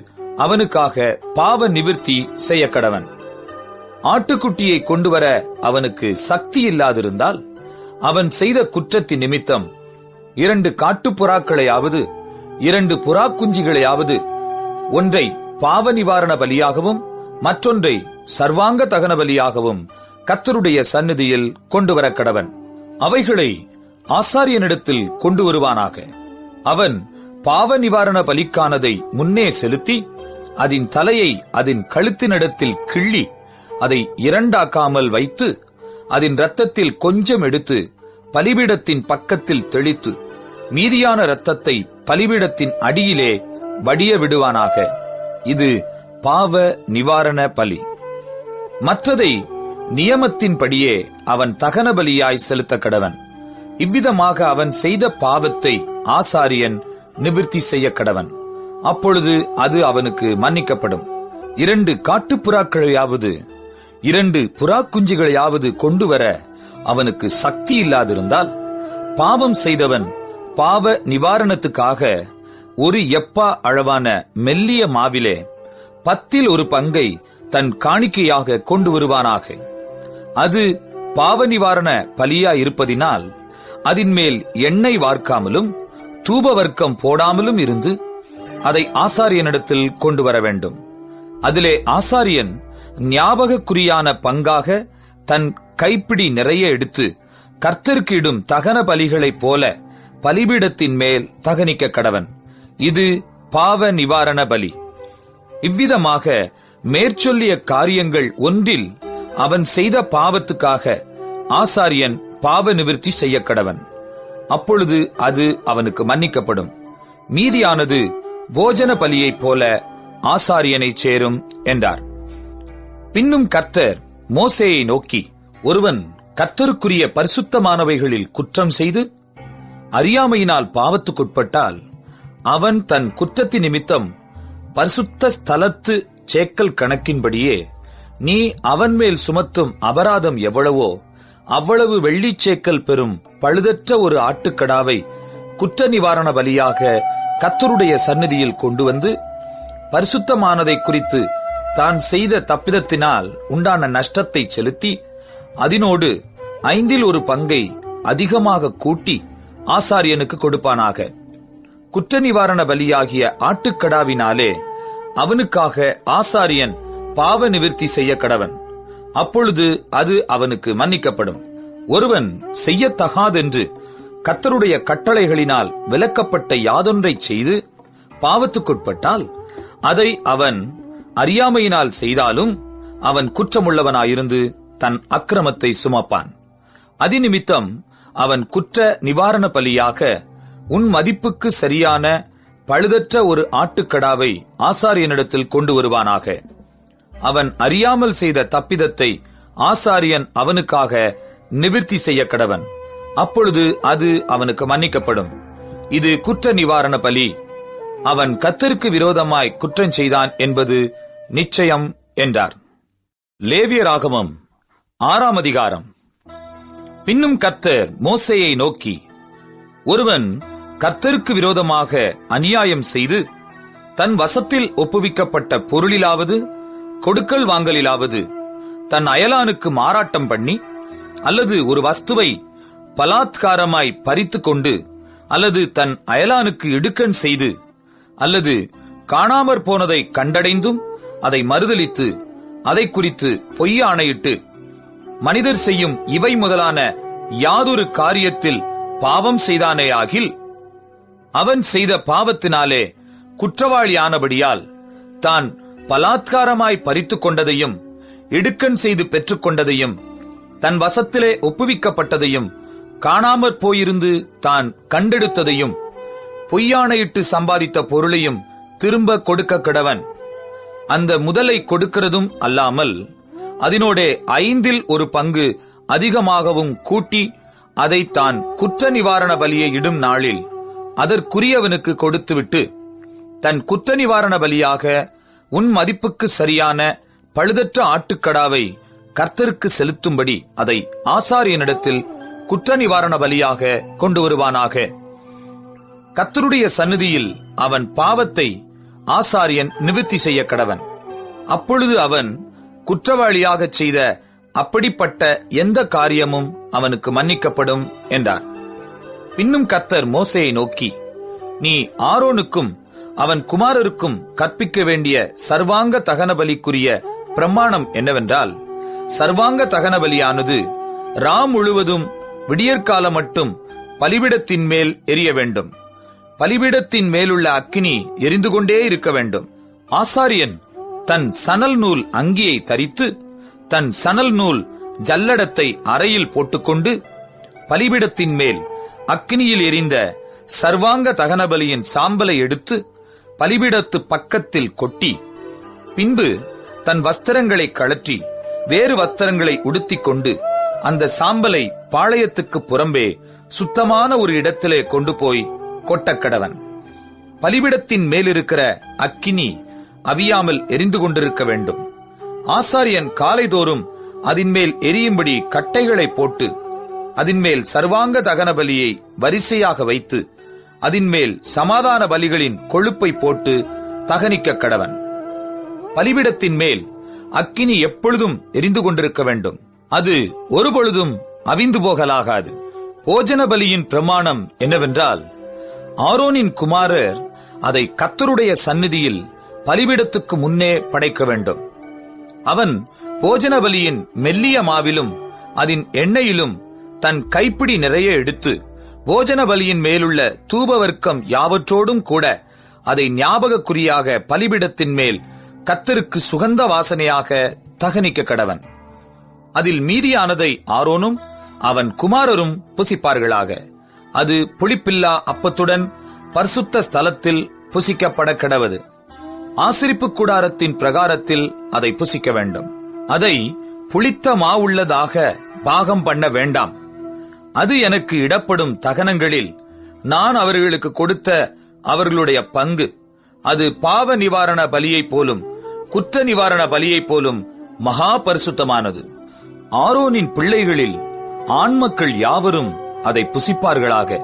அவனுக்காக பாவ நிவிர்த்தி செய்ய கடவன். ஆட்டுக்குட்டியை கொண்டு வர அவனுக்கு சக்தி இல்லாதிருந்தால் அவன் செய்த குற்றத்தின் நிமித்தம் 2 காட்டுப்புறாக்களையாவது 2 புறா குஞ்சுகளையாவது ஒன்றை பாவ நிவாரண பலியாகவும் மற்றொன்றை சர்வாங்க தகன பலியாகவும் கர்த்தருடைய சந்நிதியில் கொண்டு வர கடவன். அவைகளை ஆசாரியனிடத்தில் கொண்டு வருவானாக. அவன் பாவ நிவாரண பலிக்கானதை முன்னே செலுத்தி அதன் தலையை அதன் கழுத்தினிடத்தில் கிள்ளி அதை இரண்டாக்காமல் வைத்து அதன் இரத்தத்தில் கொஞ்சம் எடுத்து பலிபீடத்தின் பக்கத்தில் தெளித்து மீதியான இரத்தத்தை பலிபீடத்தின் அடியிலே வடிய விடுவானாக. இது பாவ நிவாரண பலி. மற்றதை நியமத்தின்படியே அவன் தகன பலியாய் செலுத்த கடவன். இவ்விதமாக அவன் செய்த பாவத்தை ஆசாரியன் நிவிர்த்தி செய்ய கடவன். அப்பொழுது அது அவனுக்கு மன்னிக்கப்படும். 2 காட்டுப்புறாக்களையாவது 2 புறா குஞ்சுகளையாவது கொண்டு வர அவனுக்கு சக்தி இல்லாதிருந்தால், பாவம் செய்தவன் பாவ நிவாரணத்துக்காக 1 எப்பா அளவான மெல்லிய மாவிலே 10 1 பங்கை தன் காணிக்கையாக கொண்டு வருவானாக. அது பாவ நிவாரண பலியா இருப்பதினால் அதன் மேல் எண்ணெய் வார்க்காமலும் தூப வர்க்கம் போடாமலும் இருந்து அதை ஆசாரியனிடத்தில் கொண்டு வர வேண்டும். அதிலே ஆசாரியன் ஞாபகக்குறியான பங்காக தன் கைப்பிடி நிறைய எடுத்து கர்த்தருக்கு இடும் தகன பலிகளைப் போல பலிபீடத்தின் மேல் தகனிக்க கடவன். இது பாவ நிவாரண பலி. இவ்விதமாக மேற்சொல்லிய காரியங்கள் ஒன்றில் அவன் செய்த பாவத்துக்காக ஆசாரியன் பாவ நிவிர்த்தி செய்ய கடவன். அப்பொழுது அது அவனுக்கு மன்னிக்கப்படும். மீதியானது போஜன பலியைப் போல ஆசாரியனை சேரும் என்றார். பின்னும் கர்த்தர் மோசேயை நோக்கி, ஒருவன் கர்த்தருக்குரிய பரிசுத்தமானவைகளில் குற்றம் செய்து அறியாமையினால் பாவத்துக்குட்பட்டால் அவன் தன் குற்றத்தின் நிமித்தம் பரிசுத்த ஸ்தலத்து சேக்கல் கணக்கின்படியே நீ அவன் மேல் சுமத்தும் அபராதம் எவ்வளவோ அவ்வளவு வெள்ளிச்சேக்கல் பெறும் பழுதற்ற ஒரு ஆட்டுக்கடாவை குற்ற நிவாரண பலியாக கர்த்தருடைய சந்நிதியில் கொண்டு வந்து பரிசுத்தமானதை குறித்து தான் செய்த தப்பிதத்தினால் உண்டான நஷ்டத்தை செலுத்தி அதனோடு 5 1 பங்கை அதிகமாக கூட்டி ஆசாரியனுக்கு கொடுப்பானாக. குற்ற நிவாரண பலியாகிய ஆட்டுக்கடாவினாலே அவனுக்காக ஆசாரியன் பாவ நிவிர்த்தி செய்ய கடவன். அப்பொழுது அது அவனுக்கு மன்னிக்கப்படும். ஒருவன் செய்யத்தகாதென்று கர்த்தருடைய கட்டளைகளினால் விலக்கப்பட்ட யாதொன்றை செய்து பாவத்துக்குட்பட்டால் அதை அவன் அறியாமையினால் செய்தாலும் அவன் குற்றமுள்ளவனாயிருந்து தன் அக்கிரமத்தை சுமப்பான். அதிநிமித்தம் அவன் குற்ற நிவாரண பலியாக உன் மதிப்புக்கு சரியான பழுதற்ற ஒரு ஆட்டுக்கடாவை ஆசாரியனிடத்தில் கொண்டு வருவானாக. அவன் அறியாமல் செய்த தப்பிதத்தை ஆசாரியன் அவனுக்காக நிவிர்த்தி செய்ய கடவன். அப்பொழுது அது அவனுக்கு மன்னிக்கப்படும். இது குற்ற நிவாரண பலி. அவன் கர்த்தருக்கு விரோதமாய் குற்றம் செய்தான் என்பது நிச்சயம் என்றார். லேவியராகமம் 6ஆம் அதிகாரம். பின்னும் கர்த்தர் மோசேயை நோக்கி, ஒருவன் கர்த்தருக்கு விரோதமாக அநியாயம் செய்து தன் வசத்தில் ஒப்புவிக்கப்பட்ட பொருளிலாவது கொடுக்கல் வாங்கலிலாவது தன் அயலானுக்கு மாறாட்டம் பண்ணி அல்லது ஒரு வஸ்துவை பலாத்காரமாய் பறித்து கொண்டு அல்லது தன் அயலானுக்கு இடுக்கண் செய்து அல்லது காணாமற் போனதை கண்டடைந்தும் அதை மறுதலித்து அதை குறித்து பொய் ஆணையிட்டு மனிதர் செய்யும் இவை முதலான யாதொரு காரியத்தில் பாவம் செய்தானேயாகில் அவன் செய்த பாவத்தினாலே குற்றவாளியானபடியால் தான் பலாத்காரமாய் பறித்துக் கொண்டதையும் இடுக்கண் செய்து பெற்றுக்கொண்டதையும் தன் வசத்திலே ஒப்புவிக்கப்பட்டதையும் காணாமற் போயிருந்து தான் கண்டெடுத்ததையும் பொய்யானையிட்டு சம்பாதித்த பொருளையும் திரும்ப கொடுக்க கடவன். அந்த முதலை கொடுக்கிறதும் அல்லாமல் அதனோடே 5 1 பங்கு அதிகமாகவும் கூட்டி அதை தான் குற்ற நிவாரண பலியை இடும் நாளில் அதற்குரியவனுக்கு கொடுத்துவிட்டு தன் குற்ற நிவாரண பலியாக உன் மதிப்புக்கு சரியான பழுதற்ற ஆட்டுக்கடாவை கர்த்தருக்கு செலுத்தும்படி அதை ஆசாரியனிடத்தில் குற்ற நிவாரண பலியாக கொண்டு வருவானாக. கர்த்தருடைய சந்நிதியில் அவன் பாவத்தை ஆசாரியன் நிவிர்த்தி செய்ய கடவன். அப்பொழுது அவன் குற்றவாளியாகச் செய்த அப்படிப்பட்ட எந்த காரியமும் அவனுக்கு மன்னிக்கப்படும் என்றார். பின்னும் கர்த்தர் மோசேயை நோக்கி, நீ ஆரோனுக்கும் அவன் குமாரருக்கும் கற்பிக்க வேண்டிய சர்வாங்க தகன பலிக்குரிய பிரமாணம் என்னவென்றால், சர்வாங்க தகன பலியானது ரா முழுவதும் விடியற்கால மட்டும் பலிபீடத்தின் மேல் எரிய வேண்டும். பலிபீடத்தின் மேலுள்ள அக்கினி எரிந்து கொண்டே இருக்க வேண்டும். ஆசாரியன் தன் சணல் நூல் அங்கியை தரித்து தன் சணல் நூல் ஜல்லடத்தை அறையில் போட்டுக்கொண்டு பலிபீடத்தின் மேல் அக்கினியில் எரிந்த சர்வாங்க தகன பலியின் சாம்பலை எடுத்து பலிபீடத்து பக்கத்தில் கொட்டி, பின்பு தன் வஸ்திரங்களை கழற்றி வேறு வஸ்திரங்களை உடுத்திக் கொண்டு அந்த சாம்பலை பாளையத்துக்கு புறம்பே சுத்தமான ஒரு இடத்திலே கொண்டு போய் கொட்டக்கடவன். பலிபீடத்தின் மேலிருக்கிற அக்கினி அவியாமல் எரிந்து கொண்டிருக்க வேண்டும். ஆசாரியன் காலைதோறும் அதின்மேல் எரியும்படி கட்டைகளை போட்டு அதின்மேல் சர்வாங்க தகன பலியை வரிசையாக வைத்து அதின்மேல் சமாதான பலிகளின் கொழுப்பை போட்டு தகனிக்க கடவன். பலிபீடத்தின் மேல் அக்கினி எப்பொழுதும் எரிந்து கொண்டிருக்க வேண்டும். அது ஒருபொழுதும் அவிந்து போகலாகாது. போஜன பலியின் பிரமாணம் என்னவென்றால், ஆரோனின் குமாரர் அதை கர்த்தருடைய சந்நிதியில் பலிபீடத்துக்கு முன்னே படைக்க வேண்டும். அவன் போஜன பலியின் மெல்லிய மாவிலும் அதன் எண்ணெயிலும் தன் கைப்பிடி நிறைய எடுத்து போஜன பலியின் மேலுள்ள தூபவர்க்கம் யாவற்றோடும் கூட அதை ஞாபக குறியாக பலிபீடத்தின் மேல் கர்த்தருக்கு சுகந்த வாசனையாக தகனிக்க கடவன். அதில் மீதியானதை ஆரோனும் அவன் குமாரரும் புசிப்பார்களாக. அது புளிப்பில்லா அப்பத்துடன் பரிசுத்த ஸ்தலத்தில் புசிக்கப்பட கடவது. ஆசரிப்பு கூடாரத்தின் பிரகாரத்தில் அதை புசிக்க வேண்டும். அதை புளித்த மாவுள்ளதாக பாகம் பண்ண வேண்டாம். அது எனக்கு இடப்படும் தகனங்களில் நான் அவர்களுக்கு கொடுத்த அவர்களுடைய பங்கு. அது பாவ நிவாரண பலியைப் போலும் குற்ற நிவாரண பலியைப் போலும் மகா பரிசுத்தமானது. ஆரோனின் பிள்ளைகளில் ஆண்மக்கள் யாவரும் அதை புசிப்பார்களாக.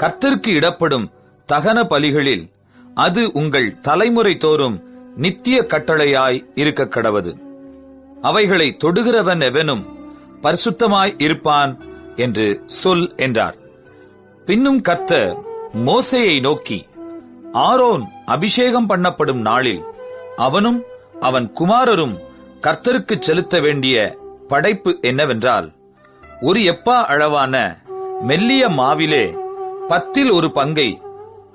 கர்த்தருக்கு இடப்படும் தகன பலிகளில் அது உங்கள் தலைமுறை தோறும் நித்திய கட்டளையாய் இருக்க கடவது. அவைகளை தொடுகிறவன் எவனும் பரிசுத்தமாய் இருப்பான் என்று சொல் என்றார். பின்னும் கர்த்தர் மோசேயை நோக்கி, ஆரோன் அபிஷேகம் பண்ணப்படும் நாளில் அவனும் அவன் குமாரரும் கர்த்தருக்கு செலுத்த வேண்டிய படைப்பு என்னவென்றால், ஒரு எப்பா அளவான மெல்லிய மாவிலே 10 பங்கை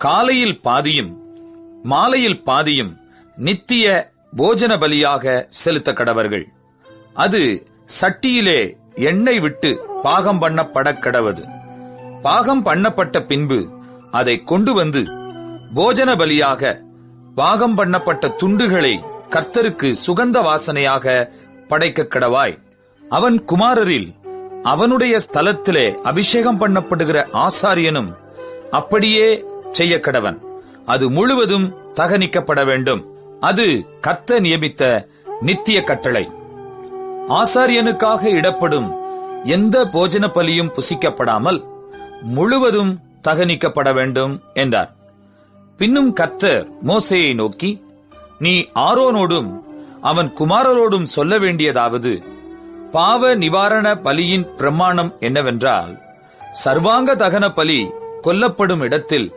காலையில் பாதியும் மாலையில் பாதியும் நித்திய போஜன பலியாக செலுத்த கடவர்கள். அது சட்டியிலே எண்ணெய் விட்டு பாகம் பண்ணப்பட கடவது. பாகம் பண்ணப்பட்ட பின்பு அதை கொண்டு வந்து போஜன பலியாக பாகம் பண்ணப்பட்ட துண்டுகளை கர்த்தருக்கு சுகந்த வாசனையாக படைக்க கடவாய். அவன் குமாரரில் அவனுடைய ஸ்தலத்திலே அபிஷேகம் பண்ணப்படுகிற ஆசாரியனும் அப்படியே செய்ய கடவன். அது முழுவதும் தகனிக்கப்பட வேண்டும். அது கர்த்தர் நியமித்த நித்திய கட்டளை. ஆசாரியனுக்காக இடப்படும் எந்த போஜன பலியும் புசிக்கப்படாமல் முழுவதும் தகனிக்கப்பட வேண்டும் என்றார். பின்னும் கர்த்தர் மோசேயை நோக்கி, நீ ஆரோனோடும் அவன் குமாரரோடும் சொல்ல வேண்டியதாவது, பாவ நிவாரண பலியின் பிரமாணம் என்னவென்றால், சர்வாங்க தகன பலி கொல்லப்படும் இடத்தில்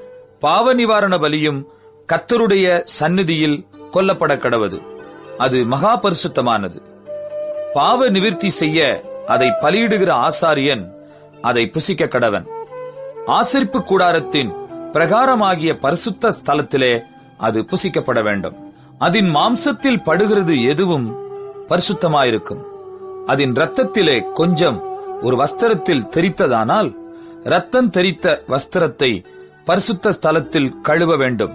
பாவ நிவாரண பலியும் கர்த்தருடைய சந்நிதியில் கொல்லப்பட கடவது. அது மகா பரிசுத்தமானது. பாவ நிவிர்த்தி செய்ய அதை பலியிடுகிற ஆசாரியன் அதை புசிக்க கடவன். ஆசரிப்பு கூடாரத்தின் பிரகாரமாகிய பரிசுத்த ஸ்தலத்திலே அது புசிக்கப்பட வேண்டும். அதன் மாம்சத்தில் படுகிறது எதுவும் பரிசுத்தமாயிருக்கும். அதன் இரத்தத்திலே கொஞ்சம் ஒரு வஸ்திரத்தில் தெரித்ததானால் இரத்தம் தெரித்த வஸ்திரத்தை பரிசுத்த ஸ்தலத்தில் கழுவ வேண்டும்.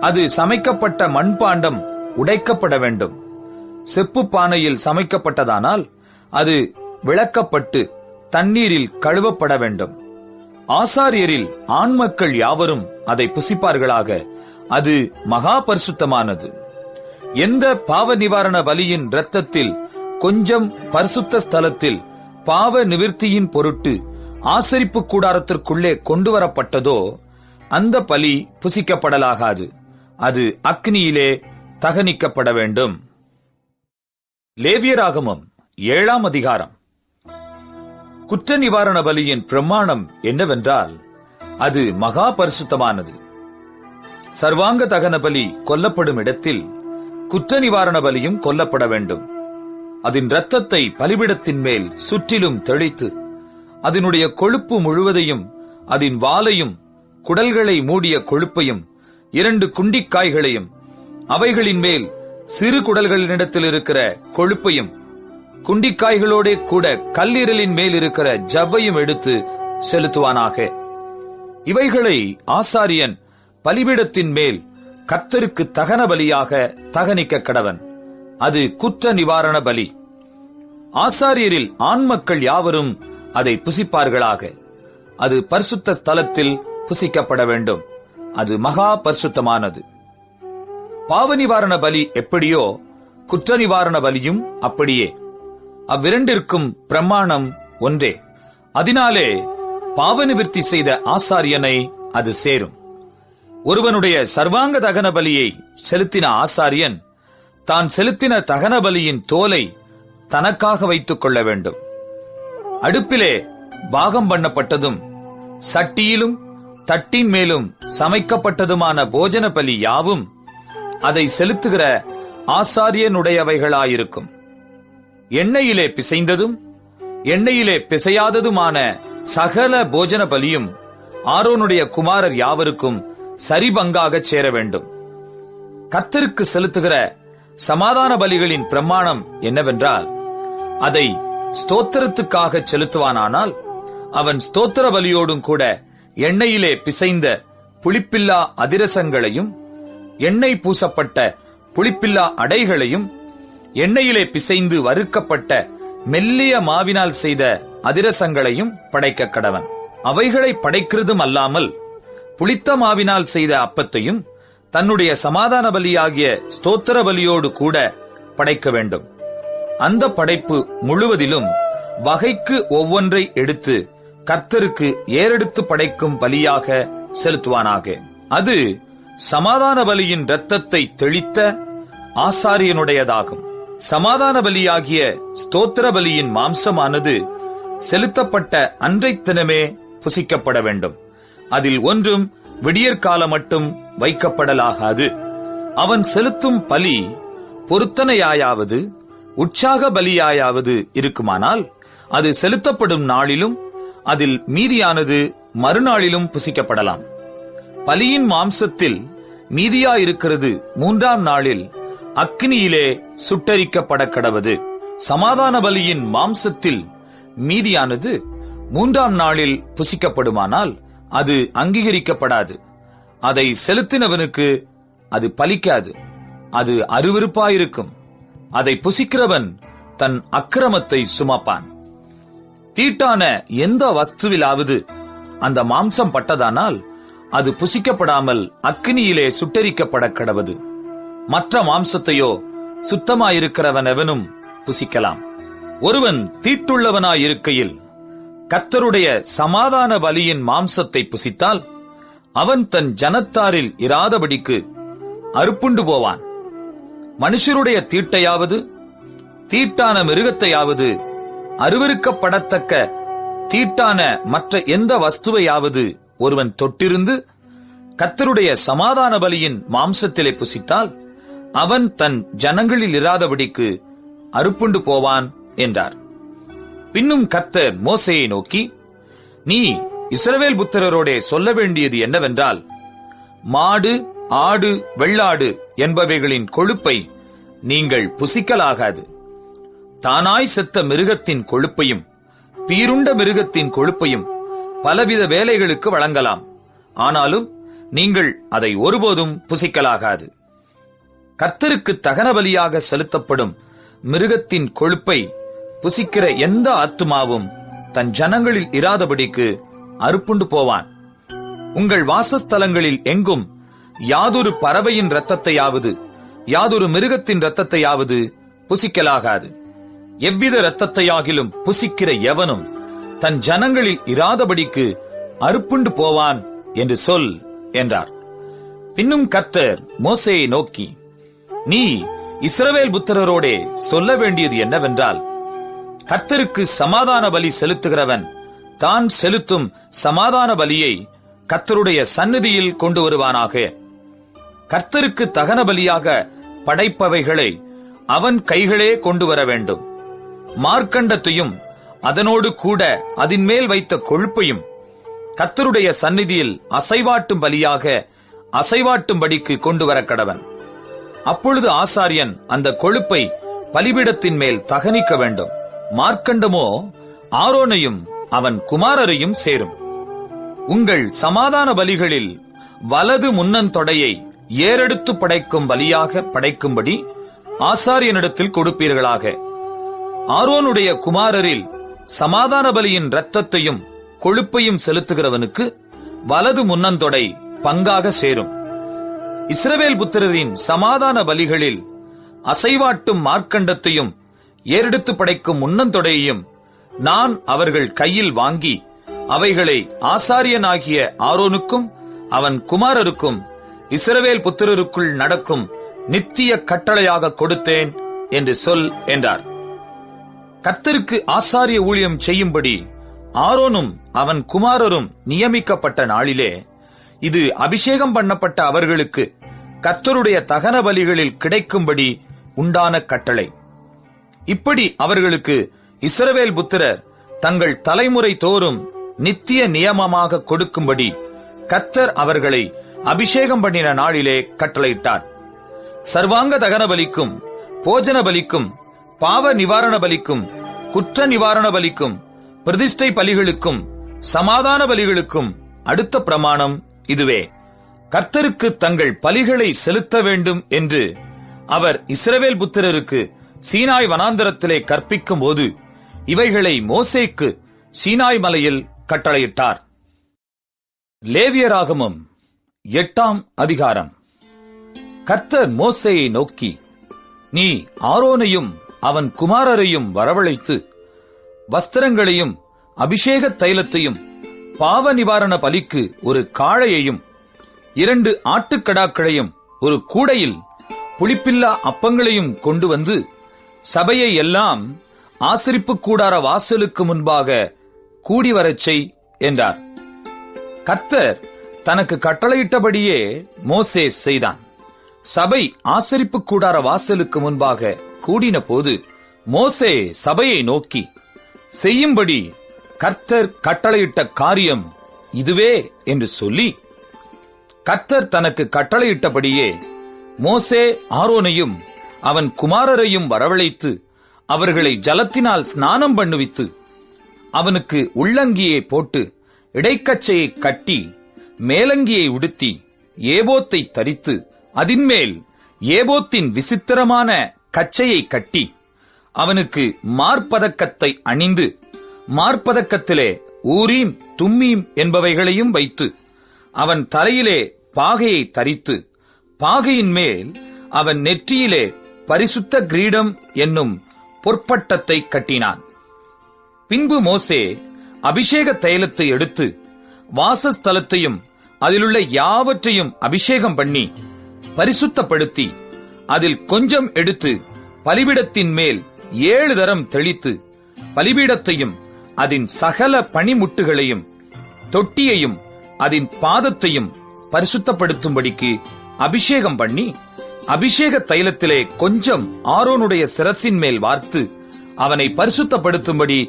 அது சமைக்கப்பட்ட மண்பாண்டம் உடைக்கப்பட வேண்டும். செப்பு பானையில் சமைக்கப்பட்டதானால் அது விளக்கப்பட்டு தண்ணீரில் கழுவப்பட வேண்டும். ஆசாரியரில் ஆண்மக்கள் யாவரும் அதை புசிப்பார்களாக. அது மகா பரிசுத்தமானது. எந்த பாவ நிவாரண பலியின் இரத்தத்தில் கொஞ்சம் பரிசுத்த ஸ்தலத்தில் பாவ நிவிர்த்தியின் பொருட்டு ஆசரிப்பு கூடாரத்திற்குள்ளே கொண்டு வரப்பட்டதோ அந்த பலி புசிக்கப்படலாகாது. அது அக்னியிலே தகனிக்கப்பட வேண்டும். லேவியராகமம் 7ஆம் அதிகாரம். குற்ற நிவாரண பலியின் பிரமாணம் என்னவென்றால், அது மகா பரிசுத்தமானது. சர்வாங்க தகன பலி கொல்லப்படும் இடத்தில் குற்ற நிவாரண பலியும் கொல்லப்பட வேண்டும். அதன் இரத்தத்தை பலிபீடத்தின் மேல் சுற்றிலும் தெளித்து, அதனுடைய கொழுப்பு முழுவதையும், அதன் வாலையும், குடல்களை மூடிய கொழுப்பையும், 2 குண்டிக்காய்களையும், அவைகளின் மேல் சிறு குடல்களினிடத்தில் இருக்கிற கொழுப்பையும், குண்டிக்காய்களோட கூட கல்லீரலின் மேல் இருக்கிற ஜவ்வையும் எடுத்து செலுத்துவானாக. இவைகளை ஆசாரியன் பலிபீடத்தின் மேல் கர்த்தருக்கு தகன பலியாக தகனிக்க கடவன். அது குற்ற நிவாரண பலி. ஆசாரியரில் ஆண் மக்கள் யாவரும் அதை புசிப்பார்களாக. அது பரிசுத்த ஸ்தலத்தில் புசிக்கப்பட வேண்டும். அது மகா பரிசுத்தமானது. பாவ நிவாரண பலி எப்படியோ குற்ற நிவாரண பலியும் அப்படியே. அவ்விரண்டிற்கும் பிரமாணம் ஒன்றே. அதனாலே பாவ நிவிர்த்தி செய்த ஆசாரியனை அது சேரும். ஒருவனுடைய சர்வாங்க தகன பலியை செலுத்தின ஆசாரியன் தான் செலுத்தின தகன பலியின் தோலை தனக்காக வைத்துக் கொள்ள வேண்டும். அடுப்பிலே பாகம் பண்ணப்பட்டதும் சட்டியிலும் தட்டின் மேலும் சமைக்கப்பட்டதுமான போஜன பலி யாவும் அதை செலுத்துகிற ஆசாரியனுடையவைகளாயிருக்கும். எண்ணெயிலே பிசைந்ததும் எண்ணெயிலே பிசையாததுமான சகல போஜன பலியும் ஆரோனுடைய குமாரர் யாவருக்கும் சரிபங்காகச் சேர வேண்டும். கர்த்தருக்கு செலுத்துகிற சமாதான பலிகளின் பிரமாணம் என்னவென்றால், அதை ஸ்தோத்திரத்துக்காக செலுத்துவானானால் அவன் ஸ்தோத்திர பலியோடும் கூட எண்ணெயிலே பிசைந்த புளிப்பில்லா அதிரசங்களையும், எண்ணெய் பூசப்பட்ட புளிப்பில்லா அடைகளையும், எண்ணெயிலே பிசைந்து வறுக்கப்பட்ட மெல்லிய மாவினால் செய்த அதிரசங்களையும் படைக்க கடவன். அவைகளை படைக்கிறதும் அல்லாமல் புளித்த மாவினால் செய்த அப்பத்தையும் தன்னுடைய சமாதான பலியாகிய ஸ்தோத்திர பலியோடு கூட படைக்க வேண்டும். அந்த படைப்பு முழுவதிலும் வகைக்கு ஒவ்வொன்றை எடுத்து கர்த்தருக்கு ஏறெடுத்து படைக்கும் பலியாக செலுத்துவானாக. அது சமாதான பலியின் இரத்தத்தை தெளித்த ஆசாரியனுடையதாகும். சமாதான பலியாகிய ஸ்தோத்திர பலியின் மாம்சமானது செலுத்தப்பட்ட அன்றைத் தினமே புசிக்கப்பட வேண்டும். அதில் ஒன்றும் விடியற்கால மட்டும் வைக்கப்படலாகாது. அவன் செலுத்தும் பலி பொருத்தனையாயாவது உற்சாக பலியாயாவது இருக்குமானால் அது செலுத்தப்படும் நாளிலும் அதில் மீதியானது மறுநாளிலும் புசிக்கப்படலாம். பலியின் மாம்சத்தில் மீதியாயிருக்கிறது 3ஆம் நாளில் அக்கினியிலே சுட்டரிக்கப்பட கடவது. சமாதான பலியின் மாம்சத்தில் மீதியானது 3ஆம் நாளில் புசிக்கப்படுமானால் அது அங்கீகரிக்கப்படாது. அதை செலுத்தினவனுக்கு அது பலிக்காது. அது அருவருப்பாயிருக்கும். அதை புசிக்கிறவன் தன் அக்கிரமத்தை சுமப்பான். தீட்டான எந்த வஸ்துவிலாவது அந்த மாம்சம் பட்டதானால் அது புசிக்கப்படாமல் அக்கினியிலே சுட்டரிக்கப்பட கடவது. மற்ற மாம்சத்தையோ சுத்தமாயிருக்கிறவன் எவனும் புசிக்கலாம். ஒருவன் தீட்டுள்ளவனாயிருக்கையில் கர்த்தருடைய சமாதான பலியின் மாம்சத்தை புசித்தால் அவன் தன் ஜனத்தாரில் இராதபடிக்கு அறுப்புண்டு போவான். மனுஷருடைய தீட்டையாவது தீட்டான மிருகத்தையாவது அருவருக்கப்படத்தக்க தீட்டான மற்ற எந்த வஸ்துவையாவது ஒருவன் தொட்டிருந்து கர்த்தருடைய சமாதான பலியின் மாம்சத்திலே புசித்தால் அவன் தன் ஜனங்களில் இராதபடிக்கு அறுப்புண்டு போவான் என்றார். பின்னும் கர்த்தர் மோசேயை நோக்கி, நீ இஸ்ரவேல் புத்திரரோடே சொல்ல வேண்டியது என்னவென்றால், மாடு, ஆடு, வெள்ளாடு என்பவைகளின் கொழுப்பை நீங்கள் புசிக்கலாகாது. தானாய் செத்த மிருகத்தின் கொழுப்பையும் பீருண்ட மிருகத்தின் கொழுப்பையும் பலவித வேலைகளுக்கு வழங்கலாம். ஆனாலும் நீங்கள் அதை ஒருபோதும் புசிக்கலாகாது. கர்த்தருக்கு தகன பலியாக செலுத்தப்படும் மிருகத்தின் கொழுப்பை புசிக்கிற எந்த ஆத்துமாவும் தன் ஜனங்களில் இராதபடிக்கு அறுப்புண்டு போவான். உங்கள் வாசஸ்தலங்களில் எங்கும் யாதொரு பறவையின் இரத்தத்தையாவது யாதொரு மிருகத்தின் இரத்தத்தையாவது புசிக்கலாகாது. எவ்வித இரத்தத்தையாகிலும் புசிக்கிற எவனும் தன் ஜனங்களில் இராதபடிக்கு அறுப்புண்டு போவான் என்று சொல் என்றார். பின்னும் கர்த்தர் மோசேயை நோக்கி, நீ இஸ்ரவேல் புத்திரரோடே சொல்ல வேண்டியது என்னவென்றால், கர்த்தருக்கு சமாதான பலி செலுத்துகிறவன் தான் செலுத்தும் சமாதான பலியை கர்த்தருடைய சந்நிதியில் கொண்டு வருவானாக. கர்த்தருக்கு தகன பலியாக படைப்பவைகளை அவன் கைகளே கொண்டு வர வேண்டும். மார்க்கண்டத்தையும் அதனோடு கூட அதின் மேல் வைத்த கொழுப்பையும் கர்த்தருடைய சந்நிதியில் அசைவாட்டும் பலியாக அசைவாட்டும்படிக்கு கொண்டு வர கடவன். அப்பொழுது ஆசாரியன் அந்த கொழுப்பை பலிபீடத்தின் மேல் தகனிக்க வேண்டும். மார்க்கண்டமோ ஆரோனையும் அவன் குமாரரையும் சேரும். உங்கள் சமாதான பலிகளில் வலது முன்னந்தொடையை ஏறெடுத்து படைக்கும் பலியாக படைக்கும்படி ஆசாரியனிடத்தில் கொடுப்பீர்களாக. ஆரோனுடைய குமாரரில் சமாதான பலியின் இரத்தத்தையும் கொழுப்பையும் செலுத்துகிறவனுக்கு வலது முன்னந்தொடை பங்காக சேரும். இஸ்ரவேல் புத்திரரின் சமாதான பலிகளில் அசைவாட்டும் மார்க்கண்டத்தையும் ஏறெடுத்து படைக்கும் முன்னந்தொடையையும் நான் அவர்கள் கையில் வாங்கி அவைகளை ஆசாரியனாகிய ஆரோனுக்கும் அவன் குமாரருக்கும் இஸ்ரவேல் புத்திரருக்குள் நடக்கும் நித்திய கட்டளையாக கொடுத்தேன் என்று சொல் என்றார். கர்த்தருக்கு ஆசாரிய ஊழியம் செய்யும்படி ஆரோனும் அவன் குமாரரும் நியமிக்கப்பட்ட நாளிலே இது அபிஷேகம் பண்ணப்பட்ட அவர்களுக்கு கர்த்தருடைய தகன பலிகளில் கிடைக்கும்படி உண்டான கட்டளை. இப்படி அவர்களுக்கு இஸ்ரவேல் புத்திரர் தங்கள் தலைமுறை தோறும் நித்திய நியமமாக கொடுக்கும்படி கர்த்தர் அவர்களை அபிஷேகம் பண்ணின நாளிலே கட்டளையிட்டார். சர்வாங்க தகன பலிக்கும் போஜன பலிக்கும் பாவ நிவாரண பலிக்கும் குற்ற நிவாரண பலிக்கும் பிரதிஷ்டை பலிகளுக்கும் சமாதான பலிகளுக்கும் அடுத்த பிரமாணம் இதுவே. கர்த்தருக்கு தங்கள் பலிகளை செலுத்த வேண்டும் என்று அவர் இஸ்ரவேல் புத்திரருக்கு சீனாய் வனாந்தரத்திலே கற்பிக்கும் போது இவைகளை மோசேக்கு சீனாய் மலையில் கட்டளையிட்டார். லேவியராகமம் 8ஆம் அதிகாரம். கர்த்தர் மோசேயை நோக்கி, நீ ஆரோனையும் அவன் குமாரரையும் வரவழைத்து வஸ்திரங்களையும் அபிஷேக தைலத்தையும் பாவ நிவாரண பலிக்கு ஒரு காளையையும் 2 ஆட்டுக்கடாக்களையும் ஒரு கூடையில் புளிப்பில்லா அப்பங்களையும் கொண்டு வந்து சபையை எல்லாம் ஆசரிப்பு கூடார வாசலுக்கு முன்பாக கூடி வரச் செய் என்றார். கர்த்தர் தனக்கு கட்டளையிட்டபடியே மோசே செய்தான். சபை ஆசரிப்பு கூடார வாசலுக்கு முன்பாக கூடின போது மோசே சபையை நோக்கி, செய்யும்படி கர்த்தர் கட்டளையிட்ட காரியம் இதுவே என்று சொல்லி, கர்த்தர் தனக்கு கட்டளையிட்டபடியே மோசே ஆரோனையும் அவன் குமாரரையும் வரவழைத்து அவர்களை ஜலத்தினால் ஸ்நானம் பண்ணுவித்து அவனுக்கு உள்ளங்கியை போட்டு இடைக்கச்சையை கட்டி மேலங்கியை உடுத்தி ஏபோத்தை தரித்து அதின்மேல் ஏபோத்தின் விசித்திரமான கச்சையை கட்டி அவனுக்கு மார்பதக்கத்தை அணிந்து மார்பதக்கத்திலே ஊரீம் தும்மீம் என்பவைகளையும் வைத்து அவன் தலையிலே பாகையை தரித்து பாகையின் மேல் அவன் நெற்றியிலே பரிசுத்த கிரீடம் என்னும் பொற்பட்டத்தை கட்டினான். பின்பு மோசே அபிஷேக தைலத்தை எடுத்து வாசஸ்தலத்தையும் அதிலுள்ள யாவற்றையும் அபிஷேகம் பண்ணி பரிசுத்தப்படுத்தி அதில் கொஞ்சம் எடுத்து பலிபீடத்தின் மேல் 7 தரம் தெளித்து பலிபீடத்தையும் அதன் சகல பணிமுட்டுகளையும் தொட்டியையும் அதன் பாதத்தையும் பரிசுத்தப்படுத்தும்படிக்கு அபிஷேகம் பண்ணி அபிஷேக தைலத்திலே கொஞ்சம் ஆரோனுடைய சிரசின் மேல் வார்த்து அவனை பரிசுத்தப்படுத்தும்படி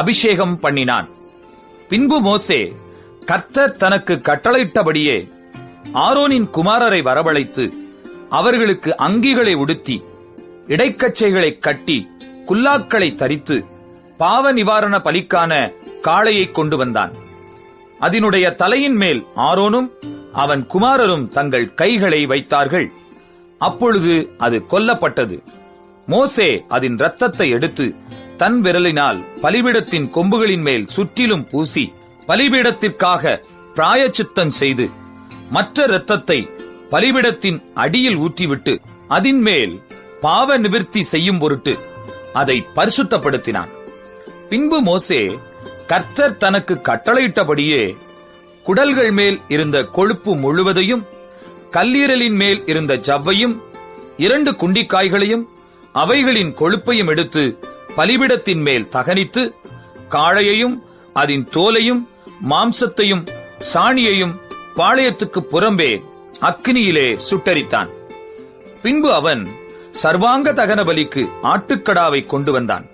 அபிஷேகம் பண்ணினான். பின்பு மோசே கர்த்தர் தனக்கு கட்டளையிட்டபடியே ஆரோனின் குமாரரை வரவழைத்து அவர்களுக்கு அங்கிகளை உடுத்தி இடைக்கச்சைகளை கட்டி குல்லாக்களை தரித்து பாவ நிவாரண பலிக்கான காளையை கொண்டு வந்தான். அதனுடைய தலையின் மேல் ஆரோனும் அவன் குமாரரும் தங்கள் கைகளை வைத்தார்கள். அப்பொழுது அது கொல்லப்பட்டது. மோசே அதன் இரத்தத்தை எடுத்து தன் விரலினால் பலிபீடத்தின் கொம்புகளின் மேல் சுற்றிலும் பூசி பலிபீடத்திற்காக பிராயச்சித்தம் செய்து மற்ற இரத்தத்தை பலிபீடத்தின் அடியில் ஊற்றிவிட்டு அதின் மேல் பாவ நிவிர்த்தி செய்யும் பொருட்டு அதை பரிசுத்தப்படுத்தினான். பின்பு மோசே கர்த்தர் தனக்கு கட்டளையிட்டபடியே குடல்கள் மேல் இருந்த கொழுப்பு முழுவதையும் கல்லீரலின் மேல் இருந்த ஜவ்வையும் 2 குண்டிக்காய்களையும் அவைகளின் கொழுப்பையும் எடுத்து பலிபீடத்தின் மேல் தகனித்து காளையையும் அதன் தோலையும் மாம்சத்தையும் சாணியையும் பாளையத்துக்கு புறம்பே அக்கினியிலே சுட்டரித்தான். பின்பு அவன் சர்வாங்க தகன பலிக்கு ஆட்டுக்கடாவை கொண்டு வந்தான்.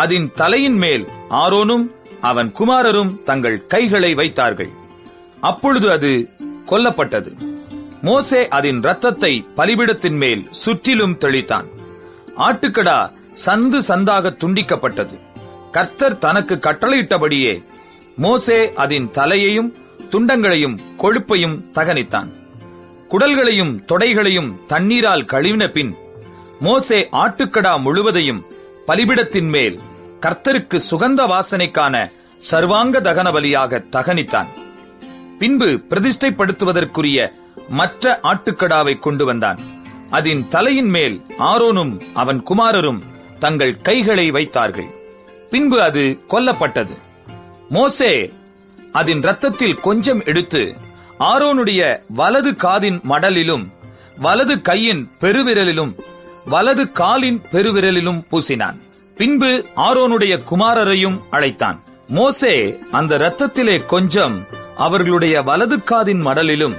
அதன் தலையின் மேல் ஆரோனும் அவன் குமாரரும் தங்கள் கைகளை வைத்தார்கள். அப்பொழுது அது கொல்லப்பட்டது. மோசே அதன் இரத்தத்தை பலிபீடத்தின் மேல் சுற்றிலும் தெளித்தான். ஆட்டுக்கடா சந்து சந்தாக துண்டிக்கப்பட்டது. கர்த்தர் தனக்கு கட்டளையிட்டபடியே மோசே அதன் தலையையும் துண்டங்களையும் கொழுப்பையும் தகனித்தான். குடல்களையும் தொடைகளையும் தண்ணீரால் கழுவின பின் மோசே ஆட்டுக்கடா முழுவதையும் பலிபீடத்தின் மேல் கர்த்தருக்கு சுகந்த வாசனைக்கான சர்வாங்க தகன பலியாக தகனித்தான். பின்பு பிரதிஷ்டைப்படுத்துவதற்குரிய மற்ற ஆட்டுக்கடாவை கொண்டு வந்தான். அதன் தலையின் மேல் ஆரோனும் அவன் குமாரரும் தங்கள் கைகளை வைத்தார்கள். பின்பு அது கொல்லப்பட்டது. மோசே அதன் இரத்தத்தில் கொஞ்சம் எடுத்து ஆரோனுடைய வலது காதின் மடலிலும் வலது கையின் பெருவிரலிலும் வலது காலின் பெருவிரலிலும் பூசினான். பின்பு ஆரோனுடைய குமாரரையும் அழைத்தான். மோசே அந்த இரத்தத்திலே கொஞ்சம் அவர்களுடைய வலது காதின் மடலிலும்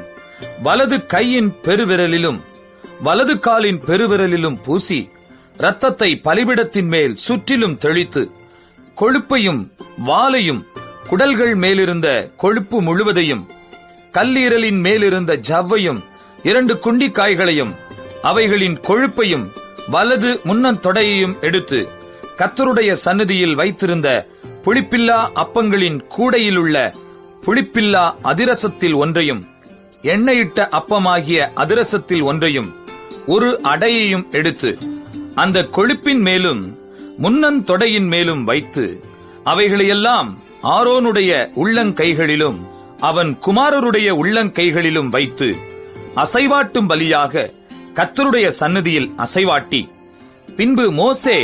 வலது கையின் பெருவிரலிலும் வலது காலின் பெருவிரலிலும் பூசி இரத்தத்தை பலிபீடத்தின் மேல் சுற்றிலும் தெளித்து கொழுப்பையும் வாலையும் குடல்கள் மேலிருந்த கொழுப்பு முழுவதையும் கல்லீரலின் மேலிருந்த ஜவ்வையும் 2 குண்டிக்காய்களையும் அவைகளின் கொழுப்பையும் வலது முன்னந்தொடையையும் எடுத்து கர்த்தருடைய சந்நிதியில் வைத்திருந்த புளிப்பில்லா அப்பங்களின் கூடையில் உள்ள புளிப்பில்லா அதிரசத்தில் ஒன்றையும் எண்ணெயிட்ட அப்பமாகிய அதிரசத்தில் ஒன்றையும் ஒரு அடையையும் எடுத்து அந்த கொழுப்பின் மேலும் முன்னந்தொடையின் மேலும் வைத்து அவைகளையெல்லாம் ஆரோனுடைய உள்ளங்கைகளிலும் அவன் குமாரருடைய உள்ளங்கைகளிலும் வைத்து அசைவாட்டும் பலியாக கர்த்தருடைய சந்நிதியில் அசைவாட்டி, பின்பு மோசே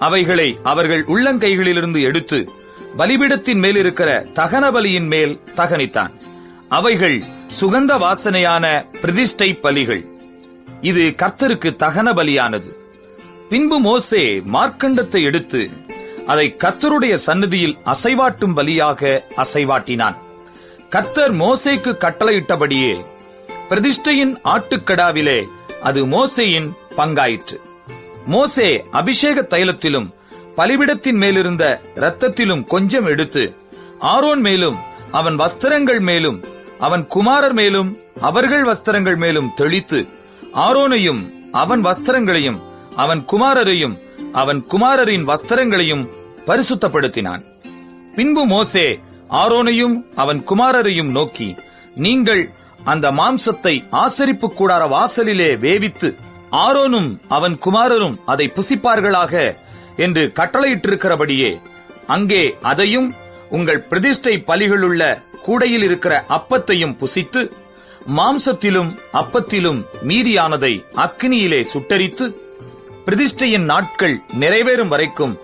அவைகளை அவர்கள் உள்ளங்கைகளிலிருந்து எடுத்து பலிபீடத்தின் மேல் இருக்கிற தகன பலியின் மேல் தகனித்தான். அவைகள் சுகந்த வாசனையான பிரதிஷ்டை பலிகள். இது கர்த்தருக்கு தகன பலியானது. பின்பு மோசே மார்க்கண்டத்தை எடுத்து அதை கர்த்தருடைய சந்நிதியில் அசைவாட்டும் பலியாக அசைவாட்டினான். கர்த்தர் மோசேக்கு கட்டளையிட்டபடியே பிரதிஷ்டையின் ஆட்டுக்கடாவிலே அது மோசேயின் பங்காயிற்று. மோசே அபிஷேக தைலத்திலும் பலிபீடத்தின் மேலிருந்த இரத்தத்திலும் கொஞ்சம் எடுத்து ஆரோன் மேலும் அவன் வஸ்திரங்கள் மேலும் அவன் குமாரர் மேலும் அவர்கள் வஸ்திரங்கள் மேலும் தெளித்து ஆரோனையும் அவன் வஸ்திரங்களையும் அவன் குமாரரையும் அவன் குமாரரின் வஸ்திரங்களையும் பரிசுத்தப்படுத்தினான். பின்பு மோசே ஆரோனையும் அவன் குமாரரையும் நோக்கி, நீங்கள் அந்த மாம்சத்தை ஆசரிப்பு கூடார வாசலிலே வேவித்து ஆரோனும் அவன் குமாரரும் அதை புசிப்பார்களாக என்று கட்டளையிட்டிருக்கிறபடியே அங்கே அதையும் உங்கள் பிரதிஷ்டை பலிகளுள்ள கூடையில் இருக்கிற அப்பத்தையும் புசித்து மாம்சத்திலும் அப்பத்திலும் மீதியானதை அக்கினியிலே சுட்டரித்து பிரதிஷ்டையின் நாட்கள் நிறைவேறும் வரைக்கும்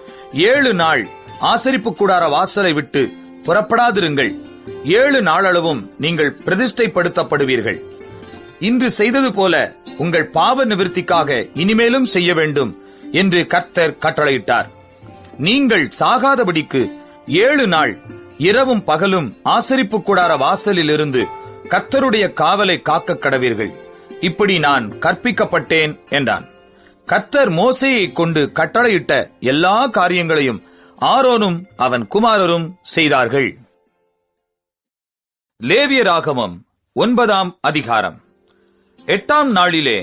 7 நாள் ஆசரிப்பு கூடார வாசலை விட்டு புறப்படாதிருங்கள். 7 நாளளவும் நீங்கள் பிரதிஷ்டைப்படுத்தப்படுவீர்கள். இன்று செய்தது போல உங்கள் பாவ நிவிர்த்திக்காக இனிமேலும் செய்ய வேண்டும் என்று கர்த்தர் கட்டளையிட்டார். நீங்கள் சாகாதபடிக்கு 7 நாள் இரவும் பகலும் ஆசரிப்பு கூடார வாசலில் இருந்து கர்த்தருடைய காவலை காக்க கடவீர்கள். இப்படி நான் கற்பிக்கப்பட்டேன் என்றான். கர்த்தர் மோசேயை கொண்டு கட்டளையிட்ட எல்லா காரியங்களையும் ஆரோனும் அவன் குமாரரும் செய்தார்கள். லேவியராகமம் 9ஆம் அதிகாரம். 8ஆம் நாளிலே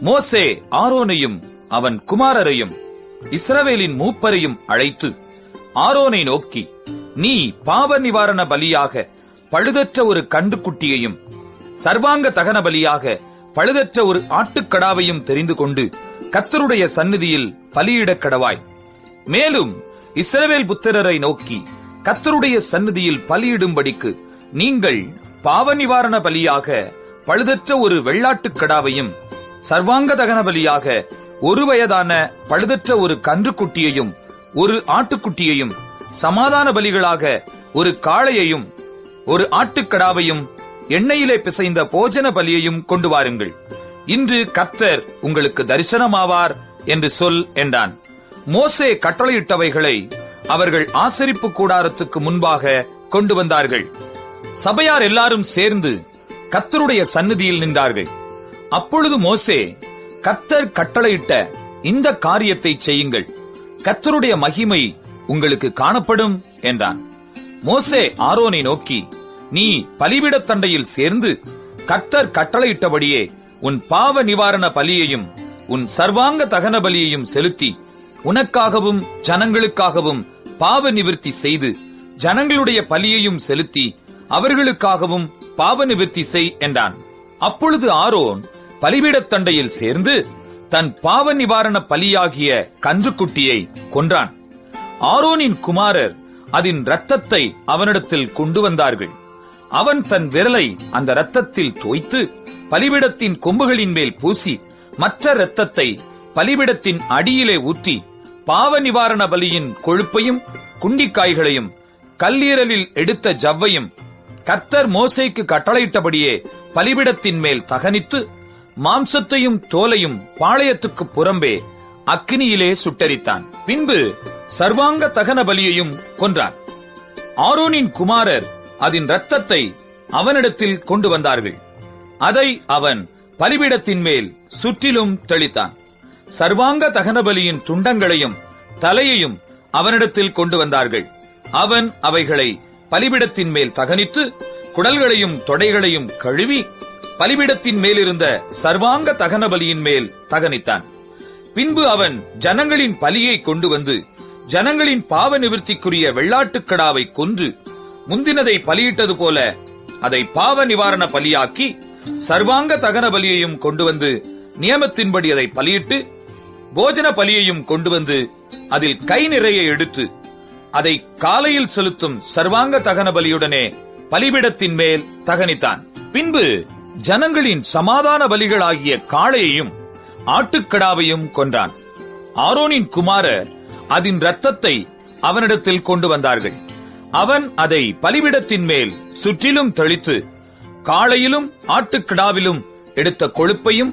மோசே ஆரோனையும் அவன் குமாரரையும் இஸ்ரவேலின் மூப்பரையும் அழைத்து ஆரோனை நோக்கி, நீ பாவ நிவாரண பலியாக பழுதற்ற ஒரு கன்றுக்குட்டியையும் சர்வாங்க தகன பலியாக பழுதற்ற ஒரு ஆட்டுக்கடாவையும் தெரிந்து கொண்டு கர்த்தருடைய சந்நிதியில் பலியிடக் கடவாய். மேலும் இஸ்ரவேல் புத்திரரை நோக்கி, கர்த்தருடைய சந்நிதியில் பலியிடும்படிக்கு நீங்கள் பாவ நிவாரண பலியாக பழுதற்ற ஒரு வெள்ளாட்டுக்கடாவையும் சர்வாங்க தகன பலியாக 1 வயதான பழுதற்ற ஒரு கன்றுக்குட்டியையும் ஒரு ஆட்டுக்குட்டியையும் சமாதான பலிகளாக ஒரு காளையையும் ஒரு ஆட்டுக்கடாவையும் எண்ணெயிலே பிசைந்த போஜன பலியையும் கொண்டு வாருங்கள். இன்று கர்த்தர் உங்களுக்கு தரிசனமாவார் என்று சொல் என்றான். மோசே கட்டளையிட்டவைகளை அவர்கள் ஆசரிப்பு கூடாரத்துக்கு முன்பாக கொண்டு வந்தார்கள். சபையார் எல்லாரும் சேர்ந்து கர்த்தருடைய சந்நிதியில் நின்றார்கள். அப்பொழுது மோசே, கர்த்தர் கட்டளையிட்ட இந்த காரியத்தை செய்யுங்கள். கர்த்தருடைய மகிமை உங்களுக்கு காணப்படும் என்றான். மோசே ஆரோனை நோக்கி, நீ பலிபீடத் தண்டையில் சேர்ந்து கர்த்தர் கட்டளையிட்டபடியே உன் பாவ நிவாரண பலியையும் உன் சர்வாங்க தகன பலியையும் செலுத்தி உனக்காகவும் ஜனங்களுக்காகவும் பாவ நிவிர்த்தி செய்து ஜனங்களுடைய பலியையும் செலுத்தி அவர்களுக்காகவும் பாவ நிவிர்த்தி செய் என்றான். அப்பொழுது ஆரோன் பலிபீடத் தண்டையில் சேர்ந்து தன் பாவ நிவாரண பலியாகிய கன்றுக்குட்டியை கொன்றான். ஆரோனின் குமாரர் அதன் இரத்தத்தை அவனிடத்தில் கொண்டு வந்தார்கள். அவன் தன் விரலை அந்த இரத்தத்தில் தோய்த்து பலிபீடத்தின் கொம்புகளின் மேல் பூசி மற்ற இரத்தத்தை பலிபீடத்தின் அடியிலே ஊற்றி பாவ நிவாரண பலியின் கொழுப்பையும் குண்டிக்காய்களையும் கல்லீரலில் எடுத்த ஜவ்வையும் கர்த்தர் மோசேக்கு கட்டளையிட்டபடியே பலிபீடத்தின் மேல் தகனித்து மாம்சத்தையும் தோலையும் பாளையத்துக்கு புறம்பே அக்கினியிலே சுட்டரித்தான். பின்பு சர்வாங்க தகன பலியையும் கொன்றான். ஆரோனின் குமாரர் அதன் இரத்தத்தை அவனிடத்தில் கொண்டு வந்தார்கள். அதை அவன் பலிபீடத்தின் மேல் சுற்றிலும் தெளித்தான். சர்வாங்க தகன பலியின் துண்டங்களையும் தலையையும் அவனிடத்தில் கொண்டு வந்தார்கள். அவன் அவைகளை பலிபீடத்தின் மேல் தகனித்து குடல்களையும் தொடைகளையும் கழுவி பலிபீடத்தின் மேலிருந்த சர்வாங்க தகன பலியின் மேல் தகனித்தான். பின்பு அவன் ஜனங்களின் பலியை கொண்டு வந்து ஜனங்களின் பாவ நிவிர்த்திக்குரிய வெள்ளாட்டுக்கடாவை கொன்று முந்தினதை பலியிட்டது போல அதை பாவ நிவாரண பலியாக்கி சர்வாங்க தகன பலியையும் கொண்டு வந்து நியமத்தின்படி அதை பலியிட்டு போஜன பலியையும் கொண்டு வந்து அதில் கை நிறைய எடுத்து அதை காலையில் செலுத்தும் சர்வாங்க தகன பலியுடனே பலிபீடத்தின் மேல் தகனித்தான். பின்பு ஜனங்களின் சமாதான பலிகளாகிய காளையையும் ஆட்டுக்கடாவையும் கொன்றான். ஆரோனின் குமாரர் அதன் இரத்தத்தை அவனிடத்தில் கொண்டு வந்தார்கள். அவன் அதை பலிபீடத்தின் மேல் சுற்றிலும் தெளித்து காளையிலும் ஆட்டுக்கிடாவிலும் எடுத்த கொழுப்பையும்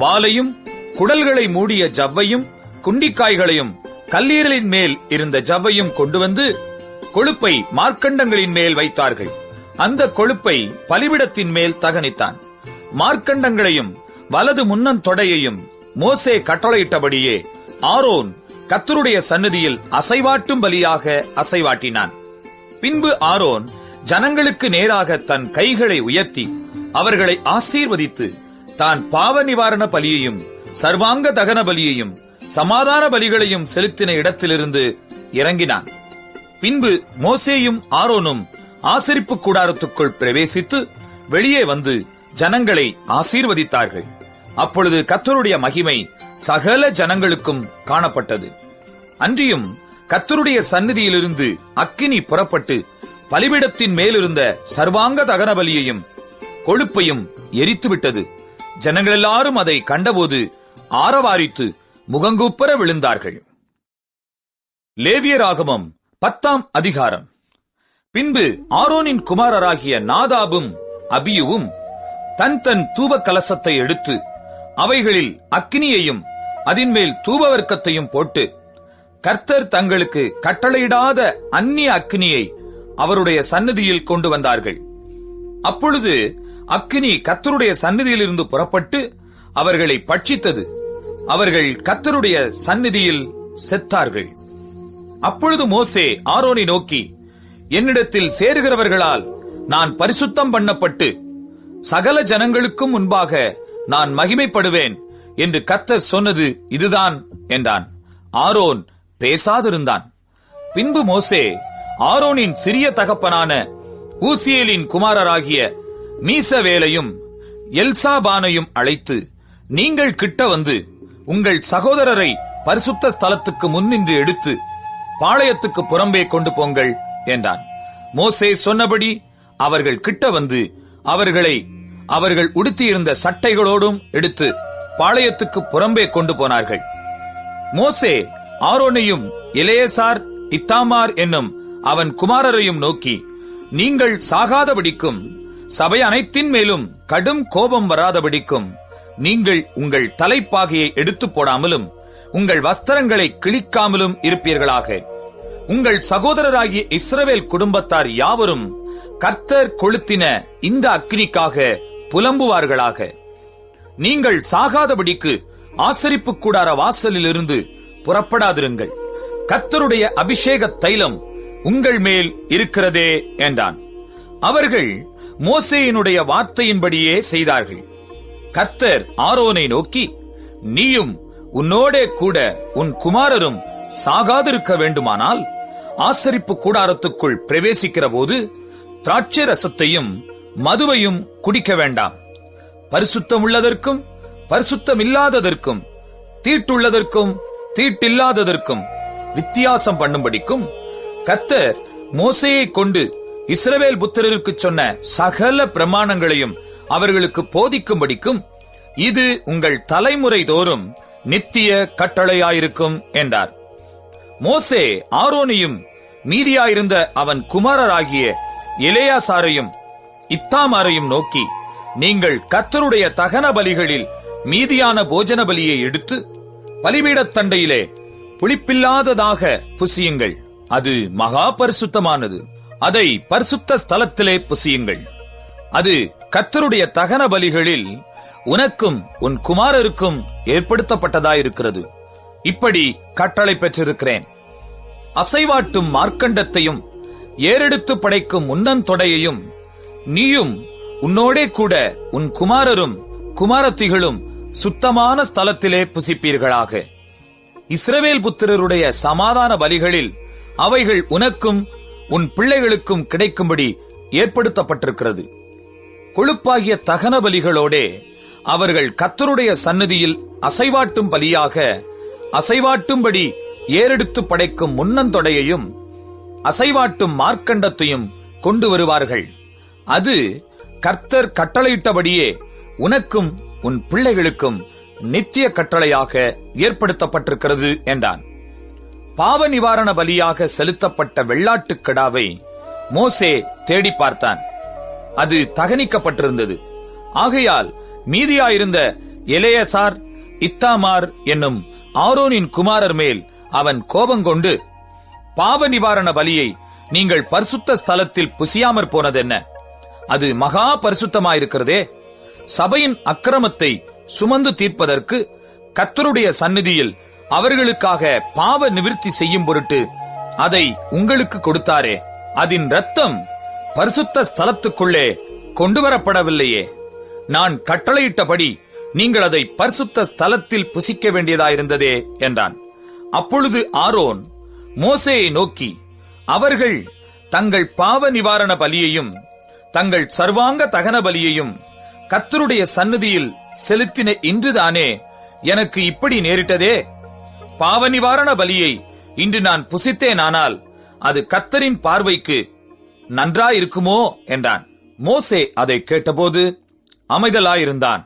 வாலையும் குடல்களை மூடிய ஜவ்வையும் குண்டிக்காய்களையும் கல்லீரலின் மேல் இருந்த ஜவ்வையும் கொண்டு வந்து கொழுப்பை மார்க்கண்டங்களின் மேல் வைத்தார்கள். அந்த கொழுப்பை பலிபீடத்தின் மேல் தகனித்தான். மார்க்கண்டங்களையும் வலது முன்னந்தொடையையும் மோசே கட்டளையிட்டபடியே ஆரோன் கர்த்தருடைய சந்நிதியில் அசைவாட்டும் பலியாக அசைவாட்டினான். பின்பு ஆரோன் ஜனங்களுக்கு நேராக தன் கைகளை உயர்த்தி அவர்களை ஆசீர்வதித்து தான் பாவ நிவாரண பலியையும் சர்வாங்க தகன பலியையும் சமாதான பலிகளையும் செலுத்தின இடத்திலிருந்து இறங்கினான். பின்பு மோசேயும் ஆரோனும் ஆசரிப்பு கூடாரத்துக்குள் பிரவேசித்து வெளியே வந்து ஜனங்களை ஆசீர்வதித்தார்கள். அப்பொழுது கர்த்தருடைய மகிமை சகல ஜனங்களுக்கும் காணப்பட்டது. அன்றியும் கர்த்தருடைய சந்நிதியிலிருந்து அக்கினி புறப்பட்டு பலிபீடத்தின் மேலிருந்த சர்வாங்க தகன பலியையும் கொழுப்பையும் எரித்துவிட்டது. ஜனங்கள் எல்லாரும் அதை கண்டபோது ஆரவாரித்து முகங்குப்புற விழுந்தார்கள். லேவியராகமம் 10ஆம் அதிகாரம். பின்பு ஆரோனின் குமாரராகிய நாதாபும் அபியுவும் தன் தன் தூப கலசத்தை எடுத்து அவைகளில் அக்கினியையும் அதின்மேல் தூபவர்க்கத்தையும் போட்டு கர்த்தர் தங்களுக்கு கட்டளையிடாத அந்நிய அக்கினியை அவருடைய சந்நிதியில் கொண்டு வந்தார்கள். அப்பொழுது அக்கினி கர்த்தருடைய சந்நிதியிலிருந்து புறப்பட்டு அவர்களை பட்சித்தது. அவர்கள் கர்த்தருடைய சந்நிதியில் செத்தார்கள். அப்பொழுது மோசே ஆரோனை நோக்கி, என்னிடத்தில் சேருகிறவர்களால் நான் பரிசுத்தம் பண்ணப்பட்டு சகல ஜனங்களுக்கும் முன்பாக நான் மகிமைப்படுவேன் என்று கர்த்தர் சொன்னது இதுதான் என்றான். ஆரோன் பேசாதிருந்தான். பின்பு மோசே ஆரோனின் சிறிய தகப்பனான ஊசியேலின் குமாரராகிய மீசவேலையும் எல்சாபானையும் அழைத்து, நீங்கள் கிட்ட வந்து உங்கள் சகோதரரை பரிசுத்த ஸ்தலத்துக்கு முன்னின்று எடுத்து பாளையத்துக்கு புறம்பே கொண்டு போங்கள் என்றான். மோசே சொன்னபடி அவர்கள் கிட்ட வந்து அவர்களை அவர்கள் உடுத்தியிருந்த சட்டைகளோடும் எடுத்து பாளையத்துக்கு புறம்பே கொண்டு போனார்கள். மோசே ஆரோனையும் எலேசார் இத்தாமார் என்னும் அவன் குமாரரையும் நோக்கி, நீங்கள் சாகாதபடிக்கும் சபை அனைத்தின் மேலும் கடும் கோபம் வராதபடிக்கும் நீங்கள் உங்கள் தலைப்பாகையை எடுத்து போடாமலும் உங்கள் வஸ்திரங்களை கிழிக்காமலும் இருப்பீர்களாக. உங்கள் சகோதரராகிய இஸ்ரவேல் குடும்பத்தார் யாவரும் கர்த்தர் கொளுத்தின இந்த அக்கினிக்காக புலம்புவார்களாக. நீங்கள் சாகாதபடிக்கு ஆசரிப்பு கூடார வாசலிலிருந்து புறப்படாதிருங்கள். கர்த்தருடைய அபிஷேக தைலம் உங்கள் மேல் இருக்கிறதே என்றான். அவர்கள் மோசேயினுடைய வார்த்தையின்படியே செய்தார்கள். கர்த்தர் ஆரோனை நோக்கி, நீயும் உன்னோடே கூட உன் குமாரரும் சாகாதிருக்க வேண்டுமானால் ஆசரிப்பு கூடாரத்துக்குள் பிரவேசிக்கிற போது திராட்சை ரசத்தையும் மதுவையும் குடிக்க வேண்டாம். பரிசுத்தமுள்ளதற்கும் பரிசுத்தமில்லாததற்கும் தீட்டுள்ளதற்கும் தீட்டில்லாததற்கும் வித்தியாசம் பண்ணும்படிக்கும் கர்த்தர் மோசேயை கொண்டு இஸ்ரவேல் புத்திரருக்கு சொன்ன சகல பிரமாணங்களையும் அவர்களுக்கு போதிக்கும்படிக்கும் இது உங்கள் தலைமுறை தோறும் நித்திய கட்டளையாயிருக்கும் என்றார். மோசே ஆரோனையும் மீதியாயிருந்த அவன் குமாரராகிய எலெயாசாரையும் இத்தாமாரையும் நோக்கி, நீங்கள் கர்த்தருடைய தகன பலிகளில் மீதியான போஜன பலியை எடுத்து பலிபீடத் தண்டையிலே புளிப்பில்லாததாக புசியுங்கள். அது மகா பரிசுத்தமானது. அதை பரிசுத்த ஸ்தலத்திலே புசியுங்கள். அது கர்த்தருடைய தகன பலிகளில் உனக்கும் உன் குமாரருக்கும் ஏற்படுத்தப்பட்டதாயிருக்கிறது. இப்படி கட்டளை பெற்றிருக்கிறேன். அசைவாட்டும் மார்க்கண்டத்தையும் ஏறெடுத்து படைக்கும் முன்னந்தொடையையும் நீயும் உன்னோடே கூட உன் குமாரரும் குமாரத்திகளும் சுத்தமான ஸ்தலத்திலே புசிப்பீர்களாக. இஸ்ரவேல் புத்திரருடைய சமாதான பலிகளில் அவைகள் உனக்கும் உன் பிள்ளைகளுக்கும் கிடைக்கும்படி ஏற்படுத்தப்பட்டிருக்கிறது. கொழுப்பாகிய தகன பலிகளோடே அவர்கள் கர்த்தருடைய சந்நிதியில் அசைவாட்டும் பலியாக அசைவாட்டும்படி ஏறெடுத்து படைக்கும் முன்னந்தொடையையும் அசைவாட்டும் மார்க்கண்டத்தையும் கொண்டு வருவார்கள். அது கர்த்தர் கட்டளையிட்டபடியே உனக்கும் உன் பிள்ளைகளுக்கும் நித்திய கட்டளையாக ஏற்படுத்தப்பட்டிருக்கிறது என்றான். பாவ நிவாரண பலியாக செலுத்தப்பட்ட வெள்ளாட்டுக் கிடாவை மோசே தேடி பார்த்தான். அது தகனிக்கப்பட்டிருந்தது. ஆகையால் மீதியாயிருந்த எலெயாசார் இத்தாமார் என்னும் ஆரோனின் குமாரர் மேல் அவன் கோபங்கொண்டு, பாவ நிவாரண பலியை நீங்கள் பரிசுத்த ஸ்தலத்தில் புசியாமற் போனதென்ன? அது மகா பரிசுத்தமாயிருக்கிறதே. சபையின் அக்கிரமத்தை சுமந்து தீர்ப்பதற்கு கர்த்தருடைய சந்நிதியில் அவர்களுக்காக பாவ நிவிர்த்தி செய்யும் பொருட்டு அதை உங்களுக்கு கொடுத்தாரே. அதன் இரத்தம் பரிசுத்த ஸ்தலத்துக்குள்ளே கொண்டு வரப்படவில்லையே. நான் கட்டளையிட்டபடி நீங்கள் அதை பரிசுத்த ஸ்தலத்தில் புசிக்க வேண்டியதாயிருந்ததே என்றான். அப்பொழுது ஆரோன் மோசேயை நோக்கி, அவர்கள் தங்கள் பாவ நிவாரண பலியையும் தங்கள் சர்வாங்க தகன பலியையும் கர்த்தருடைய சந்நிதியில் செலுத்தின இன்றுதானே எனக்கு இப்படி நேரிட்டதே. பாவ நிவாரண பலியை இன்று நான் புசித்தேனானால் அது கர்த்தரின் பார்வைக்கு நன்றாயிருக்குமோ என்றான். மோசே அதை கேட்டபோது அமைதலாயிருந்தான்.